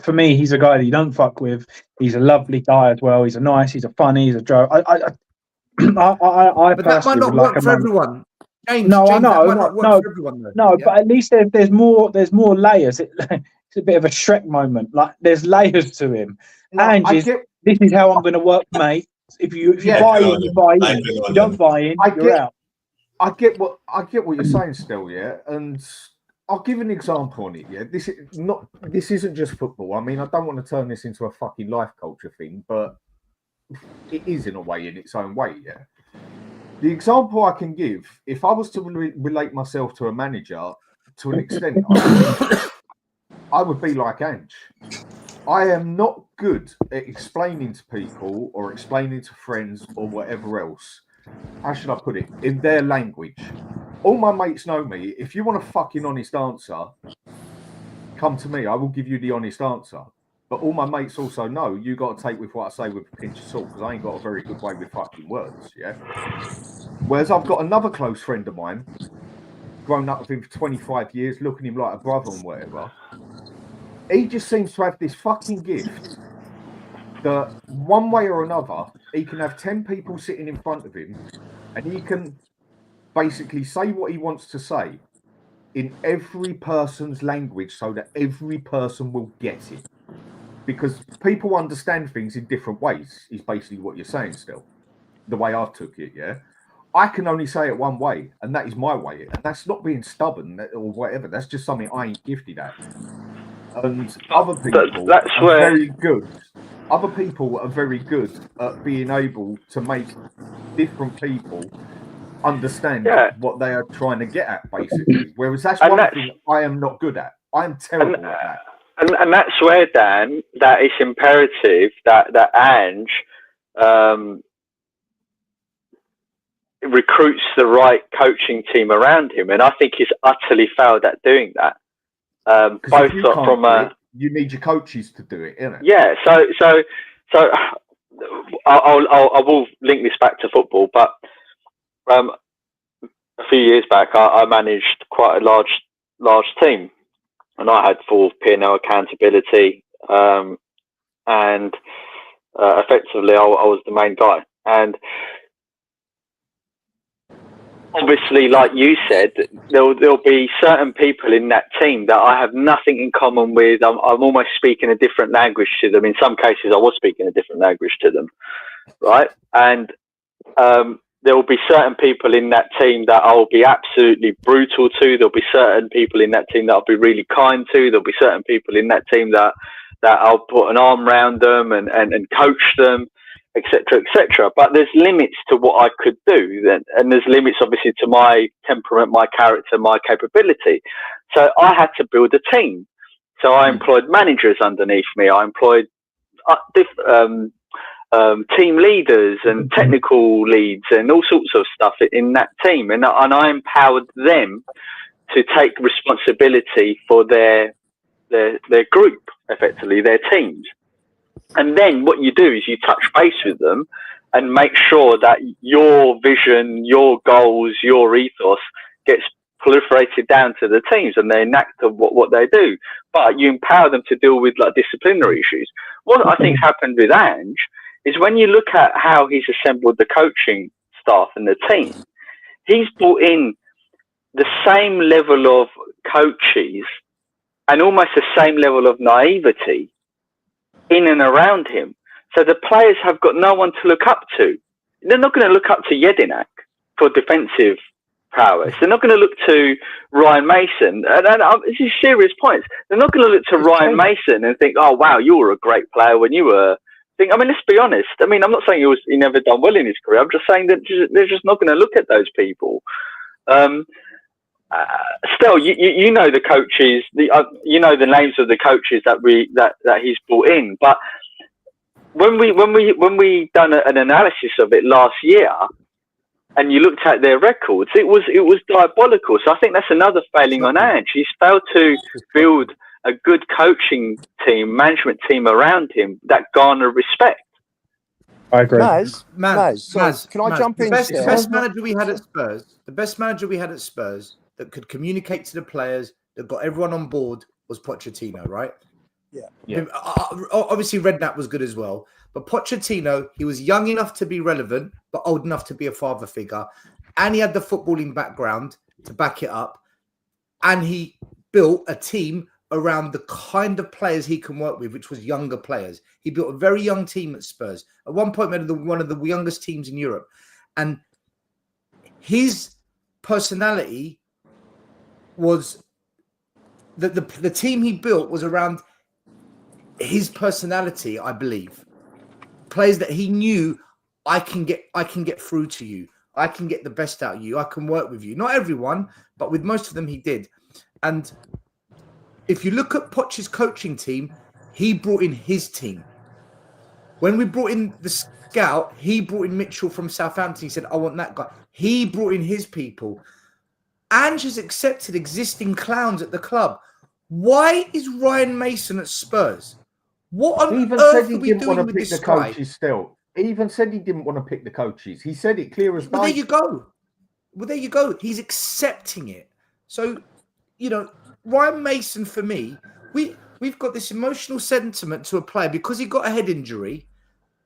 For me, he's a guy that you don't fuck with. He's a lovely guy as well. He's a nice. He's a funny. He's a joke. I but that might not work for everyone. James, I know. That might not work for everyone, though. No, but at least there's more layers. It's a bit of a Shrek moment. Like there's layers to him. Ange this is how I'm going to work, mate. If you buy in, you buy in. If you don't buy in, you're out. I get what you're saying, Stel, yeah, and I'll give an example on it. Yeah, this isn't just football. I mean, I don't want to turn this into a fucking life culture thing, but it is in a way, in its own way. Yeah, the example I can give, if I was to relate myself to a manager to an extent, I would be like Ange. I am not good at explaining to people or explaining to friends or whatever else. How should I put it? In their language. All my mates know me. If you want a fucking honest answer, come to me. I will give you the honest answer. But all my mates also know you got to take with what I say with a pinch of salt because I ain't got a very good way with fucking words, yeah? Whereas I've got another close friend of mine, grown up with him for 25 years, looking at him like a brother and whatever. He just seems to have this fucking gift that one way or another, he can have 10 people sitting in front of him and he can basically say what he wants to say in every person's language so that every person will get it. Because people understand things in different ways, is basically what you're saying still. The way I've took it, yeah? I can only say it one way, and that is my way. And that's not being stubborn or whatever. That's just something I ain't gifted at. And other people are very good. Other people are very good at being able to make different people understand what they are trying to get at, basically. Whereas that's one thing I am not good at. I am terrible at that. And that's where, Dan, that it's imperative that Ange recruits the right coaching team around him. And I think he's utterly failed at doing that. Both from you need your coaches to do it, innit? Yeah. So I will link this back to football, but a few years back, I managed quite a large team, and I had full P&L accountability, and effectively, I was the main guy. And obviously, like you said, there'll be certain people in that team that I have nothing in common with. I'm almost speaking a different language to them. In some cases, I was speaking a different language to them, right? And there will be certain people in that team that I'll be absolutely brutal to. There'll be certain people in that team that I'll be really kind to. There'll be certain people in that team that I'll put an arm around them and coach them, etc., etc. But there's limits to what I could do, and there's limits obviously to my temperament, my character, my capability. So I had to build a team. So I employed managers underneath me. I employed team leaders and technical leads and all sorts of stuff in that team, and I empowered them to take responsibility for their group, effectively their teams. And then what you do is you touch base with them and make sure that your vision, your goals, your ethos gets proliferated down to the teams and they enact what they do. But you empower them to deal with like disciplinary issues. What I think's happened with Ange is when you look at how he's assembled the coaching staff and the team, he's brought in the same level of coaches and almost the same level of naivety in and around him. So the players have got no one to look up to. They're not going to look up to Jedinak for defensive prowess. They're not going to look to Ryan Mason. And this is serious points. They're not going to look to Ryan Mason and think, oh, wow, you were a great player when you were... I mean, let's be honest. I mean, I'm not saying he never done well in his career. I'm just saying that they're just not going to look at those people. Stel, you know the coaches, you know the names of the coaches that he's brought in. But when we done an analysis of it last year, and you looked at their records, it was diabolical. So I think that's another failing on Ange. He's failed to build a good coaching team, management team around him that garner respect. I agree. Maz, can I jump in? The best manager we had at Spurs, that could communicate to the players, that got everyone on board, was Pochettino, right? Yeah. Obviously, Redknapp was good as well. But Pochettino, he was young enough to be relevant, but old enough to be a father figure. And he had the footballing background to back it up. And he built a team around the kind of players he can work with, which was younger players. He built a very young team at Spurs. At one point, we had one of the youngest teams in Europe. And his personality was... The team he built was around his personality, I believe. Players that he knew, I can get through to you. I can get the best out of you. I can work with you. Not everyone, but with most of them he did. And if you look at Poch's coaching team, he brought in his team. When we brought in the scout, he brought in Mitchell from Southampton. He said, I want that guy. He brought in his people. Ange has accepted existing clowns at the club. Why is Ryan Mason at Spurs? What on Even earth said he are we didn't doing want to with pick this the guy? coaches still. He even said he didn't want to pick the coaches. He said it clear as day. Well, there you go. Well, there you go. He's accepting it. So, you know, Ryan Mason, for me, we've got this emotional sentiment to a player because he got a head injury.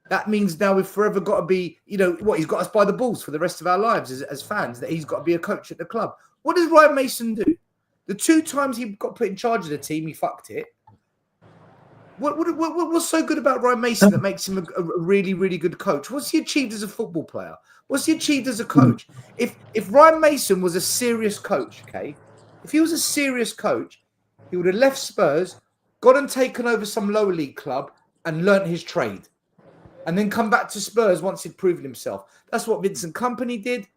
That means now we've forever got to be, you know, what, he's got us by the balls for the rest of our lives as fans, that he's got to be a coach at the club. What does Ryan Mason do? The 2 times he got put in charge of the team, he fucked it. What's so good about Ryan Mason that makes him a really, really good coach? What's he achieved as a football player? What's he achieved as a coach? If Ryan Mason was a serious coach, okay, if he was a serious coach, he would have left Spurs, gone and taken over some lower league club and learnt his trade. And then come back to Spurs once he'd proven himself. That's what Vincent Kompany did.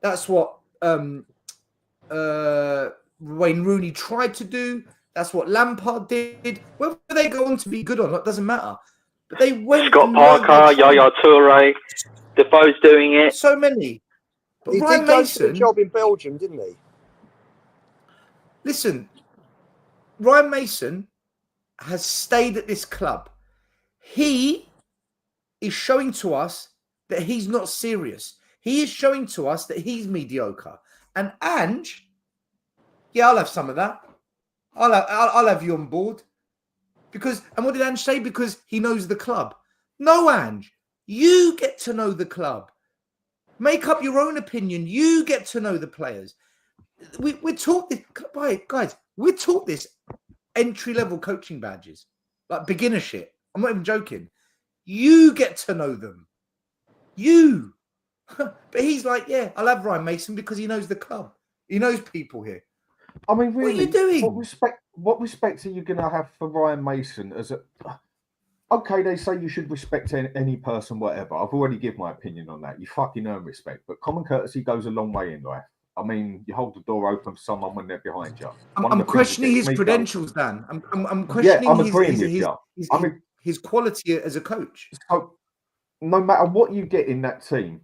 That's what Wayne Rooney tried to do. That's what Lampard did. Whether they go on to be good or not doesn't matter. But they went. Scott Parker, Yaya Toure, Defoe's doing it. So many. But He Ryan did go Mason, to the job in Belgium, didn't he? Listen, Ryan Mason has stayed at this club. He is showing to us that he's not serious. He is showing to us that he's mediocre. And Ange, yeah, I'll have some of that. I'll have you on board. Because, and what did Ange say? Because he knows the club. No, Ange, you get to know the club. Make up your own opinion. You get to know the players. We're taught this, guys, we're taught this entry-level coaching badges, like beginner shit. I'm not even joking. You get to know them. You. But he's like, yeah, I'll have Ryan Mason because he knows the club. He knows people here. I mean, really, what are you doing? What respect are you going to have for Ryan Mason as a... Okay, they say you should respect any person, whatever. I've already given my opinion on that. You fucking earn respect. But common courtesy goes a long way in life. I mean, you hold the door open for someone when they're behind you. I'm questioning his credentials, Dan. I'm questioning his quality as a coach. So, no matter what you get in that team,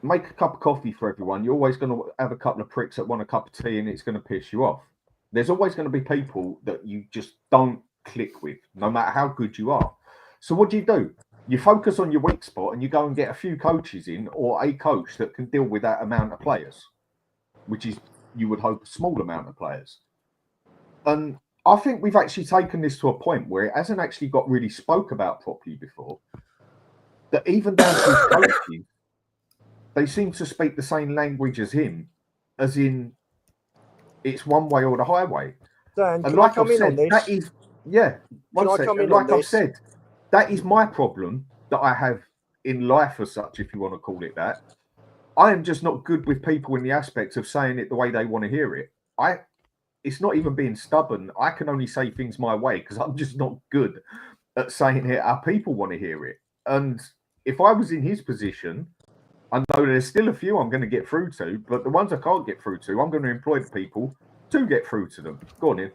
make a cup of coffee for everyone. You're always going to have a couple of pricks that want a cup of tea and it's going to piss you off. There's always going to be people that you just don't click with, no matter how good you are. So what do? You focus on your weak spot and you go and get a few coaches in, or a coach that can deal with that amount of players, which is, you would hope, a small amount of players. And I think we've actually taken this to a point where it hasn't actually got really spoke about properly before, that even down to his coaches, they seem to speak the same language as him, as in it's one way or the highway. Dan, and can like I come I've in said, on this? that is, yeah. I've said, that is my problem that I have in life as such, if you want to call it that. I am just not good with people in the aspects of saying it the way they want to hear it. It's not even being stubborn. I can only say things my way because I'm just not good at saying it how people want to hear it. And if I was in his position, I know there's still a few I'm going to get through to, but the ones I can't get through to, I'm going to employ the people to get through to them. Go on, Ian.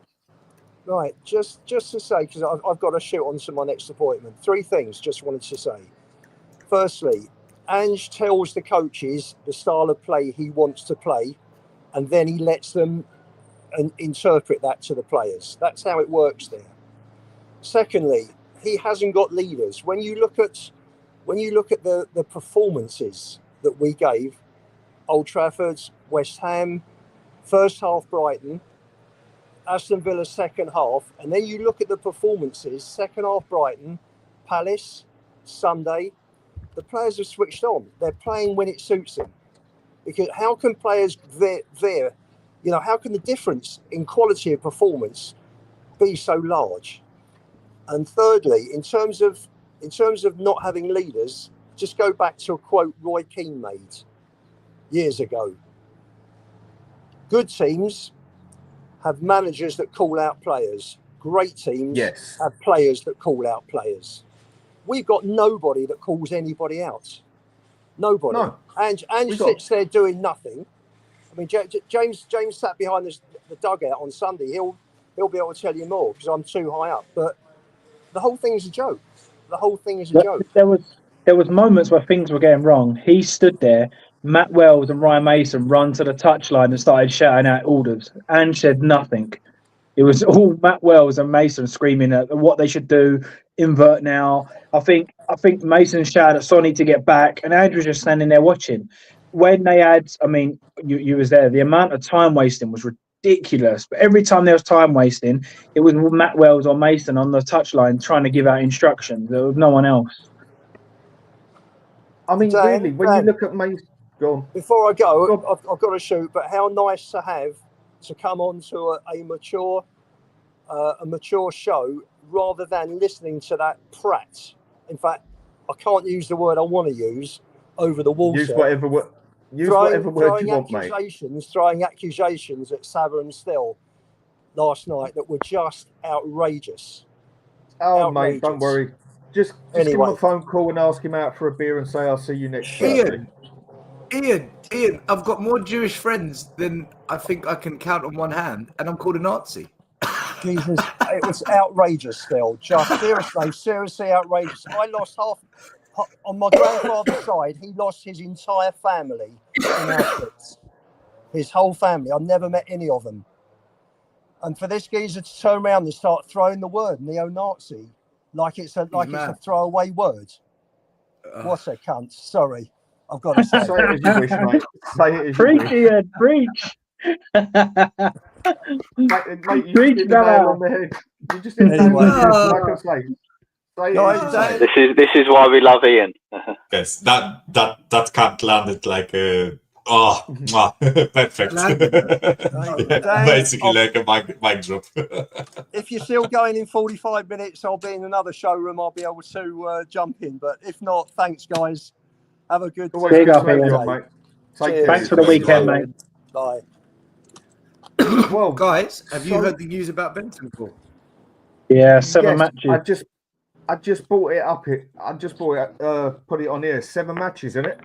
Right, just to say, because I've got to shoot on to my next appointment. 3 things just wanted to say. Firstly, Ange tells the coaches the style of play he wants to play, and then he lets them interpret that to the players. That's how it works there. Secondly, he hasn't got leaders. When you look at the performances that we gave, Old Trafford, West Ham, first half Brighton, Aston Villa second half, and then you look at the performances, second half Brighton, Palace, Sunday, the players have switched on. They're playing when it suits them. Because how can players veer, how can the difference in quality of performance be so large? And thirdly, in terms of not having leaders, just go back to a quote Roy Keane made years ago. Good teams have managers that call out players. Great teams have players that call out players. We've got nobody that calls anybody out. Nobody. No. Ange sits there doing nothing. I mean, James sat behind the dugout on Sunday. He'll be able to tell you more because I'm too high up. But the whole thing is a joke. The whole thing is a joke. There was moments where things were going wrong. He stood there. Matt Wells and Ryan Mason run to the touchline and started shouting out orders. Ange said nothing. It was all Matt Wells and Mason screaming at what they should do. Invert now. I think Mason shouted at Sonny to get back, and Ange was just standing there watching. When they had, I mean, you was there. The amount of time wasting was ridiculous. But every time there was time wasting, it was Matt Wells or Mason on the touchline trying to give out instructions. There was no one else. I mean, really, when you look at Mason, go on. Before I go, I've got to shoot. But how nice to come on to a mature show rather than listening to that prat. In fact, I can't use the word I want to use over the water. Use whatever word you want, mate. Throwing accusations at Savva and Stel last night that were just outrageous. Oh, outrageous. Mate, don't worry. Just give him a phone call and ask him out for a beer and say, I'll see you next Thursday. Ian, I've got more Jewish friends than I think I can count on one hand, and I'm called a Nazi. Jesus, it was outrageous still. Just seriously outrageous. I lost half on my grandfather's side. He lost his entire family in Auschwitz. His whole family. I've never met any of them. And for this geezer to turn around and start throwing the word neo-Nazi like it's a throwaway word. What a cunt. Sorry. I've got to say. Say it as you wish, mate. Say it as you Preach, wish. Ian, preach. Mate, you just hit the nail on the head. You just hit the nail on the head. Like I say. This is why we love Ian. Yes, that can't land it like perfect. Basically like a mic drop. If you're still going in 45 minutes, I'll be in another showroom. I'll be able to jump in. But if not, thanks, guys. Have a good day. Mate. Thanks for the weekend, mate. Bye. Well, guys, have you heard the news about Benton before? Yeah, 7 matches. I just brought it up. Put it on here. 7 matches, isn't it?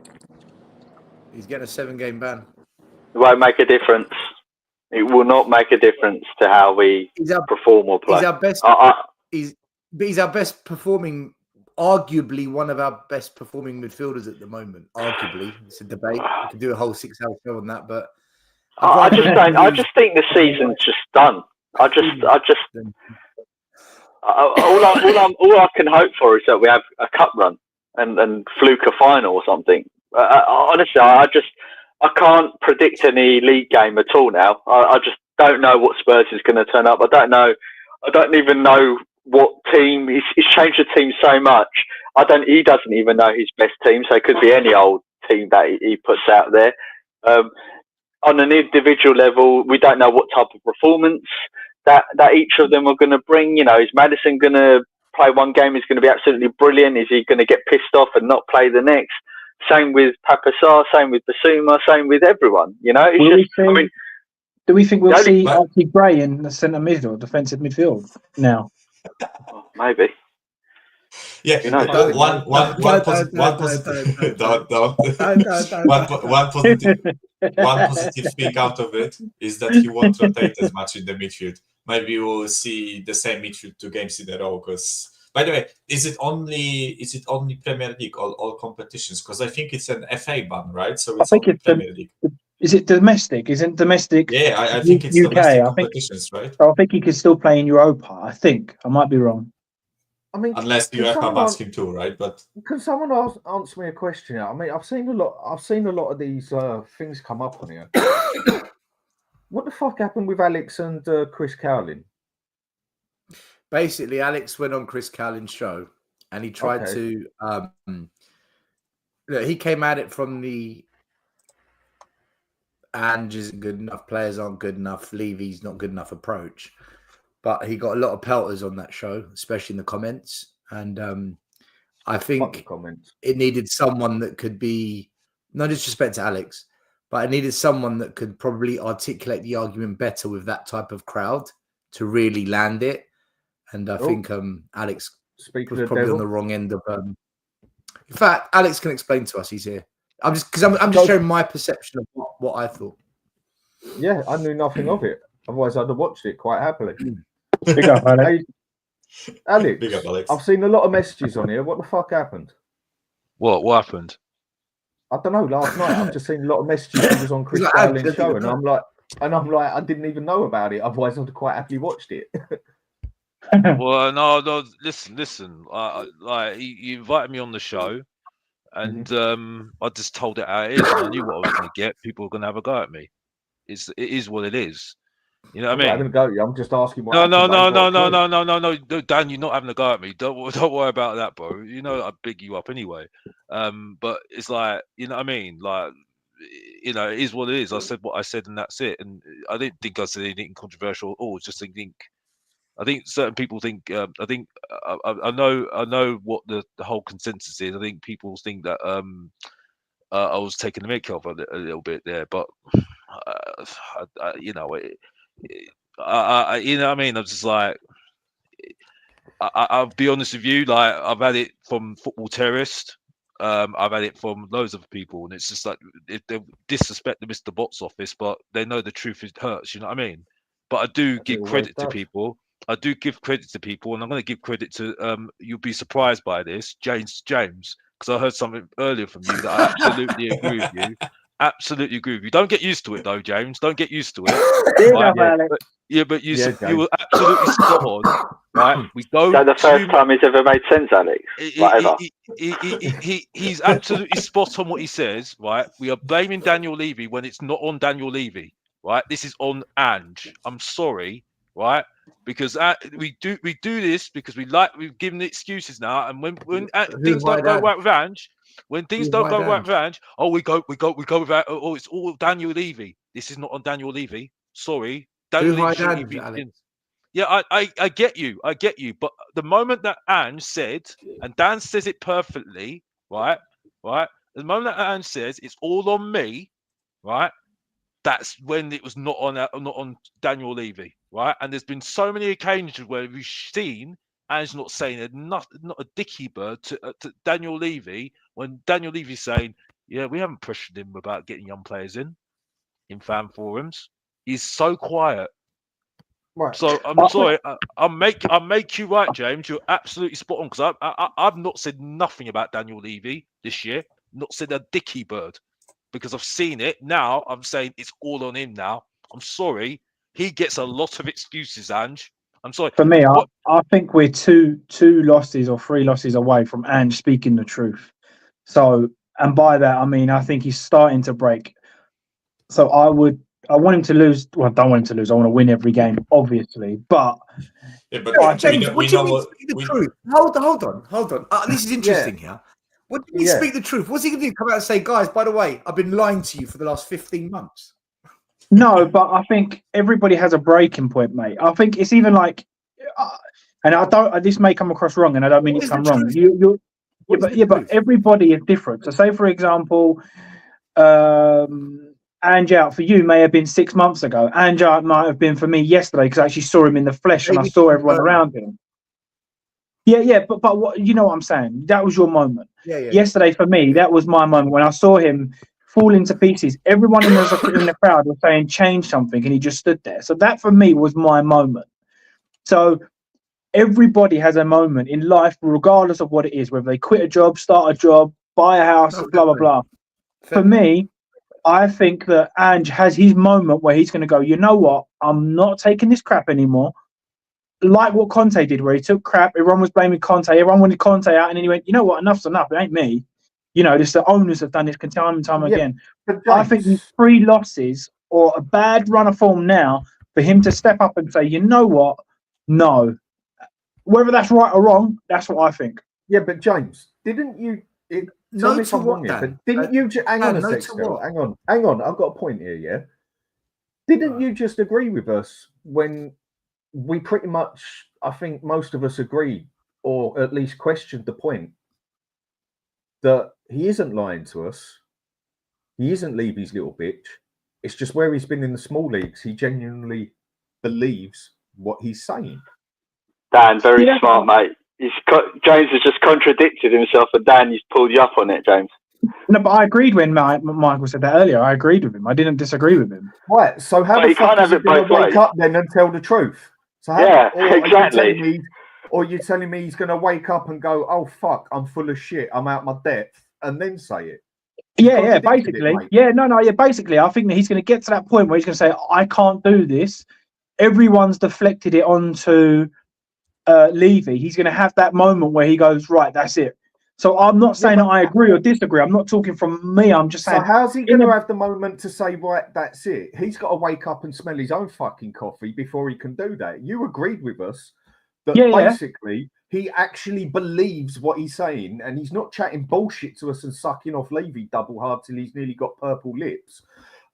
He's getting a 7-game ban. It won't make a difference. It will not make a difference to how we perform or play. He's our best. He's our best performing. Arguably one of our best performing midfielders at the moment. Arguably, it's a debate. We could do a whole 6-hour show on that, but I just think the season's just done. All I can hope for is that we have a cup run and fluke a final or something. Honestly, I can't predict any league game at all now. I just don't know what Spurs is going to turn up. I don't even know what team. He's changed the team so much. He doesn't even know his best team, so it could be any old team that he puts out there. On an individual level, we don't know what type of performance that each of them are going to bring. Is Maddison going to play one game? He's going to be absolutely brilliant. Is he going to get pissed off and not play the next? Same with Papasar, same with Basuma, same with everyone. You know, it's Will just. we I see- mean, Do we think we'll the only- see Archie Gray in the centre midfield, defensive midfield now? maybe. Yeah, You know, one positive thing out of it is that he won't rotate as much in the midfield. Maybe we'll see the same midfield 2 games in a row. Because, by the way, is it only Premier League all competitions? Because I think it's an FA ban, right? So it's only Premier League. Is it domestic? Isn't domestic? Yeah, I think it's UK, domestic I think. competitions, right? So I think he could still play in Europa. I think I might be wrong. I mean, Unless can UEFA someone- bans him too, right? But Can someone answer me a question? I mean, I've seen a lot of these things come up on here. What the fuck happened with Alex and Chris Cowling? Basically, Alex went on Chris Cowling's show and he tried Okay. to. Look, he came at it from the Ange isn't good enough, players aren't good enough, Levy's not good enough approach. But he got a lot of pelters on that show, especially in the comments. And I Fuck the think comments. it needed someone that could be, no disrespect to Alex, but it needed someone that could probably articulate the argument better with that type of crowd to really land it. And I think Alex Speak was to the probably on devil. the wrong end of. In fact, Alex can explain to us. He's here. I'm just sharing my perception of what I thought. Yeah, I knew nothing of it. Otherwise, I'd have watched it quite happily. Big up, Alex. Hey, Alex, Big up, Alex. I've seen a lot of messages on here. What the fuck happened? What happened? I don't know. Last night, I've just seen a lot of messages. He was on Chris like, Cowling's doesn't show, even and know. I'm like, I didn't even know about it. Otherwise, I'd have quite happily watched it. Well, no. Listen. Like you invited me on the show, and I just told it how it is. And I knew what I was going to get. People were going to have a go at me. It is what it is. You know what I'm I not mean? having a go at you. I'm just asking what. No, happened. no, Dan, you're not having a go at me. Don't worry about that, bro. You know I big you up anyway. But it's like, you know what I mean? Like, you know, it is what it is. I said what I said, and that's it. And I didn't think I said anything controversial at all. Just think. I think certain people think. I think I know what the whole consensus is. I think people think that I was taking the mick off a little bit there, but you know, you know what I mean. I'm just like, I'll be honest with you. Like, I've had it from Football Terrorist. I've had it from loads of people, and it's just like they disrespect the Mr. Box office, but they know the truth hurts. You know what I mean? But I do give credit to people. I do give credit to people, and I'm going to give credit to. You'll be surprised by this, James, because I heard something earlier from you that I absolutely agree with you. Absolutely agree with you. Don't get used to it, though, James. Don't get used to it. Right? But you were absolutely spot on. Right? We go. Is that the first time it's ever made sense, Alex? He's absolutely spot on what he says. Right? We are blaming Daniel Levy when it's not on Daniel Levy. Right? This is on Ange. I'm sorry. Right? Because we do this because we've given the excuses now, and when things don't go right with Ange, we go with that. Oh, it's all Daniel Levy. This is not on Daniel Levy. Sorry, Yeah, I get you, but the moment that Ange said, and Dan says it perfectly, right. The moment that Ange says it's all on me, right. That's when it was not on Daniel Levy, right? And there's been so many occasions where we've seen Ange not saying not a dicky bird to Daniel Levy when Daniel Levy's saying, "Yeah, we haven't pressured him about getting young players in fan forums." He's so quiet. Right. So I'm sorry, I'll make you right, James. You're absolutely spot on because I've not said nothing about Daniel Levy this year. Not said a dicky bird. Because I've seen it now, I'm saying it's all on him now. I'm sorry, he gets a lot of excuses, Ange. I'm sorry. For me, I think we're two losses or 3 losses away from Ange speaking the truth. So, and by that I mean I think he's starting to break. So I want him to lose. Well, I don't want him to lose. I want to win every game, obviously. But James, what do you mean speak the truth? Hold on. This is interesting here. What do you mean speak the truth? What's he going to do? Come out and say, guys, by the way, I've been lying to you for the last 15 months. No, but I think everybody has a breaking point, mate. I think it's even like, and I don't. This may come across wrong, and I don't mean it to come wrong. but everybody is different. So, say for example, Ange out for you may have been 6 months ago. Ange out might have been for me yesterday because I actually saw him in the flesh and I saw everyone around him. Yeah, but what you know what I'm saying? That was your moment. Yeah. Yesterday for me, that was my moment when I saw him fall into pieces. Everyone in the crowd was saying change something, and he just stood there. So that for me was my moment. So everybody has a moment in life, regardless of what it is, whether they quit a job, start a job, buy a house, blah blah blah. For me, I think that Ange has his moment where he's going to go, you know what? I'm not taking this crap anymore. Like what Conte did, where he took crap. Everyone was blaming Conte. Everyone wanted Conte out. And then he went, you know what? Enough's enough. It ain't me. You know, the owners have done this time and time again. I think these 3 losses or a bad run of form now for him to step up and say, you know what? No. Whether that's right or wrong, that's what I think. Yeah, but James, didn't you... Tell me if I'm wrong here, but didn't you... Hang on a sec, Stel. Hang on. I've got a point here, yeah? Didn't you just agree with us when we pretty much, I think most of us agreed, or at least questioned the point, that he isn't lying to us. He isn't Levy's little bitch. It's just where he's been in the small leagues, he genuinely believes what he's saying. Dan, very smart, mate. James has just contradicted himself, and Dan, he's pulled you up on it, James. No, but I agreed when Michael said that earlier. I agreed with him. I didn't disagree with him. Right. So how the fuck is he going to wake up then and tell the truth? So exactly. Or you're telling me he's going to wake up and go, oh, fuck, I'm full of shit, I'm out my depth, and then say it? Yeah, basically. Basically, I think that he's going to get to that point where he's going to say, I can't do this. Everyone's deflected it onto Levy. He's going to have that moment where he goes, right, that's it. So I'm not saying that I agree or disagree. I'm not talking from me. I'm just saying. So how's he going to have the moment to say, right, that's it? He's got to wake up and smell his own fucking coffee before he can do that. You agreed with us that basically he actually believes what he's saying, and he's not chatting bullshit to us and sucking off Levy double hard till he's nearly got purple lips.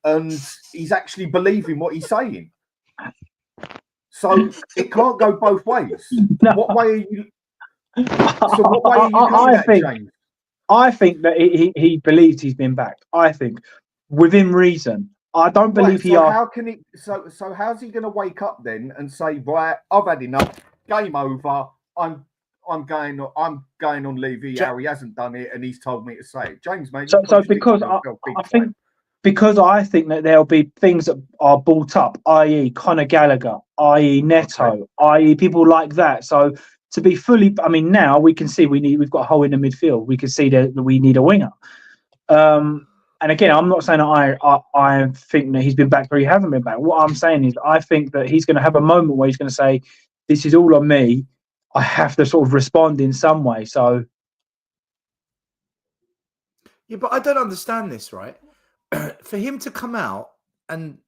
And he's actually believing what he's saying. So it can't go both ways. No. What way are you... So what way are you coming at, James? I think that he believes he's been backed. I think within reason. I don't believe he. So how can he? So how's he going to wake up then and say, right, I've had enough. Game over. I'm going on Levy. How he hasn't done it, and he's told me to say it. James, mate. So because I think that there'll be things that are brought up, i.e. Conor Gallagher, i.e. Neto, i.e. people like that. So. To be fully, I mean, now we can see we've got a hole in the midfield. We can see that we need a winger. And again, I'm not saying that I think that he's been back or he hasn't been back. What I'm saying is I think that he's going to have a moment where he's going to say, this is all on me. I have to sort of respond in some way. So. Yeah, but I don't understand this, right? For him to come out and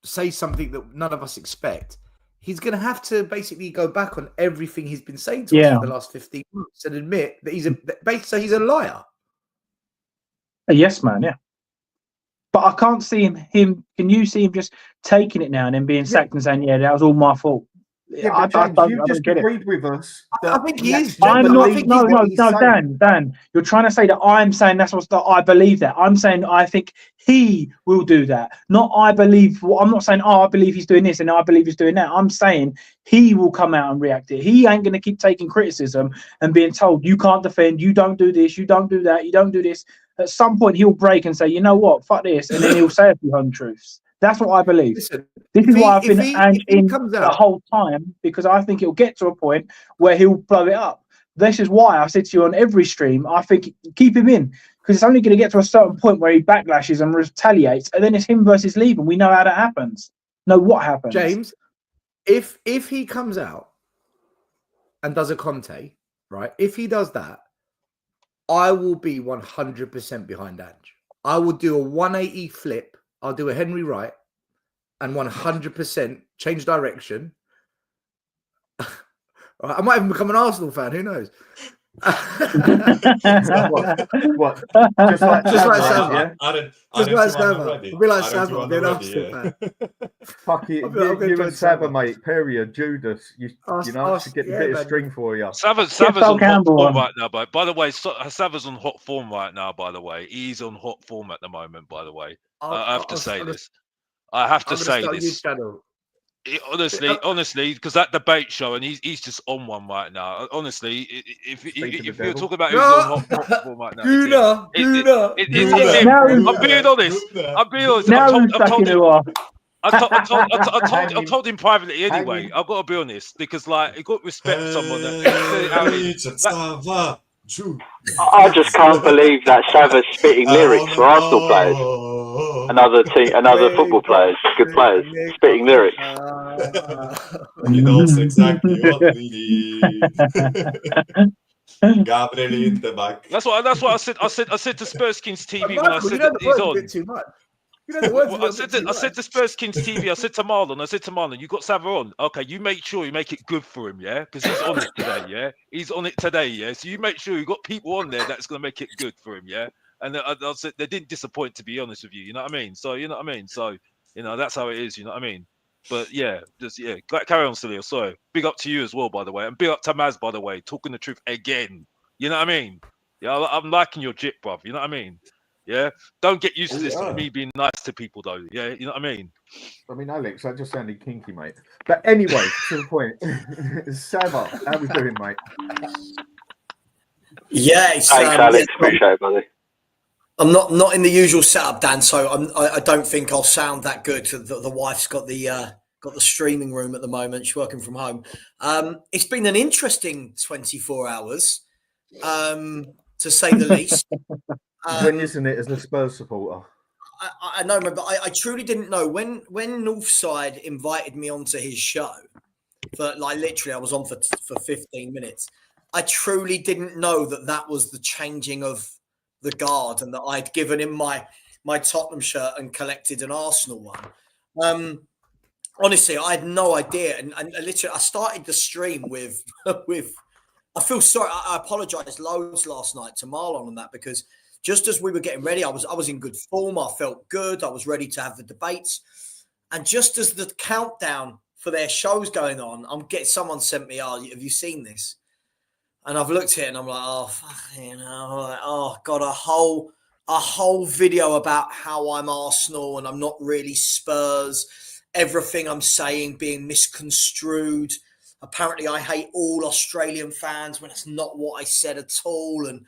say something that none of us expect, he's going to have to basically go back on everything he's been saying to us for the last 15 months and admit that he's a liar. Yes, man, yeah. But I can't see him. Can you see him just taking it now and then being sacked and saying, yeah, that was all my fault? Yeah, but James, you just agreed with us. I think he is. Dan. You're trying to say that I'm saying that I believe that. I'm saying I think he will do that. Not I believe. I'm not saying I believe he's doing this and I believe he's doing that. I'm saying he will come out and react to it. He ain't going to keep taking criticism and being told you can't defend, you don't do this, you don't do that, you don't do this. At some point he'll break and say, you know what, fuck this, and then he'll say a few untruths. That's what I believe. Listen, this is why I've been Ange in the whole time, because I think it'll get to a point where he'll blow it up. This is why I said to you on every stream, I think keep him in, because it's only going to get to a certain point where he backlashes and retaliates, and then it's him versus Levy. We know how that happens. Know what happens. James, if he comes out and does a Conte, right? If he does that, I will be 100% behind Ange. I will do a 180 flip. I'll do a Henry Wright and 100% change direction. I might even become an Arsenal fan. Who knows? What? Just like Savva, yeah? Just like Savva. I'll be like Savva. I'll be an Arsenal fan. Fuck it, I'll be you join and Savva, Savva. mate. Period. Judas, you know, to get a bit of string for you. Savva's Phil on hot Campbell form on. right now, but by the way, Savva's on hot form right now. By the way, he's on hot form at the moment. By the way, I have to say this. I have to say this. Honestly, because that debate show, and he's just on one right now. Honestly, if you're talking about who's on hot form right now, it's him. I'm being honest. Now he's sucking it off. I told him privately anyway. I've got to be honest, because like you got to respect someone. I just can't believe that Savva's spitting lyrics for Arsenal players. Another football players, good players, spitting lyrics. He knows exactly what we need. Gabriel in the back. That's what I said. I said to Spurs Kings TV when I said that he's on. Too much. You know the words I said to Spurs Kings TV, I said to Marlon, you got Savva on. Okay, you make sure you make it good for him, yeah? Because he's on it today, yeah? He's on it today, yeah? So you make sure you got people on there that's going to make it good for him, yeah? And I said they didn't disappoint, to be honest with you, you know what I mean? So, you know what I mean? So, you know, that's how it is, you know what I mean? But yeah, carry on, Celia. Sorry. Big up to you as well, by the way. And big up to Maz, by the way, talking the truth again. You know what I mean? Yeah, I'm liking your jip, bruv. You know what I mean? Yeah, don't get used to this. Me being nice to people, though. Yeah, you know what I mean. Alex, that just sounded kinky, mate. But anyway, to the point. Savva, how we doing, mate? Yeah, Thanks, Alex. Appreciate it, buddy. I'm not in the usual setup, Dan. So I don't think I'll sound that good. The wife's got the streaming room at the moment. She's working from home. It's been an interesting 24 hours, to say the least. When isn't it as a Spurs supporter? I know, but I truly didn't know when Northside invited me onto his show. For like literally, I was on for 15 minutes. I truly didn't know that was the changing of the guard, and that I'd given him my Tottenham shirt and collected an Arsenal one. Honestly, I had no idea, and literally, I started the stream with. I feel sorry. I apologise loads last night to Marlon on that, because just as we were getting ready, I was in good form. I felt good. I was ready to have the debates. And just as the countdown for their show's going on, someone sent me, have you seen this? And I've looked at it and I'm like, oh, fucking hell. Like, oh, God, a whole video about how I'm Arsenal and I'm not really Spurs. Everything I'm saying being misconstrued. Apparently, I hate all Australian fans when that's not what I said at all. And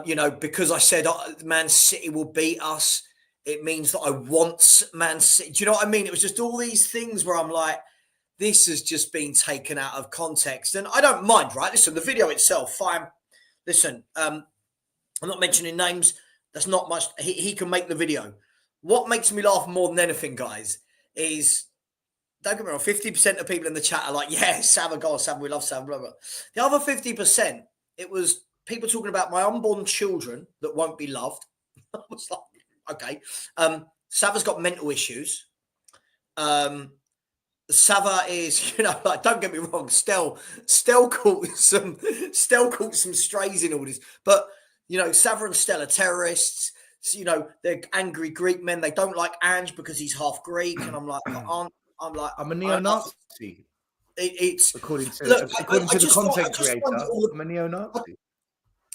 you know, because I said Man City will beat us, it means that I want Man City. Do you know what I mean? It was just all these things where I'm like, this has just been taken out of context. And I don't mind, right? Listen, the video itself, fine. Listen, I'm not mentioning names. That's not much. He can make the video. What makes me laugh more than anything, guys, is, don't get me wrong, 50% of people in the chat are like, yeah, Savva, go on, Savva, we love Savva, blah, blah. The other 50%, it was people talking about my unborn children that won't be loved. I was like, okay. Savva's got mental issues. Savva is, you know, like, don't get me wrong, Stel caught some strays in all this. But, you know, Savva and Stel are terrorists. You know, they're angry Greek men. They don't like Ange because he's half Greek. And I'm like, I'm a neo-Nazi. It's according to look, the content creator. I'm a neo-Nazi.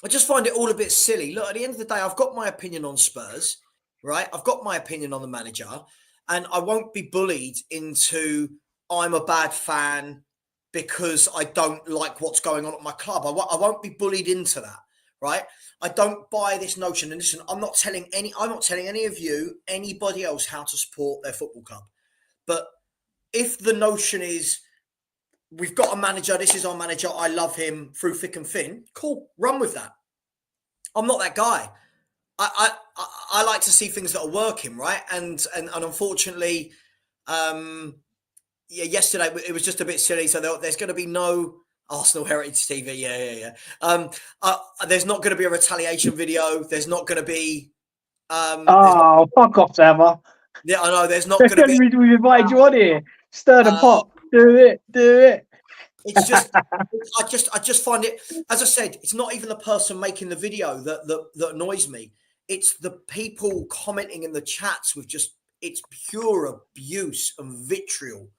I just find it all a bit silly. Look, at the end of the day, I've got my opinion on Spurs, right? I've got my opinion on the manager, and I won't be bullied into I'm a bad fan because I don't like what's going on at my club. I won't be bullied into that, right? I don't buy this notion. And listen, I'm not telling any of you, anybody else, how to support their football club. But if the notion is, we've got a manager, this is our manager, I love him through thick and thin, cool, run with that. I'm not that guy. I like to see things that are working, right? And unfortunately, yesterday it was just a bit silly. So there's going to be no Arsenal Heritage TV. Yeah. There's not going to be a retaliation video. There's not going to be. Fuck off, Savva. Yeah, I know. There's not going to be. We invited you on here. Stir the pot. Do it. It's just, I just find it. As I said, it's not even the person making the video that annoys me. It's the people commenting in the chats with just, it's pure abuse and vitriol.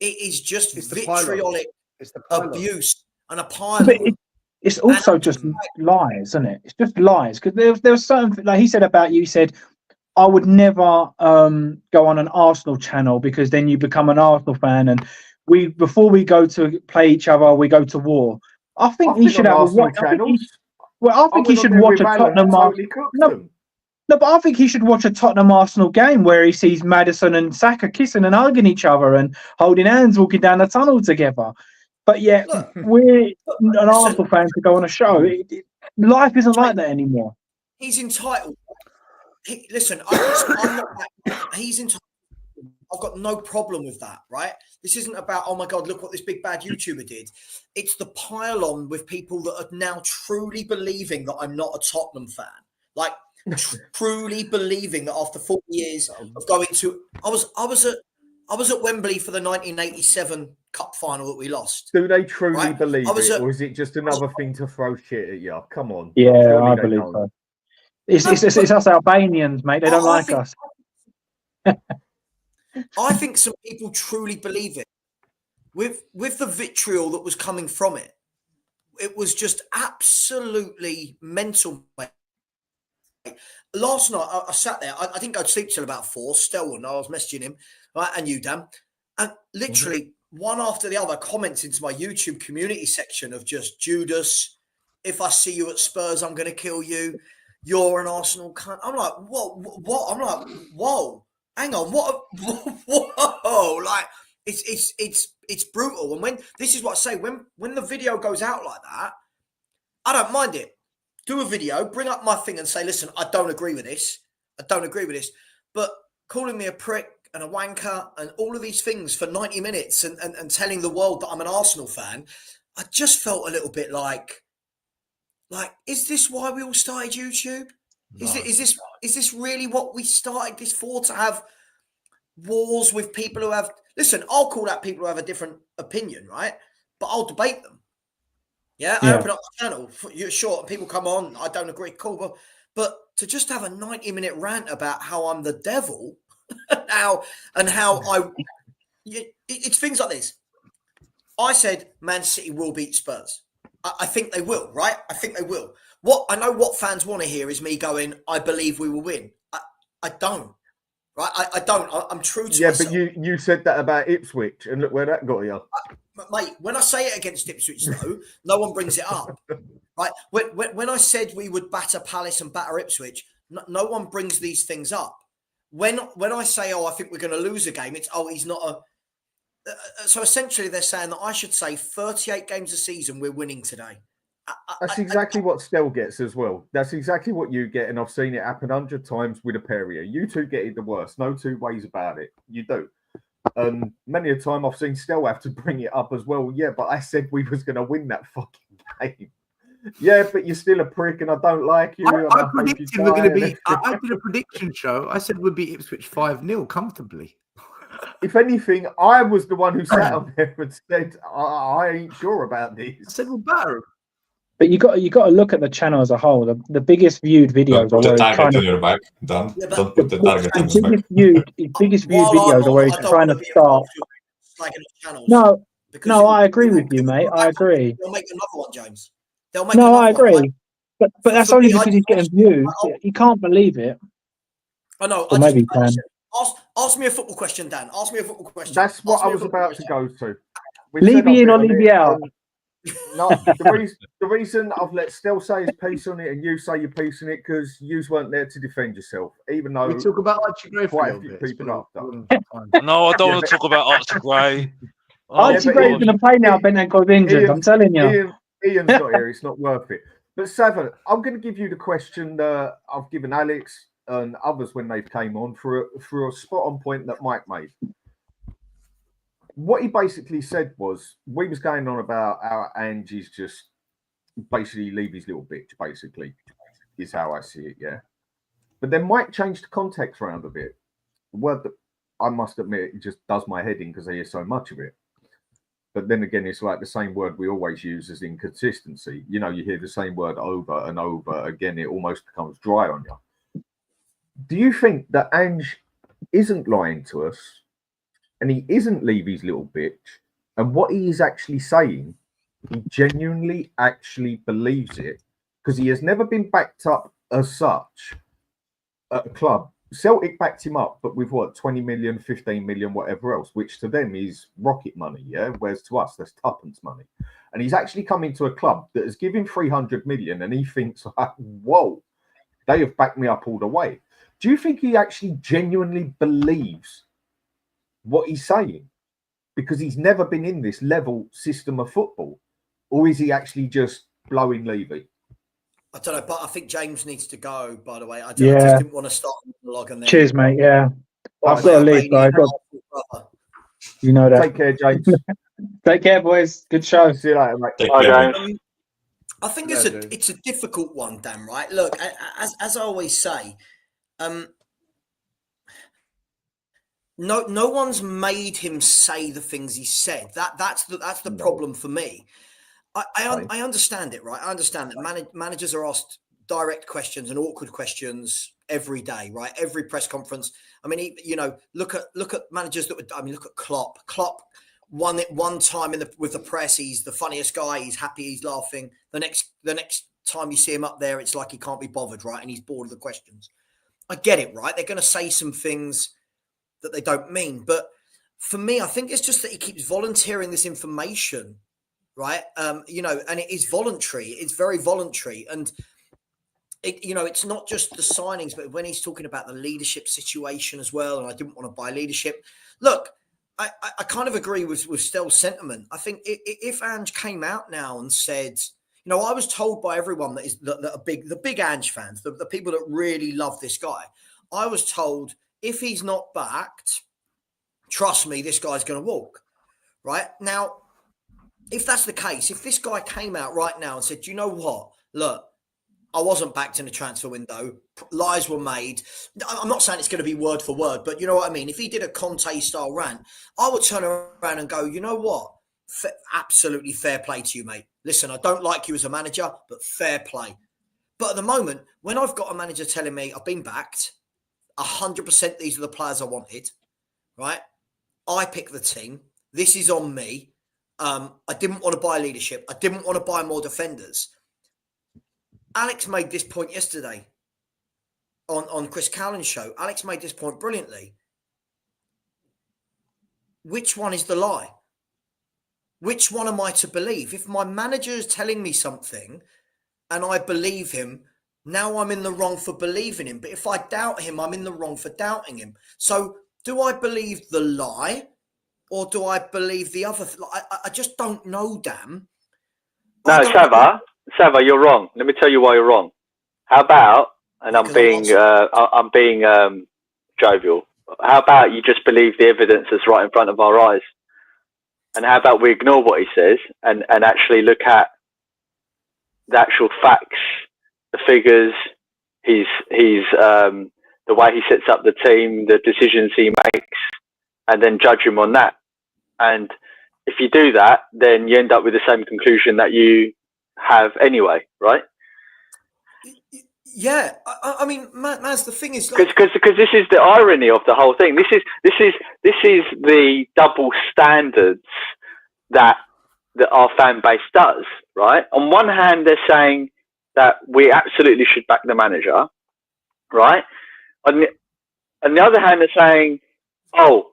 It is just vitriolic abuse and a pile. But it's also just lies, isn't it? It's just lies. Because there was something, like he said about you, he said, I would never go on an Arsenal channel because then you become an Arsenal fan, and before we go to play each other, we go to war. I think he should have Arsenal channels. I think he should watch a Tottenham. No, but I think he should watch a Tottenham Arsenal game where he sees Maddison and Saka kissing and hugging each other and holding hands, walking down the tunnel together. But yet we're an Arsenal fan to go on a show. Life isn't like that anymore. He's entitled. Listen, I'm not. He's entitled. I've got no problem with that, right? This isn't about, oh my God, look what this big bad YouTuber did. It's the pile on with people that are now truly believing that I'm not a Tottenham fan. Like, truly believing that after 40 years of going to, I was at Wembley for the 1987 Cup final that we lost. Do they truly believe it, or is it just another thing to throw shit at you? Come on. Yeah, I believe so. It's us Albanians, mate. They don't like us. I think some people truly believe it. With the vitriol that was coming from it, it was just absolutely mental, mate. Last night, I sat there. I didn't go to sleep till about 4. Stel and I was messaging him, right, and you, Dan, and literally one after the other comments into my YouTube community section of just Judas. If I see you at Spurs, I'm going to kill you. You're an Arsenal cunt. I'm like, what? I'm like, whoa, hang on, what? Whoa, like it's brutal. And when this is what I say, when the video goes out like that, I don't mind it. Do a video, bring up my thing and say, listen, I don't agree with this. But calling me a prick and a wanker and all of these things for 90 minutes and telling the world that I'm an Arsenal fan, I just felt a little bit like, is this why we all started YouTube? No. Is this really what we started this for? To have wars with people who have, listen, I'll call out people who have a different opinion, right? But I'll debate them. Yeah, I open up my channel. You're sure, and people come on. I don't agree. Cool, but to just have a 90-minute rant about how I'm the devil, it's things like this. I said Man City will beat Spurs. I think they will, right? I think they will. I know what fans want to hear is me going, I believe we will win. I don't, right? I don't. I'm true to myself. Yeah, but you said that about Ipswich, and look where that got you. Mate, when I say it against Ipswich, though, no one brings it up, right? When I said we would batter Palace and batter Ipswich, no one brings these things up. When I say, I think we're going to lose a game, it's, he's not a... So essentially they're saying that I should say 38 games a season, we're winning today. That's exactly what Stel gets as well. That's exactly what you get, and I've seen it happen 100 times with a pair of you. You two get it the worst. No two ways about it. You do. Many a time I've seen Stel have to bring it up as well. Yeah, but I said we was going to win that fucking game. Yeah, but you're still a prick, and I don't like you. I predicted we're going to be. I did a prediction show. I said we'd beat Ipswich 5-0 comfortably. If anything, I was the one who sat on there and said, "I ain't sure about this." I said we'll batter him. But you got to look at the channel as a whole. The biggest viewed videos don't are put the where target on your back. Don't put the target on your back. Biggest viewed videos are where he's trying to start. No, I agree with you, mate. I agree. They'll make another one, James. No, I agree. One, right? But that's only because he's getting views. You can't believe it. I know. Or maybe you can. Ask me a football question, Dan. Ask me a football question. That's what I was about to go to. Levy in or Levy out? No, the reason I've let Stel say his piece on it and you say your piece on it because you weren't there to defend yourself, even though we talk about Archie Gray quite a few people after. No, I don't want to talk about Archie Gray. Archie Gray's going to play now. Bentancur's injured. I'm telling you. Ian's not here. It's not worth it. But Savva, I'm going to give you the question that I've given Alex and others when they came on for a spot on point that Mike made. What he basically said was, we was going on about how Ange is just basically Levy's little bitch, basically, is how I see it, yeah. But then Mike changed the context around a bit. A word that I must admit, it just does my head in because I hear so much of it. But then again, it's like the same word we always use as inconsistency. You know, you hear the same word over and over again, it almost becomes dry on you. Do you think that Ange isn't lying to us and he isn't Levy's little bitch? And what he is actually saying, he genuinely actually believes it, because he has never been backed up as such at a club. Celtic backed him up, but with what, 20 million, 15 million, whatever else, which to them is rocket money, yeah? Whereas to us, that's tuppence money. And he's actually come into a club that has given 300 million, and he thinks, whoa, they have backed me up all the way. Do you think he actually genuinely believes what he's saying? Because he's never been in this level system of football. Or is he actually just blowing Levy? I don't know, but I think James needs to go, by the way. I Yeah. just didn't want to start the log and then. Cheers, mate. Yeah. I've got to leave, though. You know that. Take care, James. Take care, boys. Good show. See you later, mate. Take Bye, care. James. I think it's a difficult one, Dan, right? Look, as I always say, no one's made him say the things he said. That's the problem for me. I understand it, right? I understand that managers are asked direct questions and awkward questions every day, right? Every press conference. I mean, look at managers look at Klopp. Klopp won it one time with the press. He's the funniest guy. He's happy. He's laughing. The next time you see him up there, it's like he can't be bothered, right? And he's bored of the questions. I get it, right? They're going to say some things that they don't mean, but for me, I think it's just that he keeps volunteering this information. Right. And it is voluntary. It's very voluntary. And, it's not just the signings, but when he's talking about the leadership situation as well, and I didn't want to buy leadership. Look, I kind of agree with Stel's sentiment. I think if Ange came out now and said, I was told by everyone the big Ange fans, the people that really love this guy, I was told if he's not backed, trust me, this guy's going to walk. Right now, if that's the case, if this guy came out right now and said, you know what, look, I wasn't backed in the transfer window, lies were made. I'm not saying it's going to be word for word, but you know what I mean? If he did a Conte style rant, I would turn around and go, you know what? Absolutely fair play to you, mate. Listen, I don't like you as a manager, but fair play. But at the moment, when I've got a manager telling me I've been backed, 100% these are the players I wanted, right? I pick the team. This is on me. I didn't want to buy leadership. I didn't want to buy more defenders. Alex made this point yesterday on Chris Cowlin's show. Alex made this point brilliantly. Which one is the lie? Which one am I to believe? If my manager is telling me something and I believe him, now I'm in the wrong for believing him. But if I doubt him, I'm in the wrong for doubting him. So do I believe the lie? Or do I believe the other? I just don't know, Dan. No, Savva, you're wrong. Let me tell you why you're wrong. How about, and I'm being jovial. How about you just believe the evidence that's right in front of our eyes, and how about we ignore what he says and actually look at the actual facts, the figures, the way he sets up the team, the decisions he makes, and then judge him on that. And if you do that, then you end up with the same conclusion that you have anyway, right? Yeah, I mean, Maz, the thing is, because this is the irony of the whole thing. This is the double standards that our fan base does, right? On one hand, they're saying that we absolutely should back the manager, right? On the other hand, they're saying, oh,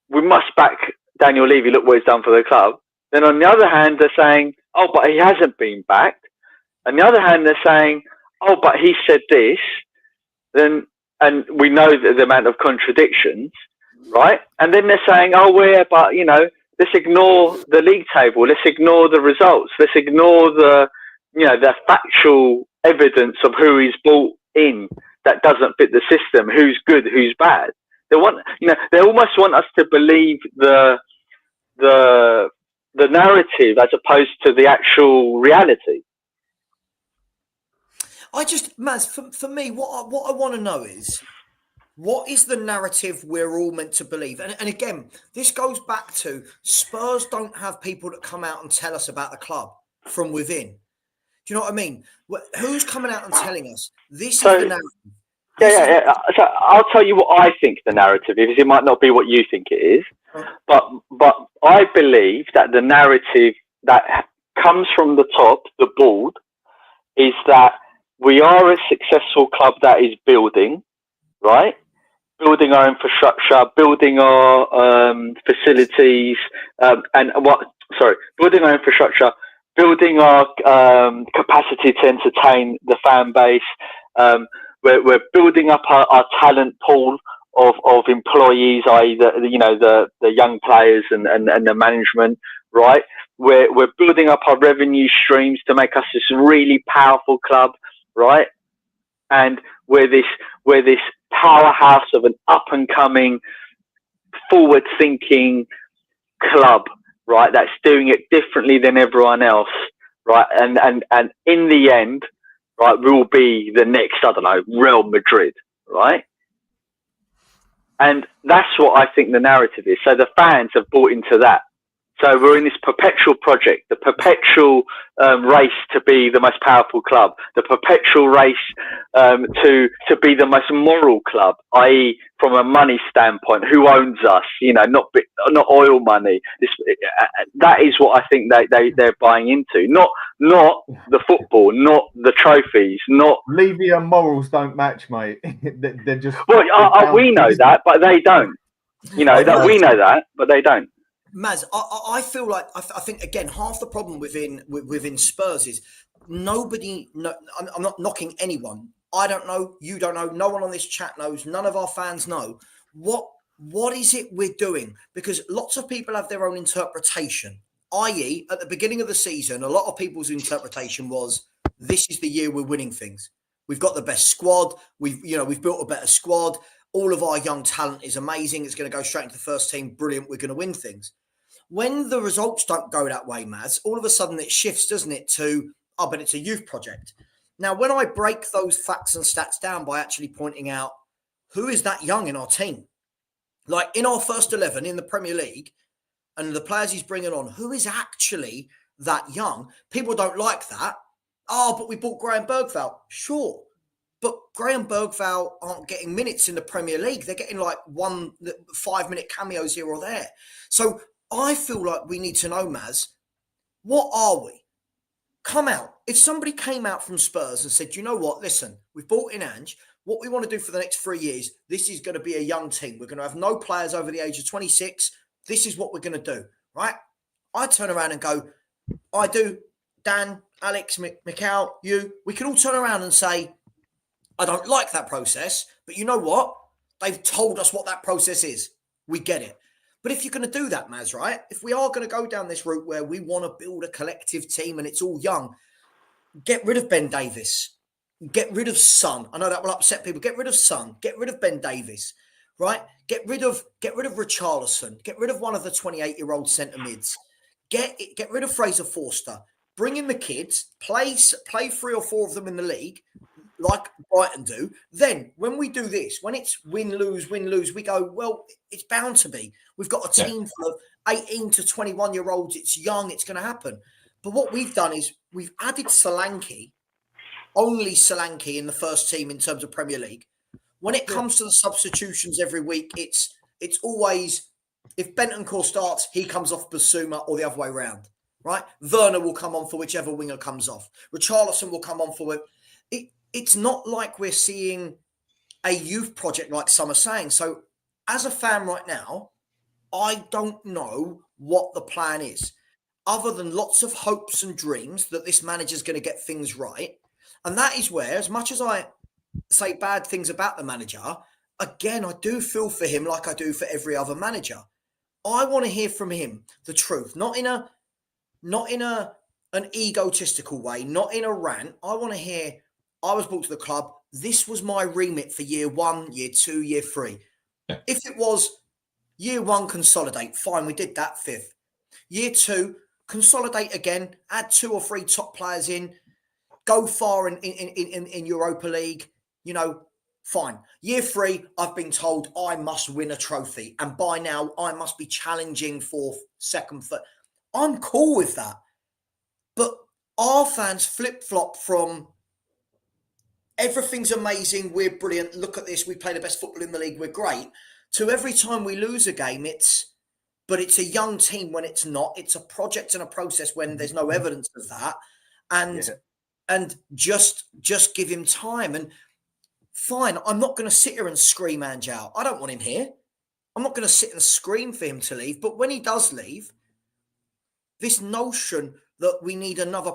we must back Daniel Levy, look what he's done for the club. Then on the other hand, they're saying, oh, but he hasn't been backed. On the other hand, they're saying, oh, but he said this. Then, and we know the amount of contradictions, right? And then they're saying, oh, but let's ignore the league table. Let's ignore the results. Let's ignore the factual evidence of who he's brought in that doesn't fit the system, who's good, who's bad. They almost want us to believe the narrative as opposed to the actual reality. Maz, for me, what I want to know is, What is the narrative we're all meant to believe? And again, this goes back to Spurs don't have people that come out and tell us about the club from within. Do you know what I mean? Who's coming out and telling us this is the narrative? Yeah. So I'll tell you what I think the narrative is. It might not be what you think it is, but I believe that the narrative that comes from the top, the board, is that we are a successful club that is building, right? Building our infrastructure, building our facilities, building our infrastructure, building our capacity to entertain the fan base. We're building up our talent pool of employees, i.e. the young players and the management, right? We're building up our revenue streams to make us this really powerful club, right? And we're this powerhouse of an up and coming, forward thinking club, right? That's doing it differently than everyone else, right? And in the end, right, we'll be the next, I don't know, Real Madrid, right? And that's what I think the narrative is. So the fans have bought into that. So we're in this perpetual project, the perpetual race to be the most powerful club, the perpetual race to be the most moral club, i.e. from a money standpoint, who owns us, not oil money. That is what I think they're buying into, not the football, not the trophies, not... Levy and morals don't match, mate. They're just... Well, we know that, but they don't. We know that, but they don't. Maz, I feel like I think again half the problem within Spurs is nobody. I'm not knocking anyone. I don't know. You don't know. No one on this chat knows. None of our fans know what is it we're doing, because lots of people have their own interpretation. I.e., at the beginning of the season, a lot of people's interpretation was this is the year we're winning things. We've got the best squad. We've built a better squad. All of our young talent is amazing. It's going to go straight into the first team. Brilliant. We're going to win things. When the results don't go that way, Maz, all of a sudden it shifts, doesn't it, to, but it's a youth project. Now, when I break those facts and stats down by actually pointing out who is that young in our team, like in our first 11 in the Premier League and the players he's bringing on, who is actually that young? People don't like that. Oh, but we bought Graham Bergvall. Sure. But Graham Bergvall aren't getting minutes in the Premier League. They're getting like 5-minute cameos here or there. So I feel like we need to know, Maz, what are we? Come out. If somebody came out from Spurs and said, you know what, listen, we've bought in Ange. What we want to do for the next 3 years, this is going to be a young team. We're going to have no players over the age of 26. This is what we're going to do, right? I turn around and go, I do, Dan, Alex, Mikhail, you, we can all turn around and say, I don't like that process, but you know what? They've told us what that process is. We get it. But if you're going to do that, Maz, right? If we are going to go down this route where we want to build a collective team and it's all young, get rid of Ben Davies. Get rid of Son. I know that will upset people. Get rid of Son. Get rid of Ben Davies, right? Get rid of Richarlison. Get rid of one of the 28-year-old centre mids. Get rid of Fraser Forster. Bring in the kids. Play 3 or 4 of them in the league, like Brighton do. Then when we do this, when it's win, lose, we go, well, it's bound to be. We've got a team full of 18 to 21-year-olds. It's young. It's going to happen. But what we've done is we've added Solanke, only Solanke in the first team in terms of Premier League. When it comes to the substitutions every week, it's always, if Bentancur starts, he comes off Basuma or the other way around, right? Werner will come on for whichever winger comes off. Richarlison will come on for it. It's not like we're seeing a youth project like some are saying. So as a fan right now, I don't know what the plan is, other than lots of hopes and dreams that this manager's going to get things right. And that is where, as much as I say bad things about the manager, again, I do feel for him like I do for every other manager. I want to hear from him the truth, not in an egotistical way, not in a rant. I want to hear, I was brought to the club. This was my remit for year 1, year 2, year 3. Yeah. If it was year 1, consolidate, fine, we did that 5th. Year 2, consolidate again, add 2 or 3 top players in, go far in Europa League, Fine. Year 3, I've been told I must win a trophy. And by now, I must be challenging for second, third. I'm cool with that. But our fans flip-flop from everything's amazing, we're brilliant, look at this, we play the best football in the league, we're great, to every time we lose a game, it's a young team when it's not. It's a project and a process when there's no evidence of that. And just give him time. And fine, I'm not going to sit here and scream Ange out. I don't want him here. I'm not going to sit and scream for him to leave. But when he does leave, this notion that we need another